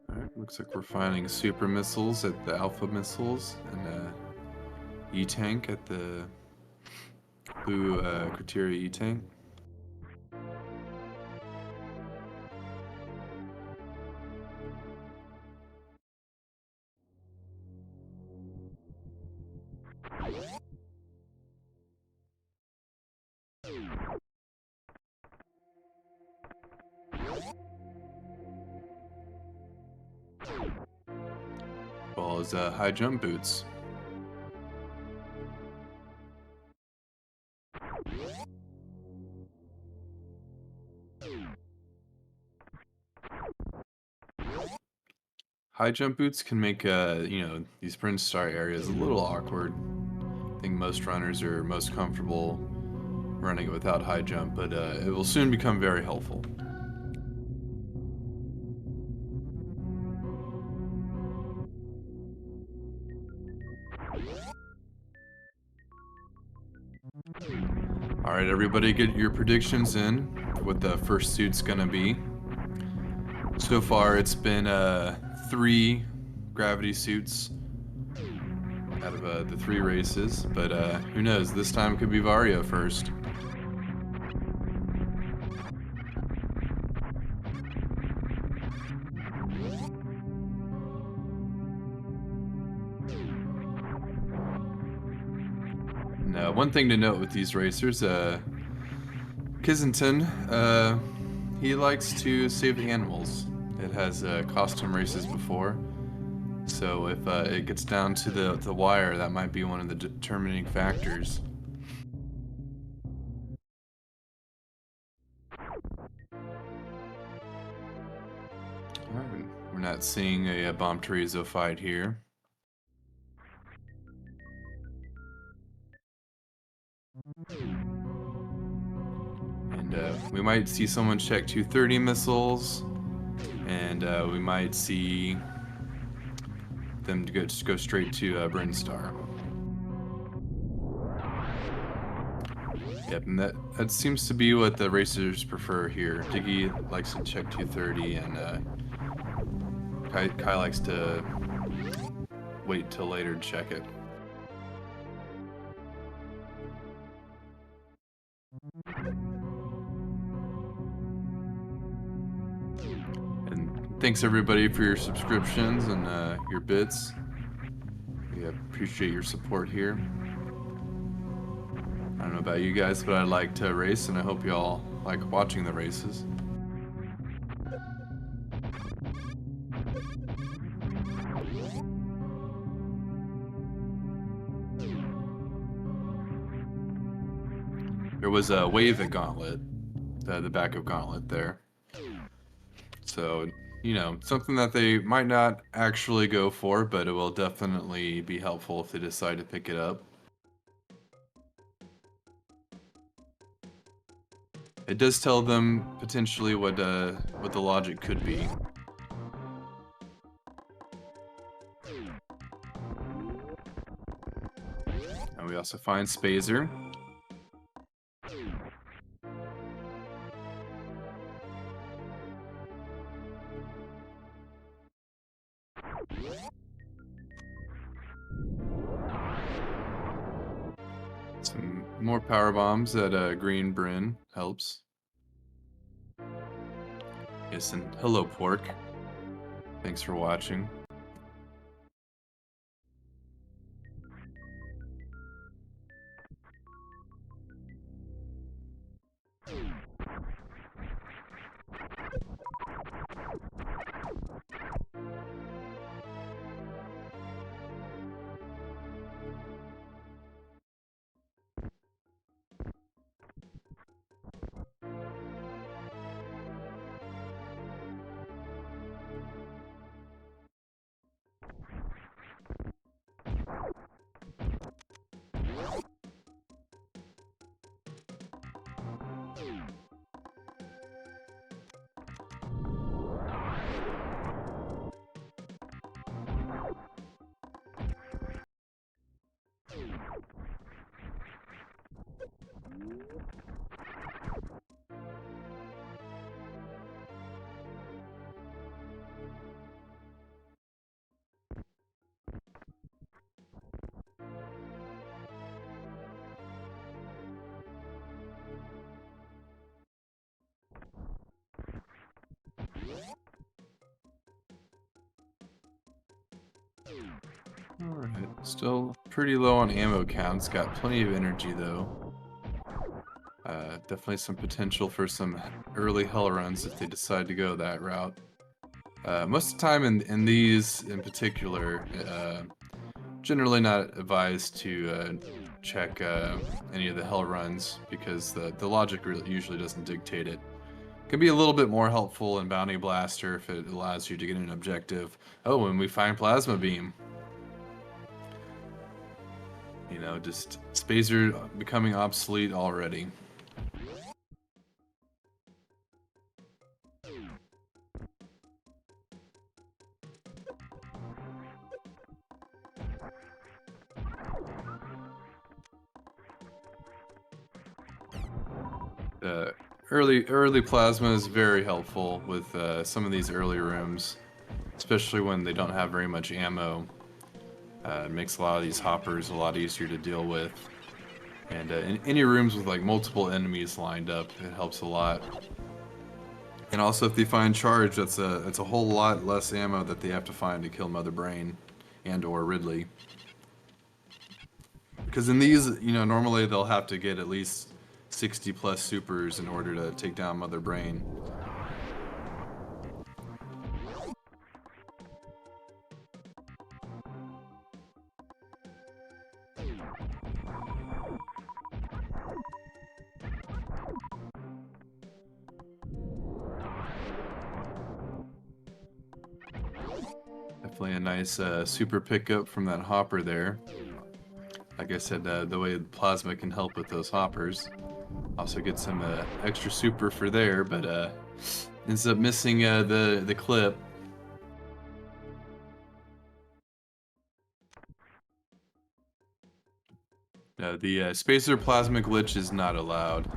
Alright, looks like we're finding super missiles at the alpha missiles and E-tank at the blue criteria E-tank. As well as high jump boots. High jump boots can make, these Prince Star areas a little awkward. I think most runners are most comfortable running it without high jump, but it will soon become very helpful. Alright, everybody get your predictions in for what the first suit's gonna be. So far, it's been 3 gravity suits out of the 3 races, but who knows? This time could be Vario first. And one thing to note with these racers, Kyzentun, he likes to save the animals. It has cost him races before, so if it gets down to the wire, that might be one of the determining factors. Alright, we're not seeing a Bomb Chorizo fight here. And we might see someone check 230 missiles, and we might see them to just go straight to Brinstar. Yep, and that seems to be what the racers prefer here. Diggy likes to check 230, and Kai likes to wait till later to check it. And thanks everybody for your subscriptions and your bits. We appreciate your support here. I don't know about you guys, but I like to race, and I hope y'all like watching the races. There was a wave at Gauntlet, the back of Gauntlet there. So, something that they might not actually go for, but it will definitely be helpful if they decide to pick it up. It does tell them potentially what the logic could be. And we also find Spazer. Some more power bombs at Green Bryn helps. Yes, and hello, Pork. Thanks for watching. Still pretty low on ammo counts. Got plenty of energy though. Definitely some potential for some early hell runs if they decide to go that route. Most of the time in these in particular, generally not advised to check any of the hell runs because the logic really usually doesn't dictate it. Can be a little bit more helpful in Bounty Blaster if it allows you to get an objective. Oh, and we find Plasma Beam. You know, just Spacer becoming obsolete already. Early plasma is very helpful with some of these early rooms, especially when they don't have very much ammo. It makes a lot of these hoppers a lot easier to deal with. And in any rooms with like multiple enemies lined up, it helps a lot. And also if they find charge, that's a whole lot less ammo that they have to find to kill Mother Brain and or Ridley. Because in these, you know, normally they'll have to get at least 60 plus supers in order to take down Mother Brain. Definitely a nice super pickup from that hopper there. Like I said, the way the plasma can help with those hoppers. Also get some extra super for there, but ends up missing the clip. The spacer plasma glitch is not allowed.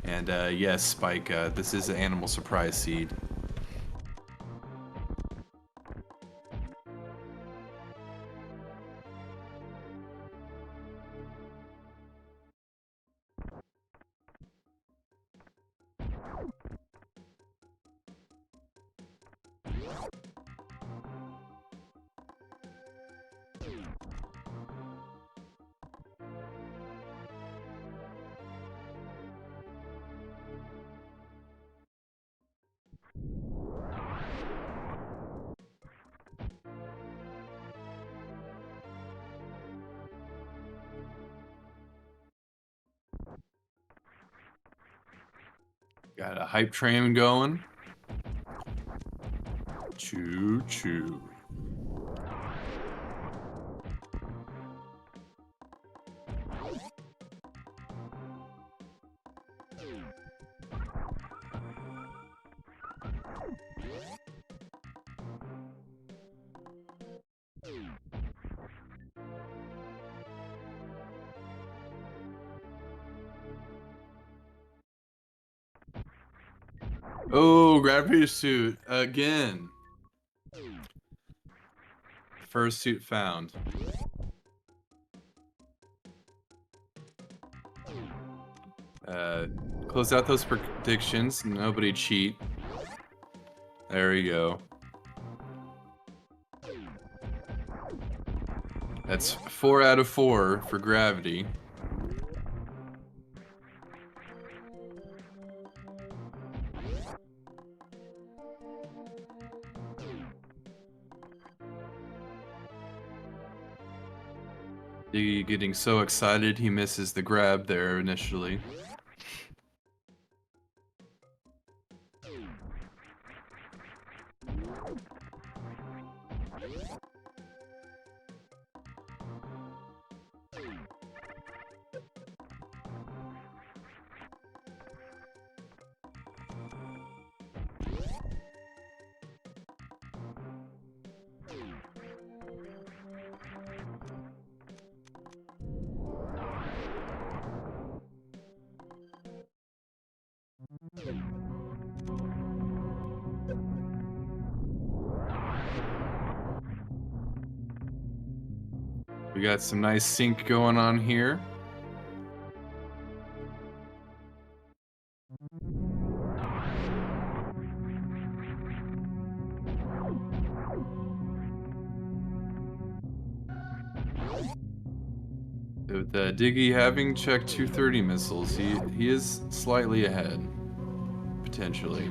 And yes, Spike, this is an animal surprise seed. Got a hype train going. Choo choo. Oh, gravity suit again. First suit found. Close out those predictions. Nobody cheat. There we go. That's 4 out of 4 for gravity. Diggy getting so excited he misses the grab there initially. We got some nice sync going on here. With Diggy having checked 230 missiles, he is slightly ahead, potentially.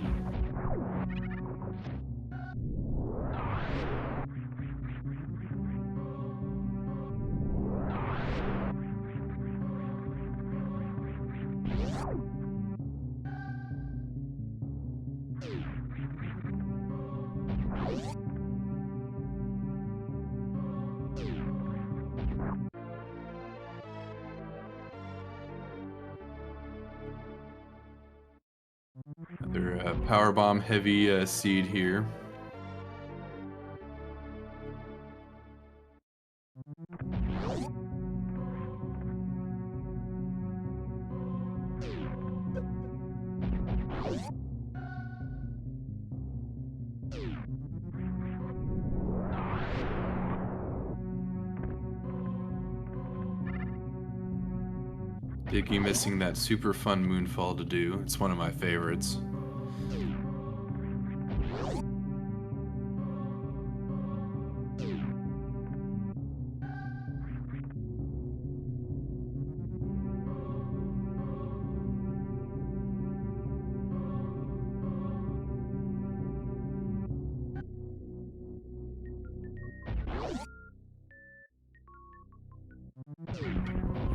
Another power bomb heavy seed here. Diggy missing that super fun moonfall to do. It's one of my favorites.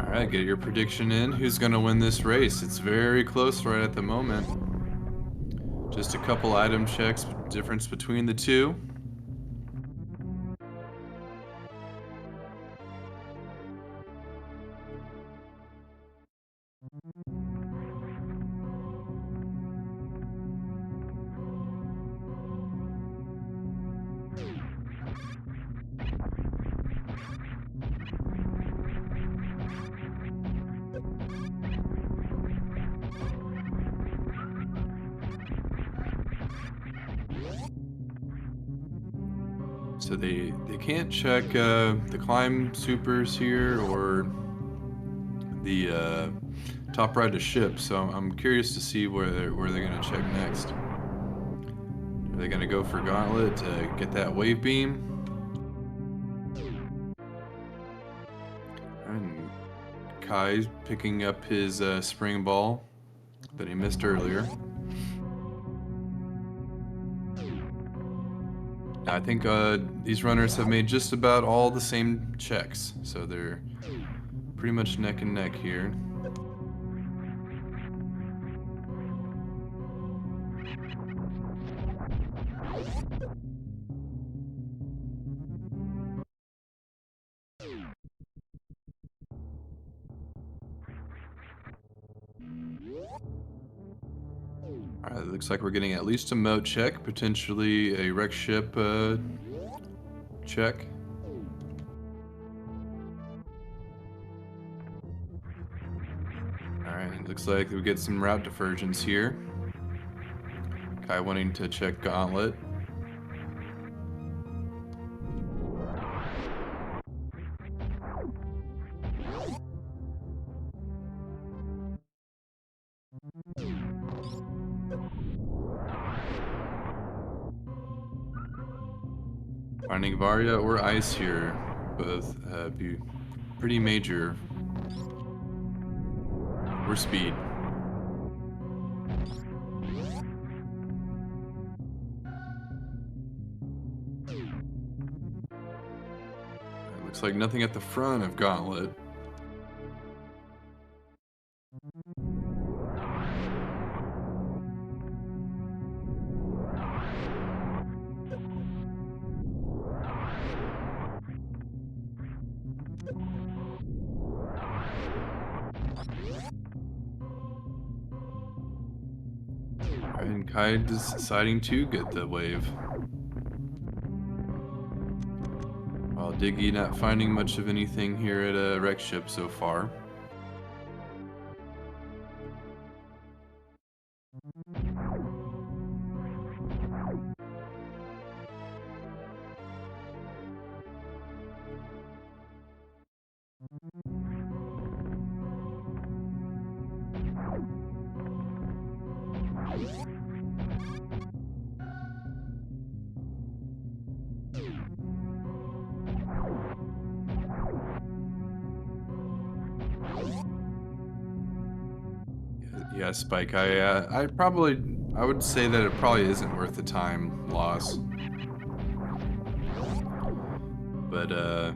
Alright, get your prediction in. Who's going to win this race? It's very close right at the moment. Just a couple item checks, difference between the two. So they can't check the climb supers here or the top right of ship. So I'm curious to see where they're gonna check next. Are they gonna go for Gauntlet to get that wave beam? And Kai's picking up his spring ball that he missed earlier. I think these runners have made just about all the same checks, so they're pretty much neck and neck here. Alright, looks like we're getting at least a mode check, potentially a wreck ship check. Alright, looks like we get some route diversions here. Kai wanting to check Gauntlet. Finding Varia or Ice here, both be pretty major. Or speed. Looks like nothing at the front of Gauntlet. And Kai is deciding to get the wave. While Diggy not finding much of anything here at a wreck ship so far. Yeah, Spike. I would say that it probably isn't worth the time loss. But I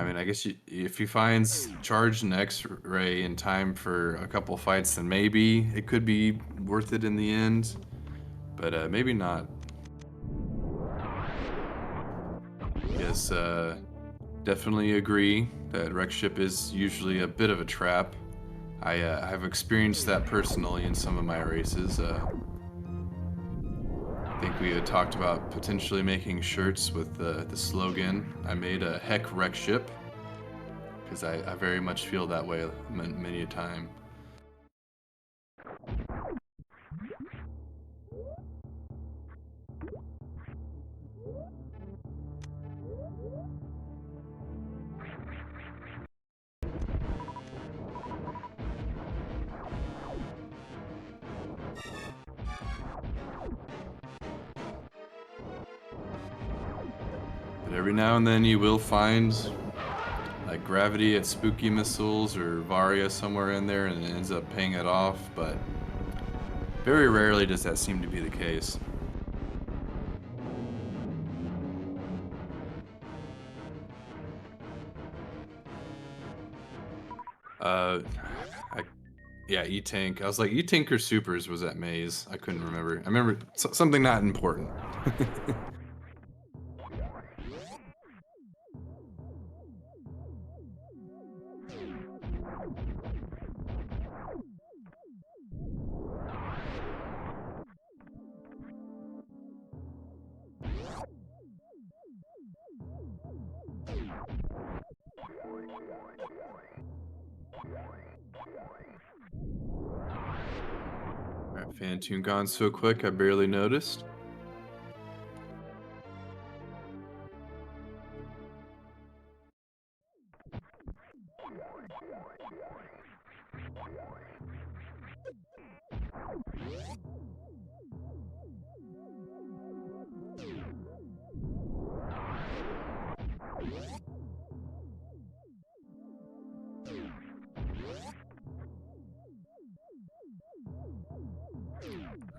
mean, I guess if he finds charge and X-ray in time for a couple fights, then maybe it could be worth it in the end. But maybe not. Yes, definitely agree that wreck ship is usually a bit of a trap. I've experienced that personally in some of my races. I think we had talked about potentially making shirts with the slogan, I made a heck wreck ship, because I very much feel that way many a time. But every now and then you will find like gravity at spooky missiles or Varia somewhere in there and it ends up paying it off, but very rarely does that seem to be the case. Uh, I, yeah, E-Tank. I was like, E-Tank or Supers was at Maze. I couldn't remember. I remember something not important. Alright, Kyzentun gone so quick I barely noticed.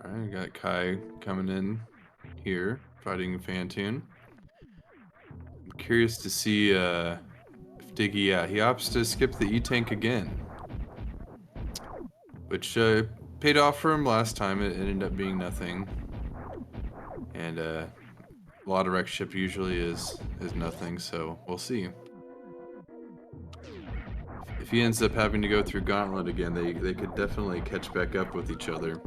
Alright, got Kai coming in here, fighting Kyzentun. I'm curious to see if Diggy, yeah, he opts to skip the E-Tank again. Which paid off for him last time, it ended up being nothing. And a lot of wreck ship usually is nothing, so we'll see. If he ends up having to go through Gauntlet again, they could definitely catch back up with each other.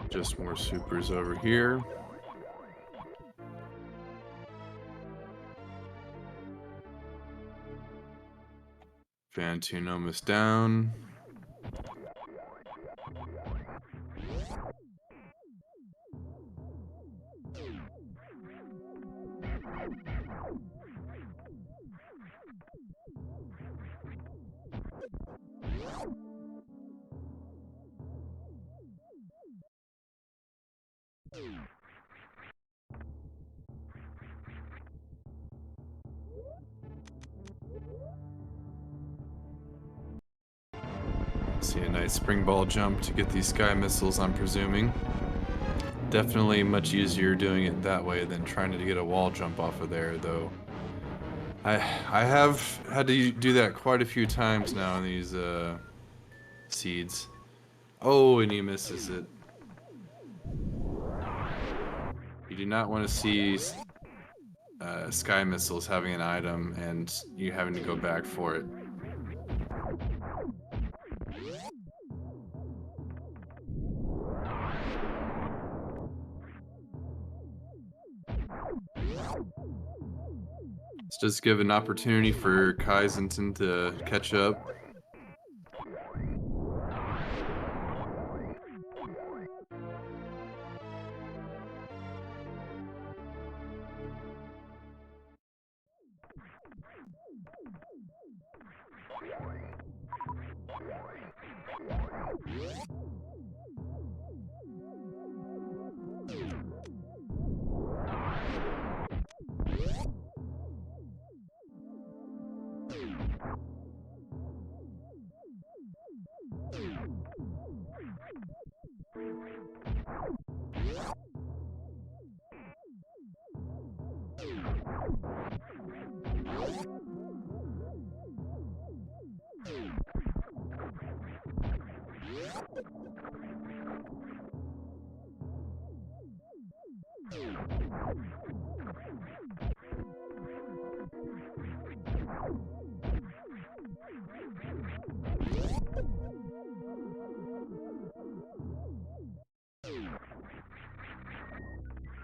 Just more supers over here. Kyzentun almost down. See a nice spring ball jump to get these sky missiles, I'm presuming. Definitely much easier doing it that way than trying to get a wall jump off of there, though. I have had to do that quite a few times now in these seeds. Oh, and he misses it. You do not want to see sky missiles having an item and you having to go back for it. This does give an opportunity for Kyzentun to catch up.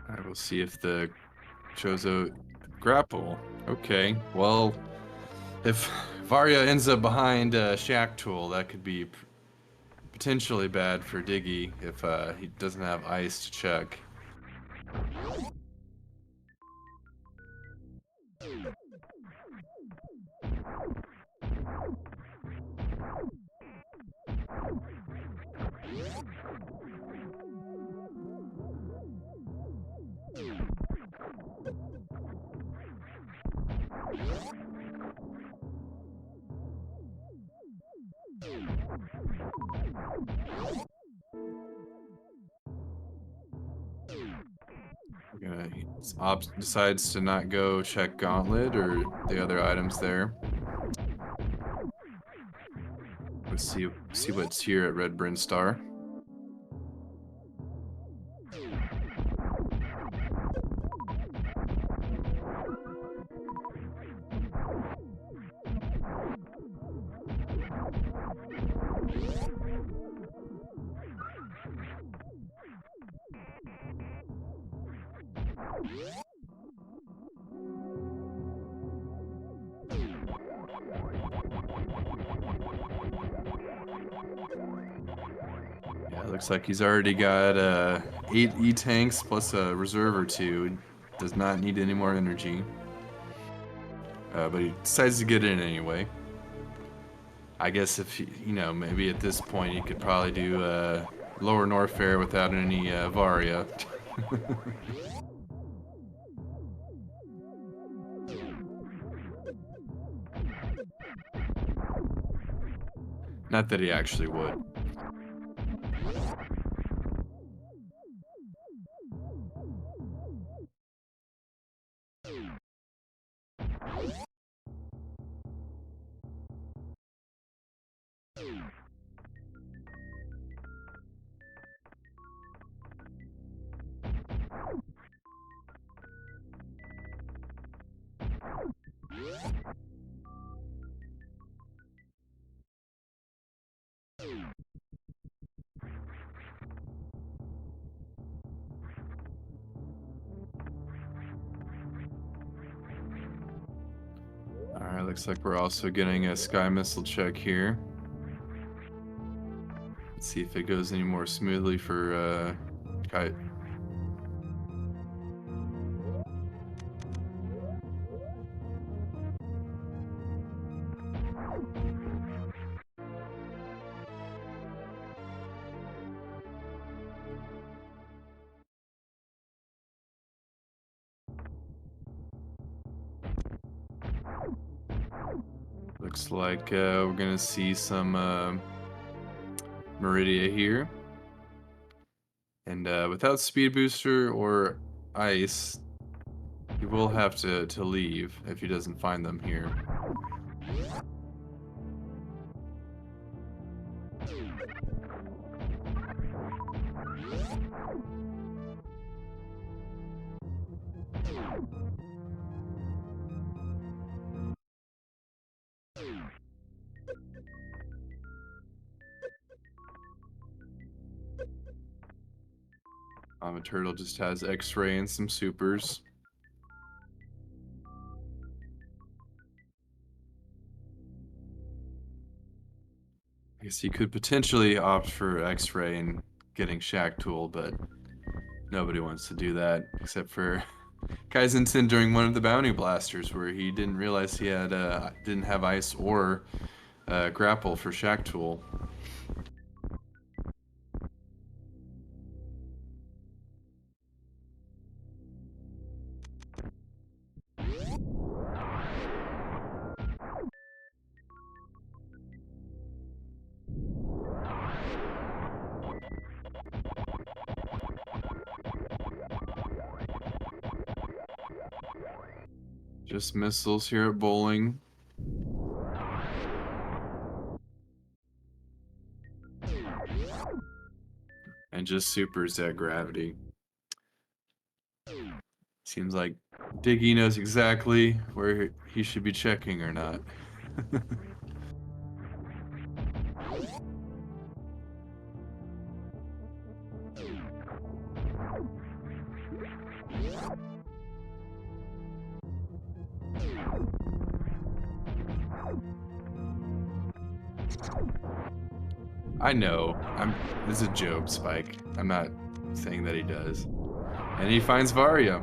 I will see if the Chozo grapple. Okay, well, if Varya ends up behind Shack Tool, that could be potentially bad for Diggy if he doesn't have ice to check. He decides to not go check Gauntlet or the other items there. Let's see what's here at Red Brinstar. Yeah, looks like he's already got 8 E-tanks plus a reserve or 2. Does not need any more energy. But he decides to get in anyway. I guess if he, maybe at this point he could probably do Lower Norfair without any Varia. Not that he actually would. Alright, looks like we're also getting a Sky Missile check here. Let's see if it goes any more smoothly for Kite. Looks like we're gonna see some Meridia here. And without Speed Booster or Ice, he will have to leave if he doesn't find them here. A turtle just has X-ray and some supers. guess you could potentially opt for X-ray and getting Shack Tool, but nobody wants to do that except for Kyzentun during one of the bounty blasters where he didn't realize he had didn't have ice or grapple for Shack Tool. Just missiles here at bowling. And just supers at gravity. Seems like Diggy knows exactly where he should be checking or not. I know. This is a joke, Spike. I'm not saying that he does. And he finds Varia.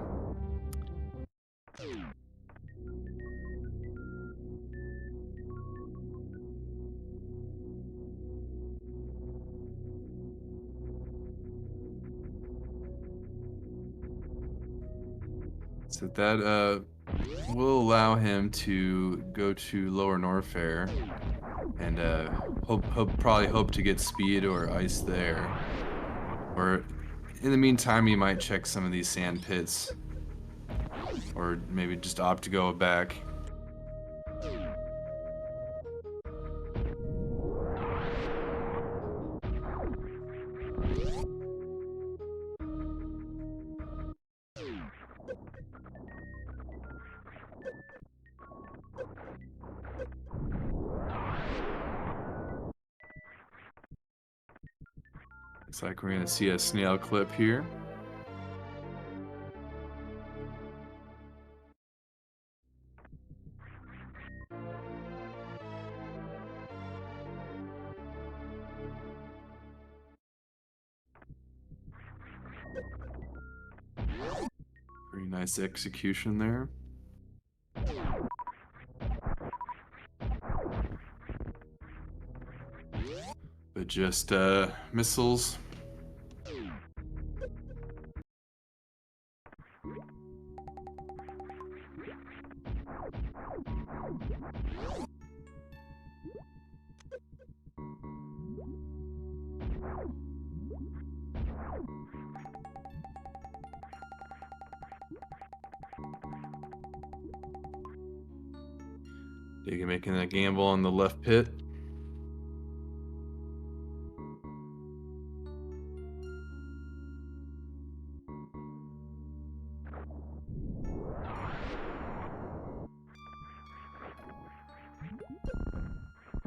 So that will allow him to go to Lower Norfair and probably hope to get speed or ice there. Or in the meantime, he might check some of these sand pits, or maybe just opt to go back. Looks like we're gonna see a snail clip here. Pretty nice execution there. But just missiles. Diggy making a gamble on the left pit.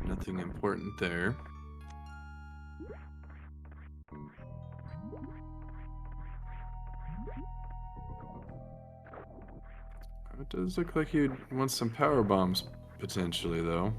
Nothing important there. It does look like he wants some power bombs potentially, though.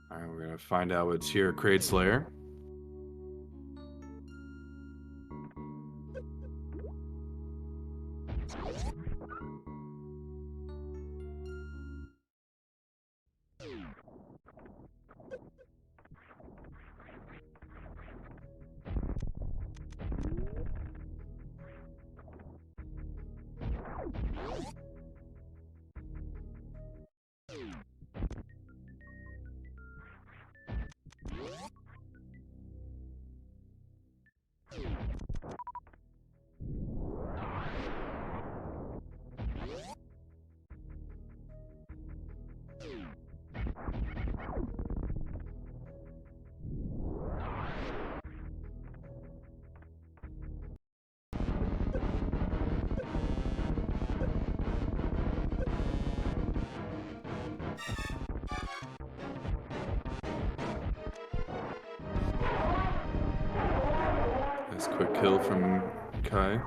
Alright, we're gonna find out what's here at Crate's Lair. kill from Kai.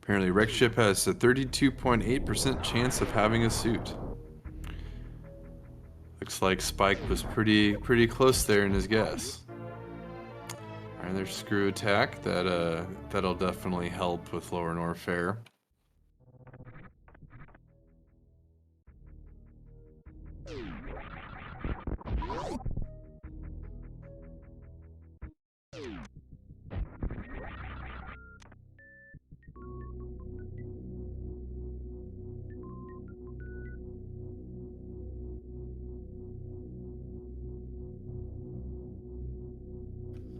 Apparently, Wreck Ship has a 32.8% chance of having a suit. Looks like Spike was pretty close there in his guess. Alright, there's Screw Attack. That'll definitely help with Lower Norfair.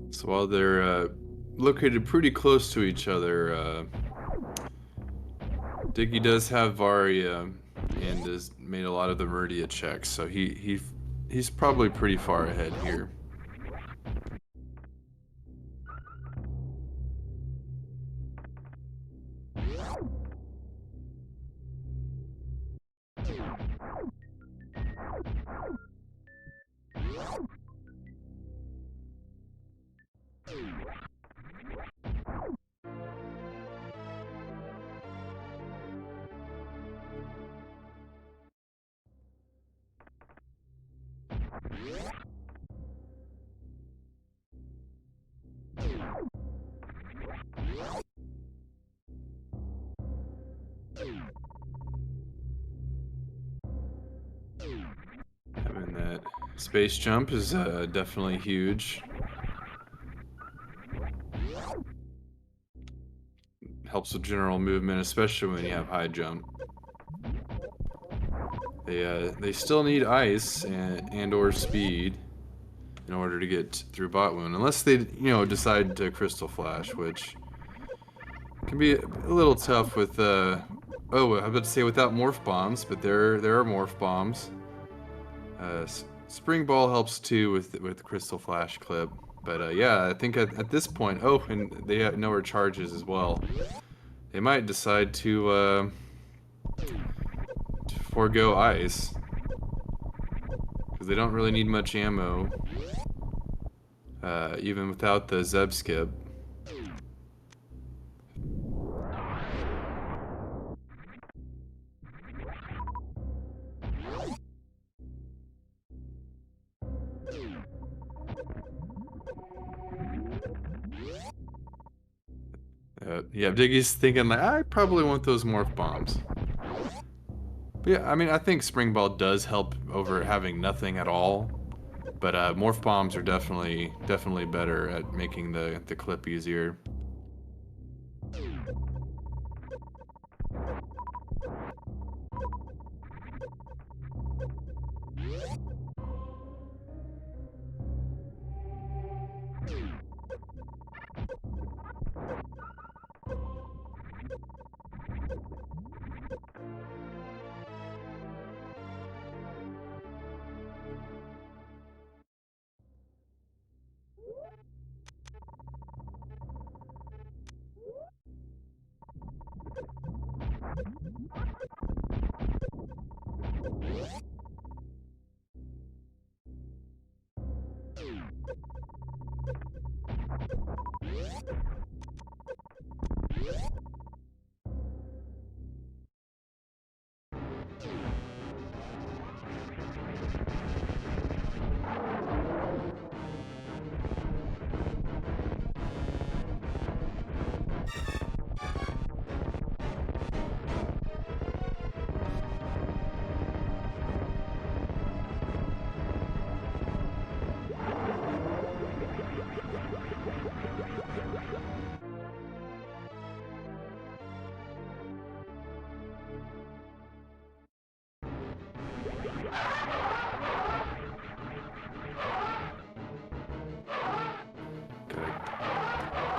So while they're located pretty close to each other, Diggy does have Varia and has made a lot of the Meridia checks, so he's probably pretty far ahead here. Having that space jump is definitely huge. Helps with general movement, especially when you have high jump. They still need ice and or speed in order to get through bot wound, unless they decide to crystal flash, which can be a little tough with oh, I was about to say without morph bombs, but there are morph bombs. Spring ball helps too with crystal flash clip, but yeah, I think at this point, oh, and they know her charges as well. They might decide to forego ice because they don't really need much ammo, even without the Zeb skip. Yeah, Diggy's thinking like, I probably want those morph bombs. But yeah, I mean, I think Spring Ball does help over having nothing at all. But morph bombs are definitely better at making the clip easier.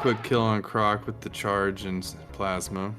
quick kill on Croc with the charge and plasma.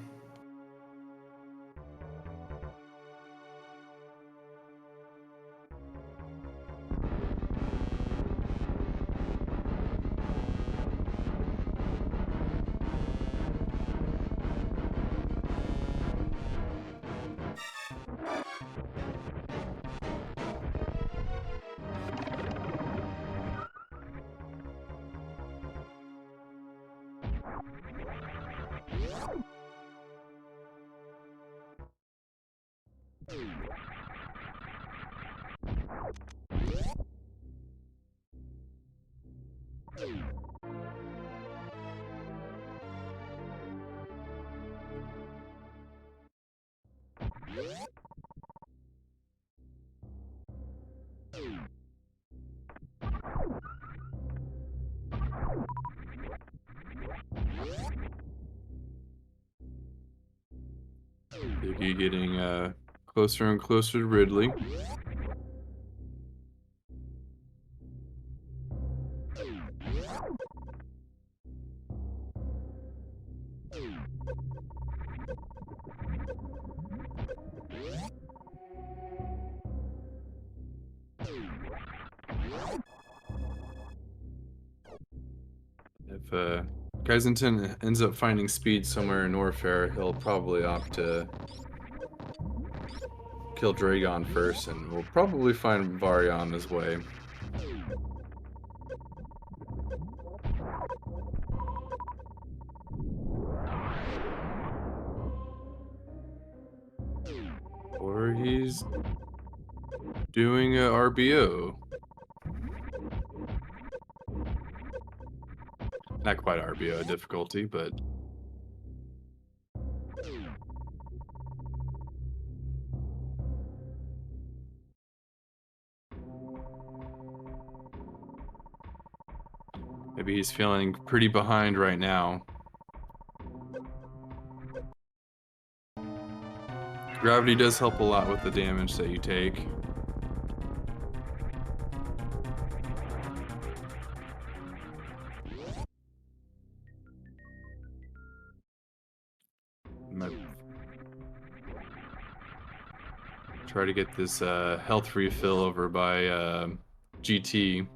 Diggy getting closer and closer to Ridley. If Kyzentun ends up finding speed somewhere in Norfair, he'll probably opt to kill Dragon first, and we'll probably find Vari on his way. Or he's doing a RBO. Not quite RBO difficulty, but maybe he's feeling pretty behind right now. Gravity does help a lot with the damage that you take. Try to get this health refill over by GT.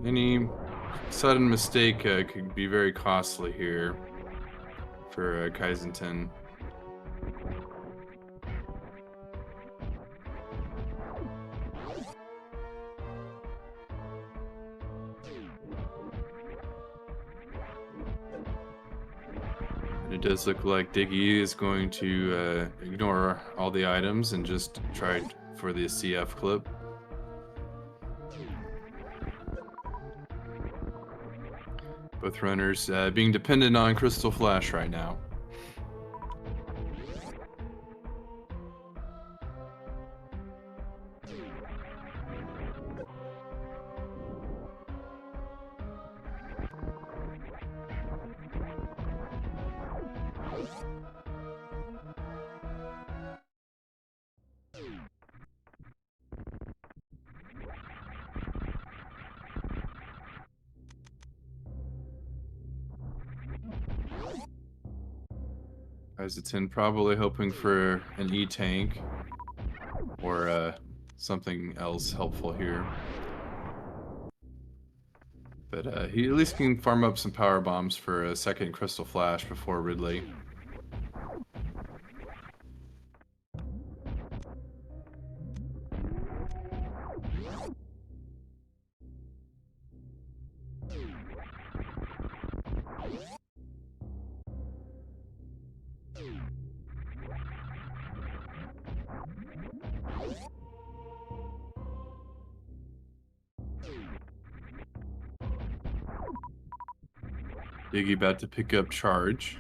Any sudden mistake could be very costly here for Kyzentun. And it does look like Diggy is going to ignore all the items and just try for the CF clip. Both runners being dependent on Crystal Flash right now. Kyzentun probably hoping for an E-tank or something else helpful here. But he at least can farm up some power bombs for a second Crystal Flash before Ridley. Diggy about to pick up charge.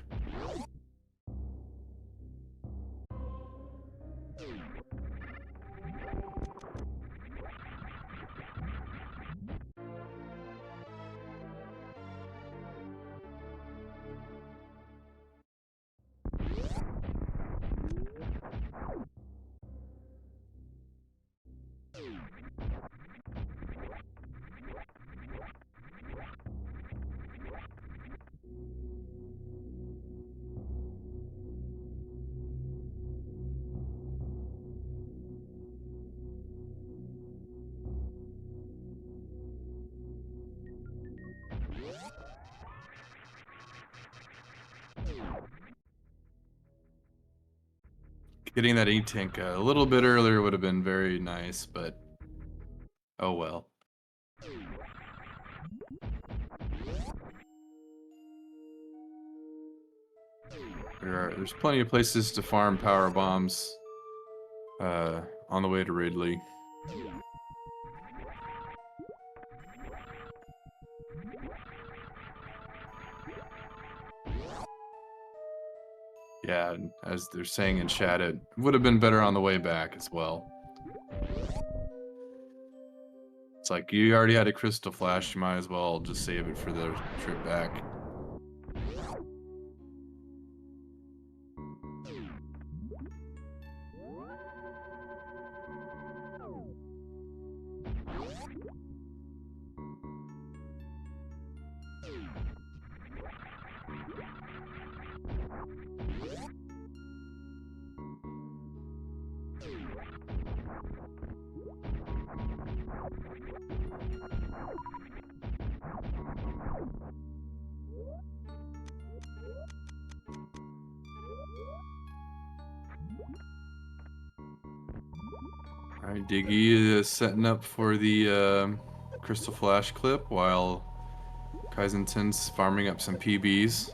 Getting that E-Tank a little bit earlier would have been very nice, but oh well. There's plenty of places to farm power bombs on the way to Ridley. Yeah, as they're saying in chat, it would have been better on the way back as well. It's like, you already had a crystal flash, you might as well just save it for the trip back. Alright, Diggy is setting up for the crystal flash clip while Kyzentun's farming up some PBs.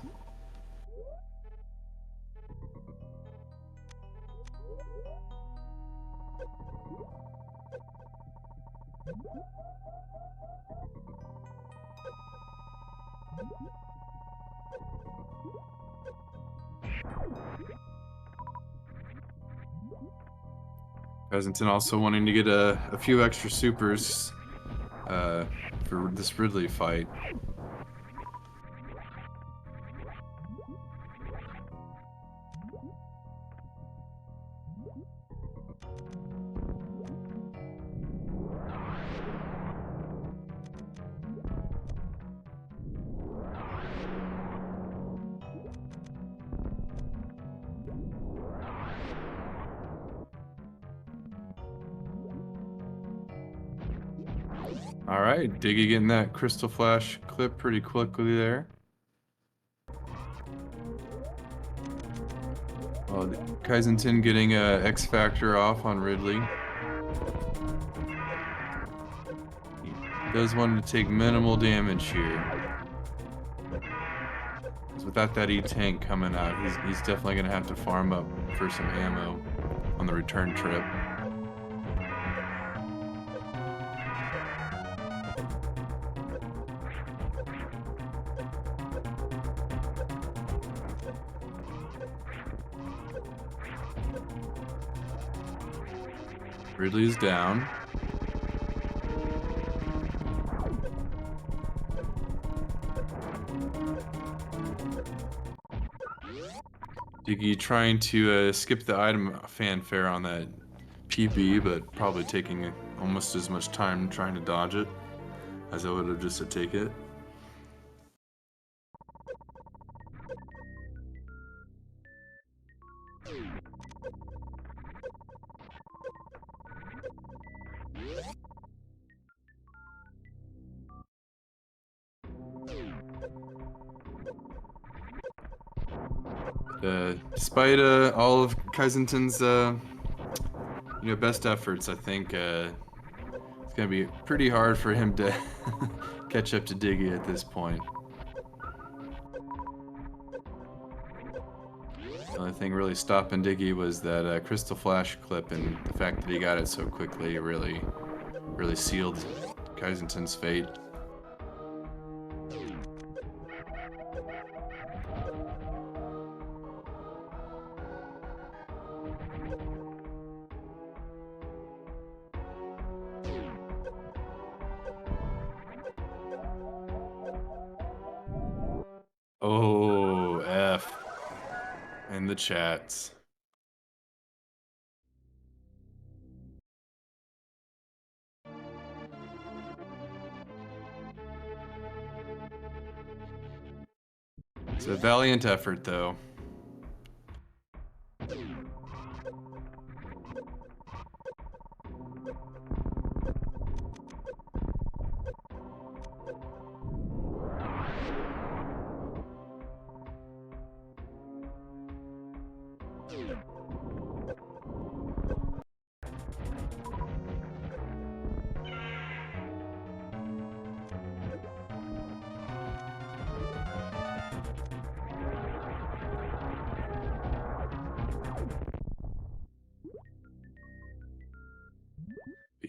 Kyzentun also wanting to get a few extra supers for this Ridley fight. Alright, Diggy getting that crystal flash clip pretty quickly there. Well, Kyzentun getting a X Factor off on Ridley. He does want to take minimal damage here. Because without that E-Tank coming out, he's definitely going to have to farm up for some ammo on the return trip. Ridley's down. Diggy trying to skip the item fanfare on that PB, but probably taking almost as much time trying to dodge it as I would have just to take it. Despite all of Kyzentun's best efforts, I think it's gonna be pretty hard for him to catch up to Diggy at this point. The only thing really stopping Diggy was that crystal flash clip, and the fact that he got it so quickly really sealed Kyzentun's fate. Oh, F in the chats. It's a valiant effort, though.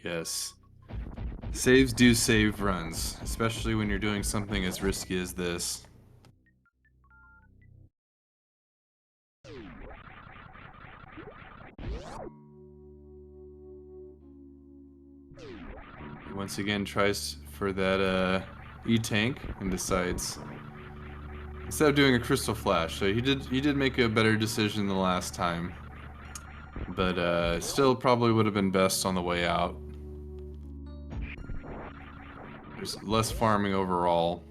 Yes. Saves do save runs, especially when you're doing something as risky as this. He once again tries for that E-tank and decides instead of doing a crystal flash. So he did make a better decision the last time. But still probably would have been best on the way out. There's less farming overall.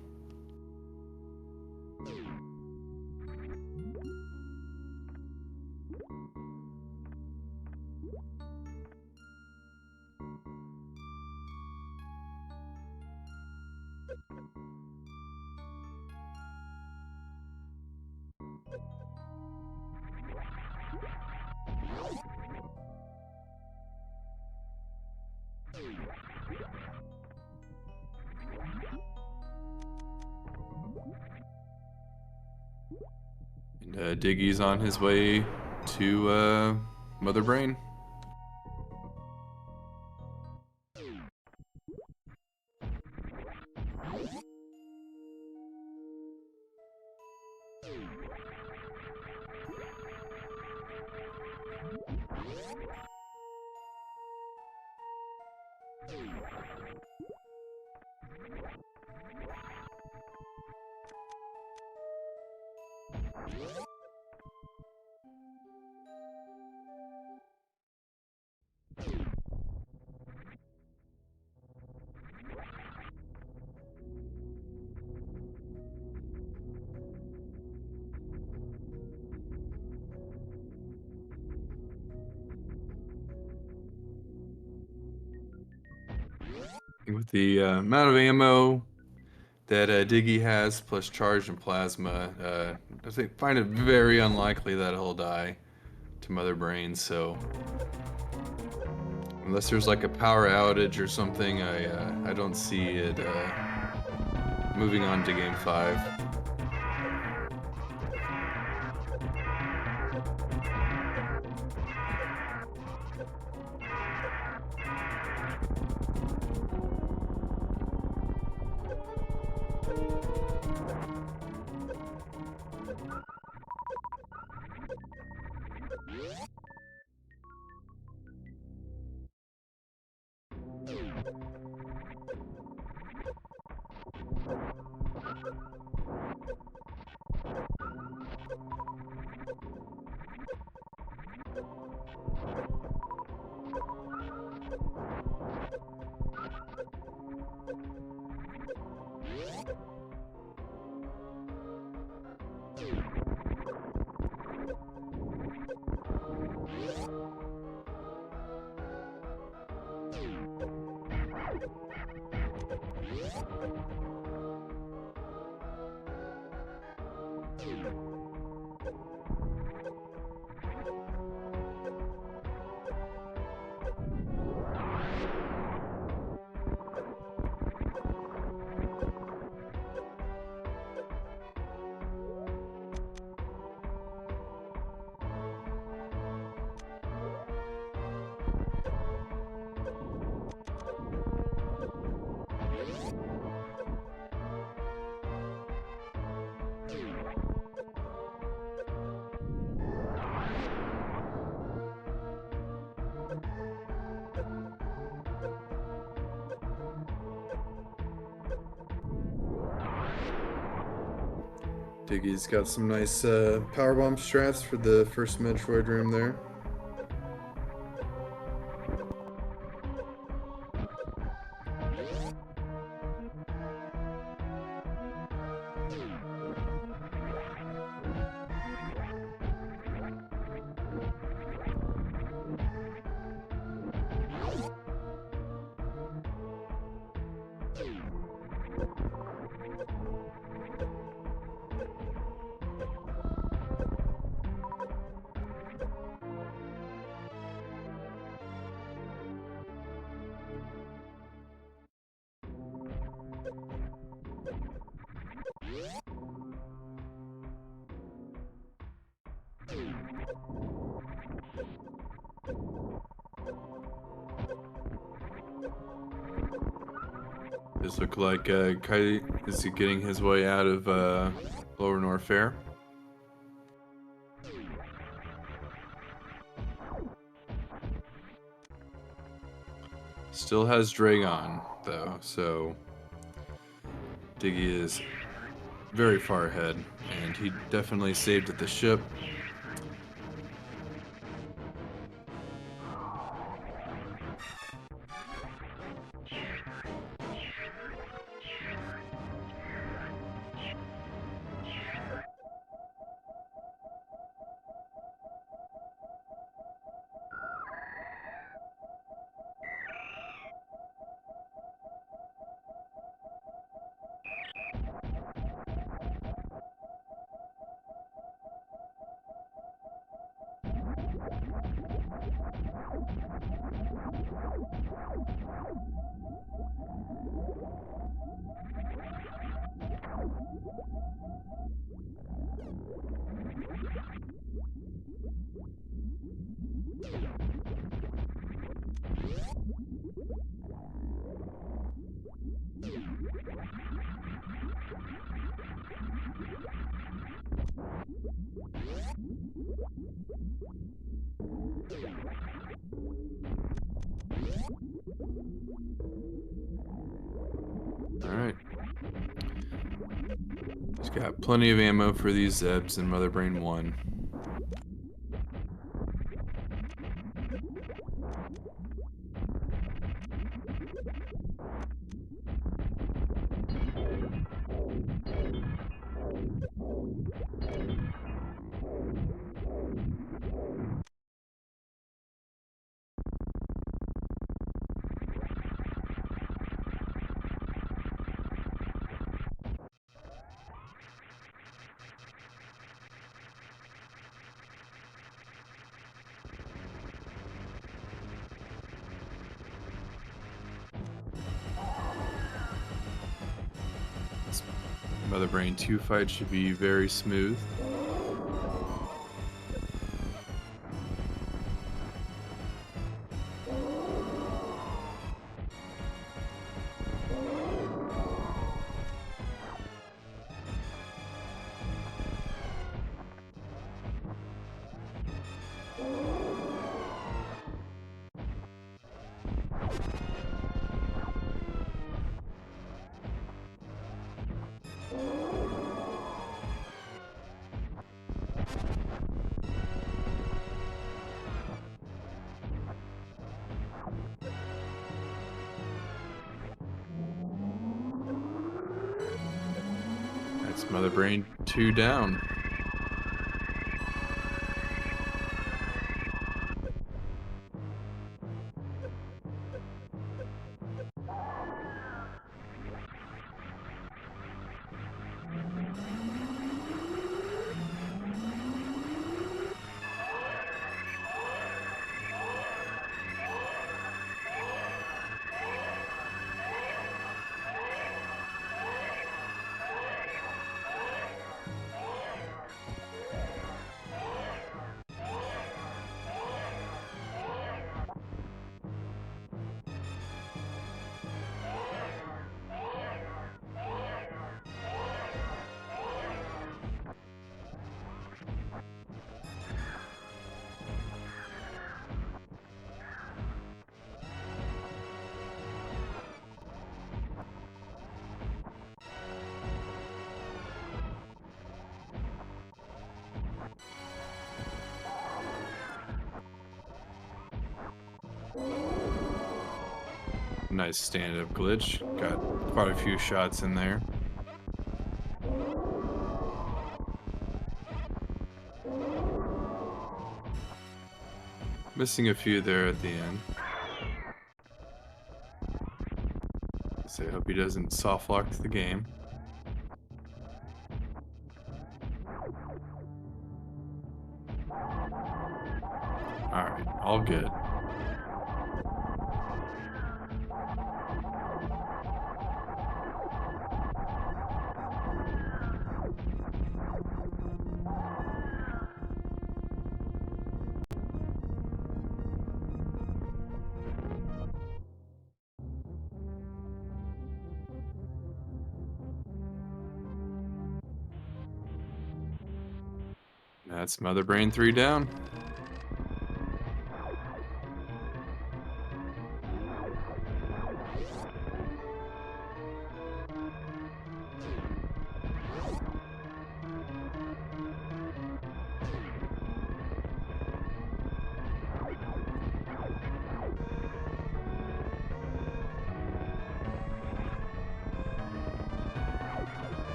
And Diggy's on his way to Mother Brain. With the amount of ammo that Diggy has, plus charge and plasma, I find it very unlikely that he'll die to Mother Brain. So unless there's like a power outage or something, I don't see it moving on to Game 5. Diggy's got some nice powerbomb strats for the first Metroid room there. Does look like Kai is getting his way out of Lower North Fair. Still has Dragon though, so Diggy is very far ahead, and he definitely saved at the ship. Alright. He's got plenty of ammo for these Zebs in Mother Brain 1. This Mother Brain 2 fight should be very smooth. That's Mother Brain 2 down. Nice stand-up glitch. Got quite a few shots in there. Missing a few there at the end. So I hope he doesn't soft lock the game. Alright, all good. That's Mother Brain 3 down.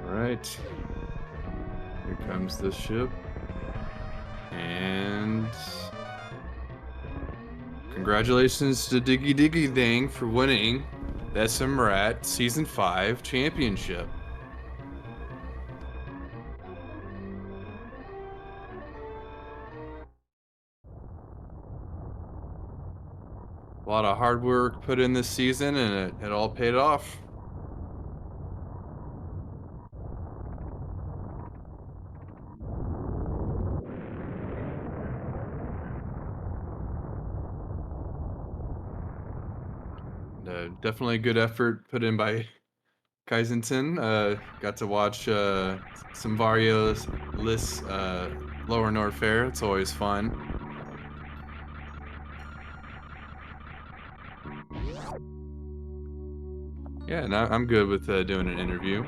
Alright. Here comes the ship. And congratulations to Diggidiggidang for winning the SMRAT Season 5 Championship. A lot of hard work put in this season, and it all paid off. Definitely a good effort put in by Kyzentun. Got to watch some various lists, Lower North Fair. It's always fun. Yeah, and I'm good with doing an interview.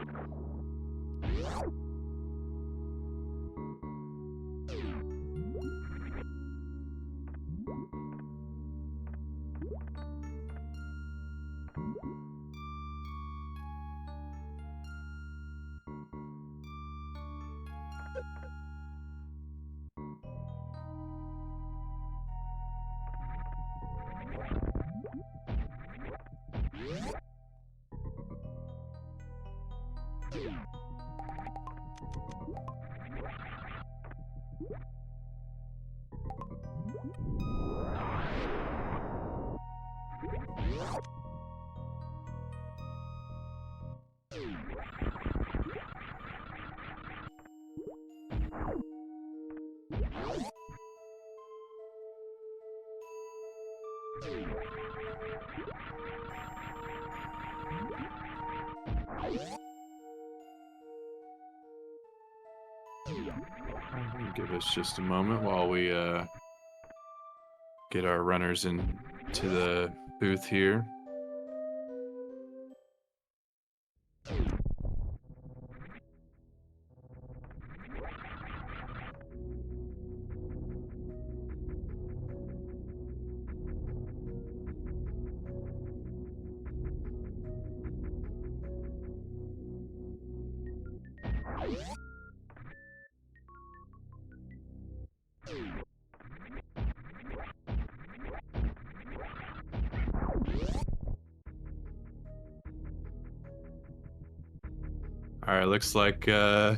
Give us just a moment while we get our runners into the booth here. Alright, looks like we're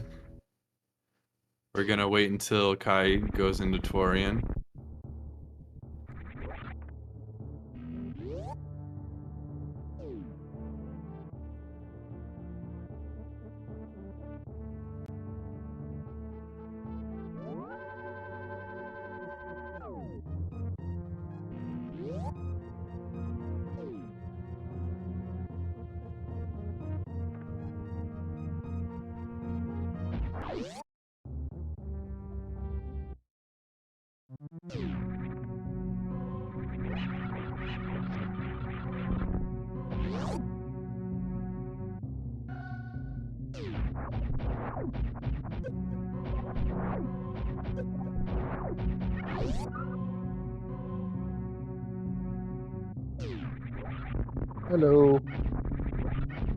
gonna wait until Kai goes into Torian. Hello.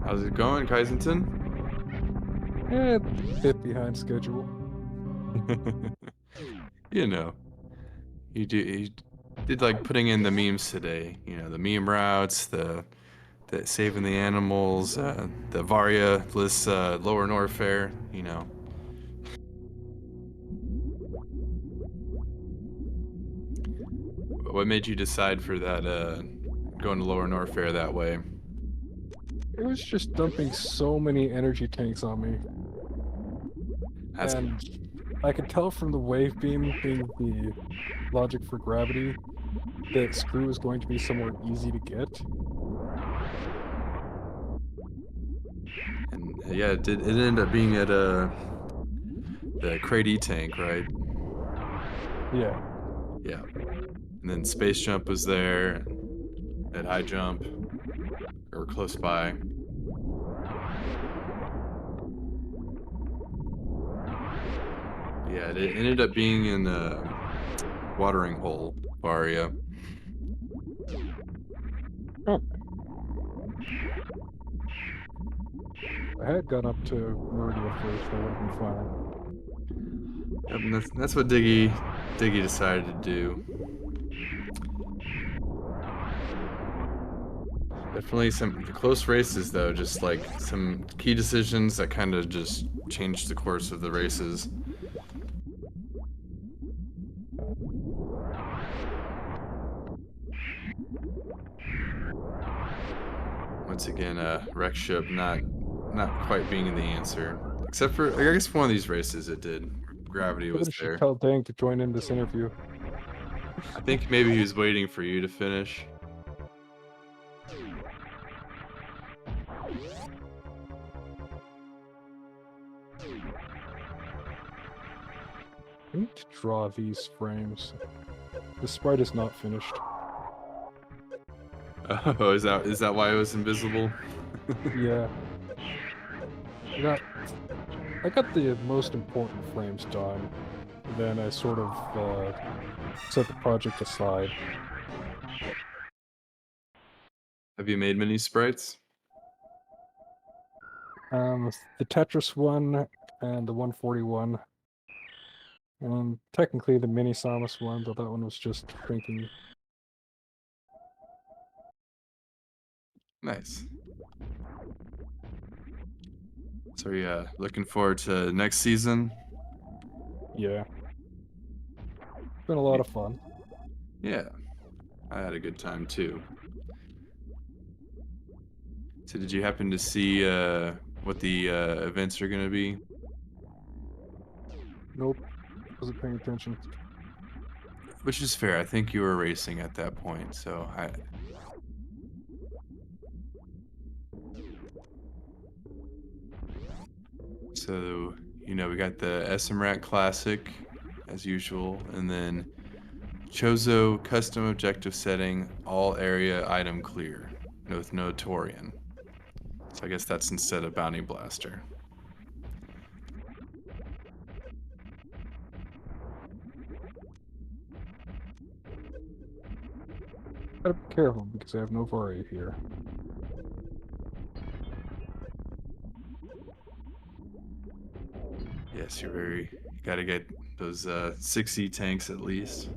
How's it going, Kyzentun? A bit behind schedule. You know, you did like putting in the memes today. You know, the meme routes, the saving the animals, the Varia-less Lower Norfair. You know, what made you decide for that going to Lower Norfair that way? It was just dumping so many energy tanks on me. That's And I could tell from the wave beam being the logic for gravity that Screw is going to be somewhere easy to get. and yeah, it ended up being at the Crate E tank, right? Yeah. Yeah, and then Space Jump was there at High Jump or close by. Yeah, it ended up being in Watering Hole Varia. Oh. If I had gone up to Meridia first, I would have been fine. Yep, and that's what Diggy decided to do. Definitely some close races though, just like some key decisions that kind of just changed the course of the races. Once again, wreck ship not quite being the answer, except for I guess one of these races it did. Gravity was Maybe I should there. tell Dang to join in this interview. I think maybe he was waiting for you to finish. I need to draw these frames. The sprite is not finished. Oh, is that why it was invisible? Yeah. I got the most important frames done. Then I sort of set the project aside. Have you made many sprites? The Tetris one and the 141. And technically the Mini Samus one, though that one was just shrinking. Nice. So yeah, looking forward to next season. Yeah. Been a lot of fun. Yeah, I had a good time too. So did you happen to see what the events are going to be? Nope. Wasn't paying attention. Which is fair. I think you were racing at that point, so So, you know, we got the SMRAT Classic, as usual, and then Chozo Custom Objective Setting, all area item clear, with no Torian. So I guess that's instead of Bounty Blaster. Gotta be careful because I have no Varia here. Yes, you gotta get those 6E tanks at least.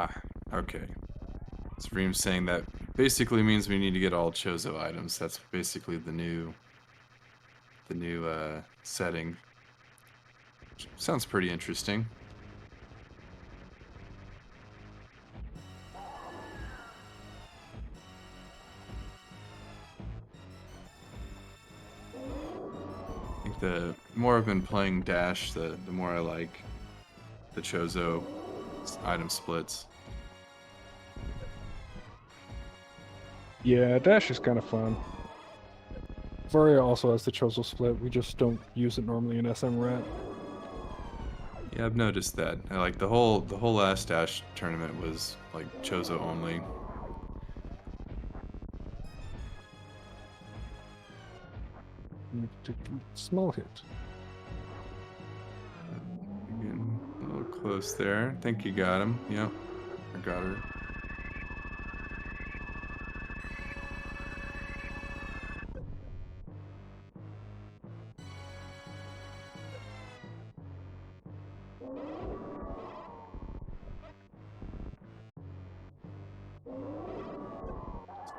Ah, okay. So Reem's saying that basically means we need to get all Chozo items. That's basically the new setting. Sounds pretty interesting. I think the more I've been playing Dash, the more I like the Chozo item splits. Yeah, Dash is kind of fun. Varia also has the Chozo split. We just don't use it normally in SMRAT. Yeah, I've noticed that. I like the whole last Dash tournament was like Chozo only. Small hit. Getting a little close there. I think you got him. Yep, I got her.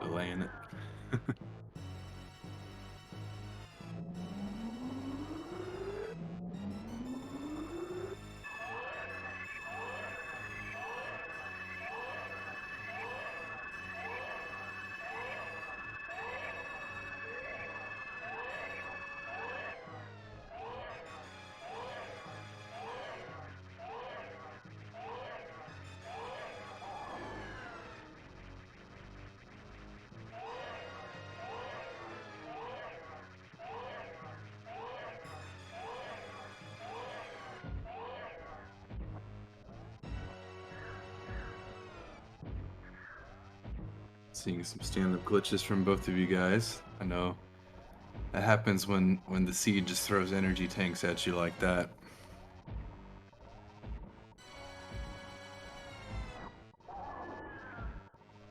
Delaying it. Seeing some stand-up glitches from both of you guys. I know that happens when the seed just throws energy tanks at you like that.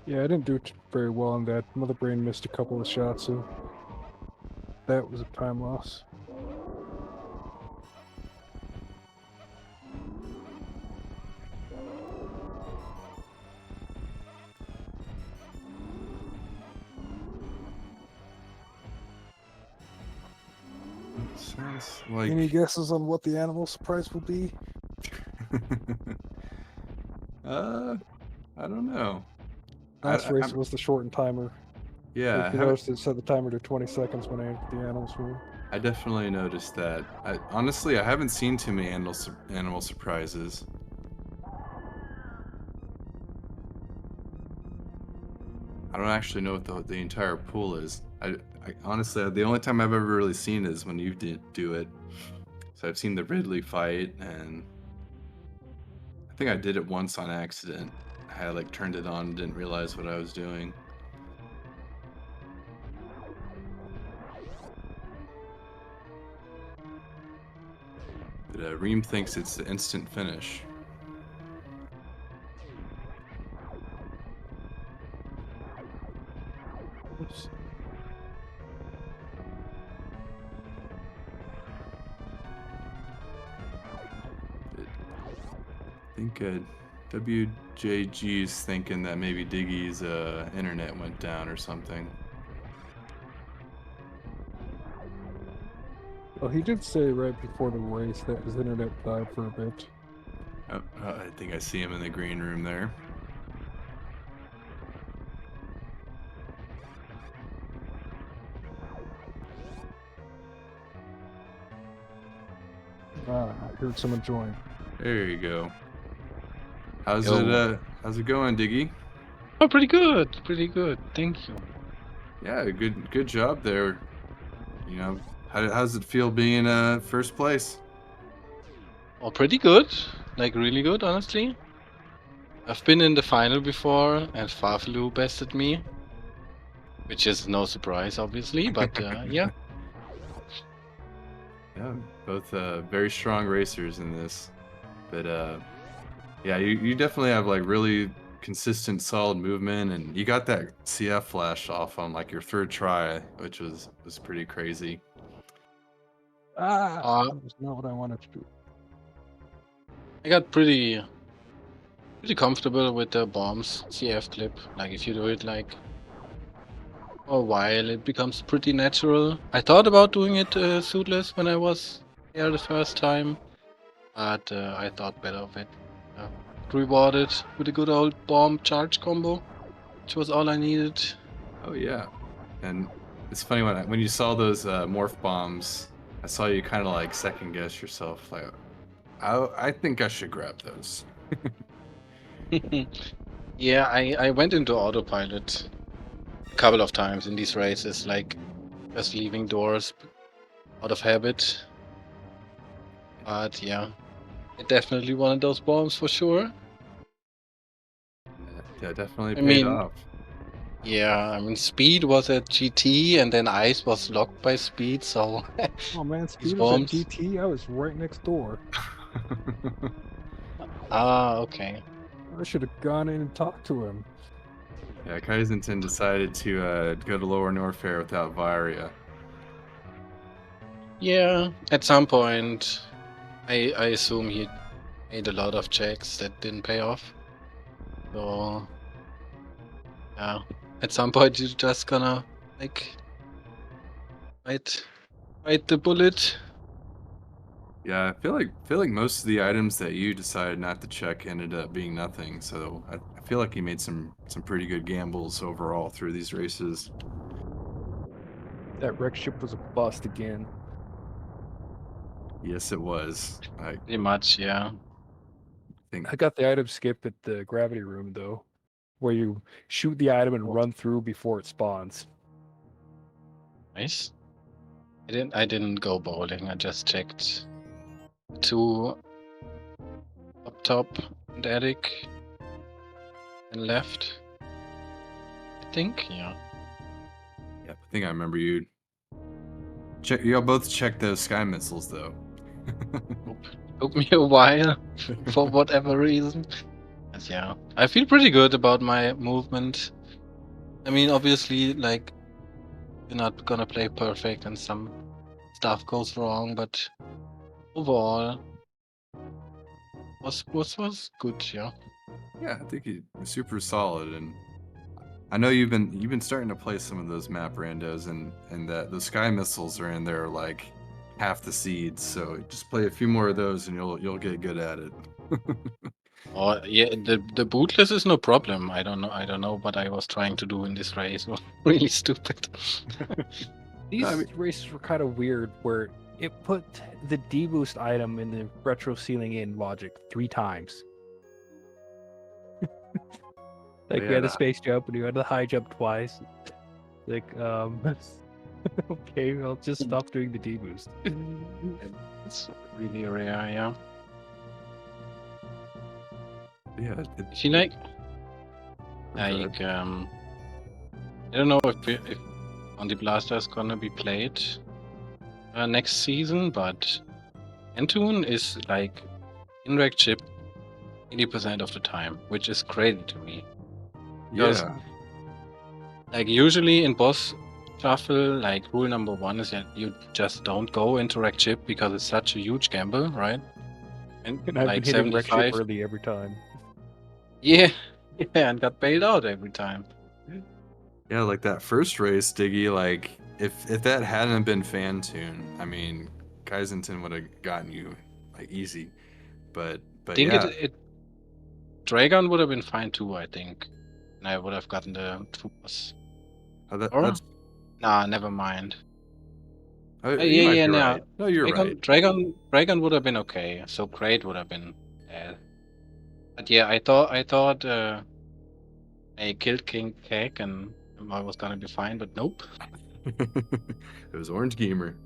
Yeah, I didn't do very well on that. Mother Brain missed a couple of shots, so that was a time loss. Sounds like Any guesses on what the animal surprise will be? I don't know. Last race I'm- was the shortened timer. yeah, If you noticed, it set the timer to 20 seconds when I entered the animals room. I definitely noticed that. Honestly, I haven't seen too many animal surprises. I don't actually know what the entire pool is. I honestly, the only time I've ever really seen is when you did do it. So I've seen the Ridley fight, and I think I did it once on accident. I had like turned it on, didn't realize what I was doing. But Reem thinks it's the instant finish. Oops. I think WJG's thinking that maybe Diggy's internet went down or something. Well, he did say right before the race that his internet died for a bit. Oh, I think I see him in the green room there. Ah, I heard someone join. There you go. How's Yo. it how's it going, Diggy? Oh, pretty good. Pretty good. Thank you. Yeah, good job there. You know, how's it feel being first place? Oh, pretty good. Like, really good, honestly. I've been in the final before, and Farfelu bested me. Which is no surprise, obviously, but yeah. Yeah, both very strong racers in this. But yeah, you definitely have like really consistent, solid movement, and you got that CF flash off on like your third try, which was pretty crazy. Ah, Uh, that was not what I wanted to do. I got pretty pretty comfortable with the bombs CF clip. Like if you do it like for a while, it becomes pretty natural. I thought about doing it suitless when I was there the first time, but I thought better of it. Rewarded with a good old bomb charge combo, which was all I needed. Oh yeah, and it's funny when you saw those morph bombs, I saw you kind of like second guess yourself, like, I think I should grab those. Yeah, I went into autopilot a couple of times in these races, like just leaving doors out of habit. But yeah, definitely one of those bombs for sure. Yeah, definitely I paid mean, off. yeah, I mean, speed was at GT and then ice was locked by speed, so Oh man, these Speed was at bombs. GT. I was right next door. Ah, okay. I should have gone in and talked to him. Yeah, Kyzentun decided to go to Lower Norfair without Varia. Yeah, at some point, I assume he made a lot of checks that didn't pay off. So, yeah, at some point you're just gonna like bite the bullet. Yeah, I feel like most of the items that you decided not to check ended up being nothing. So I feel like you made some pretty good gambles overall through these races. That wreck ship was a bust again. Yes, it was. I Pretty much, yeah. think I got the item skip at the gravity room though, where you shoot the item and run through before it spawns. Nice. I didn't go bowling. I just checked two up top and attic and left. I think, yeah. I think I remember you. Check. Y'all both checked those sky missiles though. Took me a while for whatever reason. But yeah, I feel pretty good about my movement. I mean, obviously, like you're not gonna play perfect and some stuff goes wrong, but overall was good, yeah. Yeah, I think you're super solid, and I know you've been starting to play some of those map randos, and that the sky missiles are in there like half the seeds. So just play a few more of those, and you'll get good at it. Or yeah, the bootless is no problem. I don't know what I was trying to do in this race. It was really stupid. These I mean- races were kind of weird, where it put the deboost item in the retro ceiling in logic 3 times. Like we Yeah, had the that- space jump and we had the high jump twice. Like, okay, I'll just stop doing the deboost. It's really rare, yeah. yeah. I feel like Okay. I don't know if Bounty Blaster is gonna be played next season, but Kyzentun is like in-rack chip 80% of the time, which is crazy to me. Because, Yeah, like usually in boss shuffle, like rule number 1 is that you just don't go into rack chip because it's such a huge gamble, right? And And I've like been hitting wreck ship 75, early every time. yeah, yeah, and got bailed out every time. yeah. Like that first race, Diggy. Like if that hadn't been Fantune, I mean, Kyzentun would have gotten you like easy. But I think yeah, it Dragon would have been fine too, I think. And I would have gotten the 2 boss. Or? that's Nah, never mind. you Yeah, might yeah, be no. right. No, you're right. Dragon would have been okay. So Great would have been bad. But yeah, I thought I killed King Kek and I was gonna be fine, but nope. It was Orange Gamer.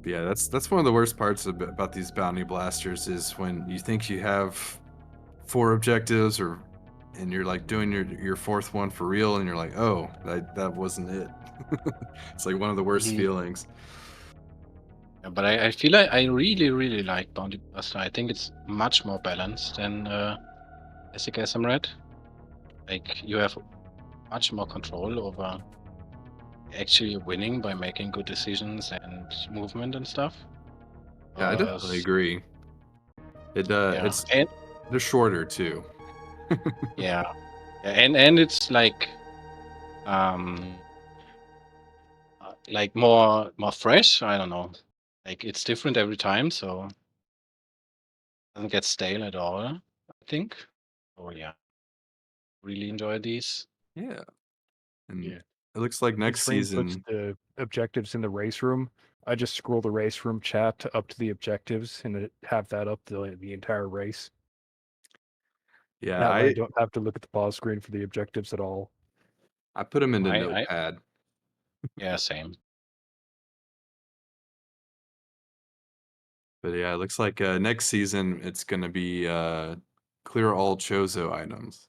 But yeah, that's one of the worst parts about these bounty blasters is when you think you have 4 objectives and you're like doing your 4th one for real and you're like, oh, that wasn't it. It's like one of the worst Mhm. feelings. Yeah, but I feel like I really like Bounty Buster. I think it's much more balanced than Classic SMRAT. Like you have much more control over actually winning by making good decisions and movement and stuff. Yeah, I definitely Whereas- agree. Yeah, It's and they're shorter too. yeah, yeah, and it's um like more fresh. I don't know. Like it's different every time, so doesn't get stale at all. I think. Oh yeah, really enjoy these. Yeah, and Yeah. it looks like next Since Reem puts season. the objectives in the race room, I just scroll the race room chat up to the objectives and have that up the entire race. Yeah, That way I don't have to look at the pause screen for the objectives at all. I put them into I Notepad. yeah, same. But yeah, it looks like next season it's gonna be clear all Chozo items.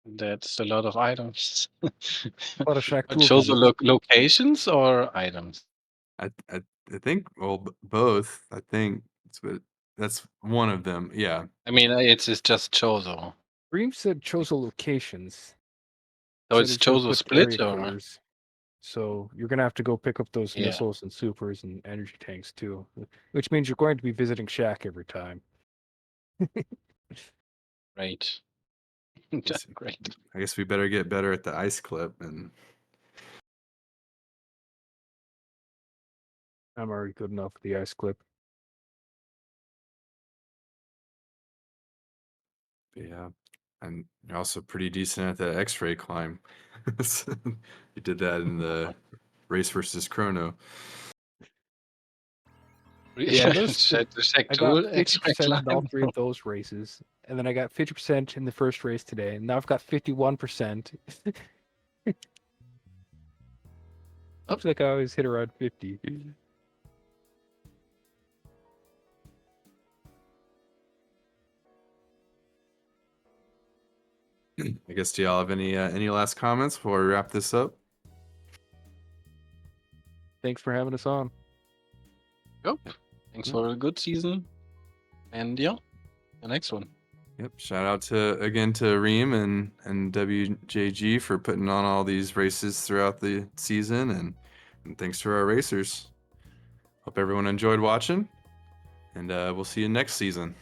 That's a lot of items. A lot of Shack But tools shows the items. locations or items? I think well both. I think that's one of them. Yeah. I mean, it's just Chozo. Reem said chose locations. So Said it's he's gonna Chozo put split area or clears. So you're gonna have to go pick up those yeah, missiles and supers and energy tanks too. Which means you're going to be visiting Shack every time. great. Yes. Great. I guess we better get better at the ice clip and I'm already good enough with the ice clip. yeah. And you're also pretty decent at that X-ray climb. So, you did that in the race versus chrono. Yeah, those check I got tool, X-ray 50% in all climb. three of those races. And then I got 50% in the first race today. And now I've got 51%. Looks like I always hit around 50. I guess do y'all have any last comments before we wrap this up? Thanks for having us on. Yep. Thanks for a good season. And yeah, the next one. Yep. Shout out to Reem and WJG for putting on all these races throughout the season and thanks to our racers. Hope everyone enjoyed watching, and we'll see you next season.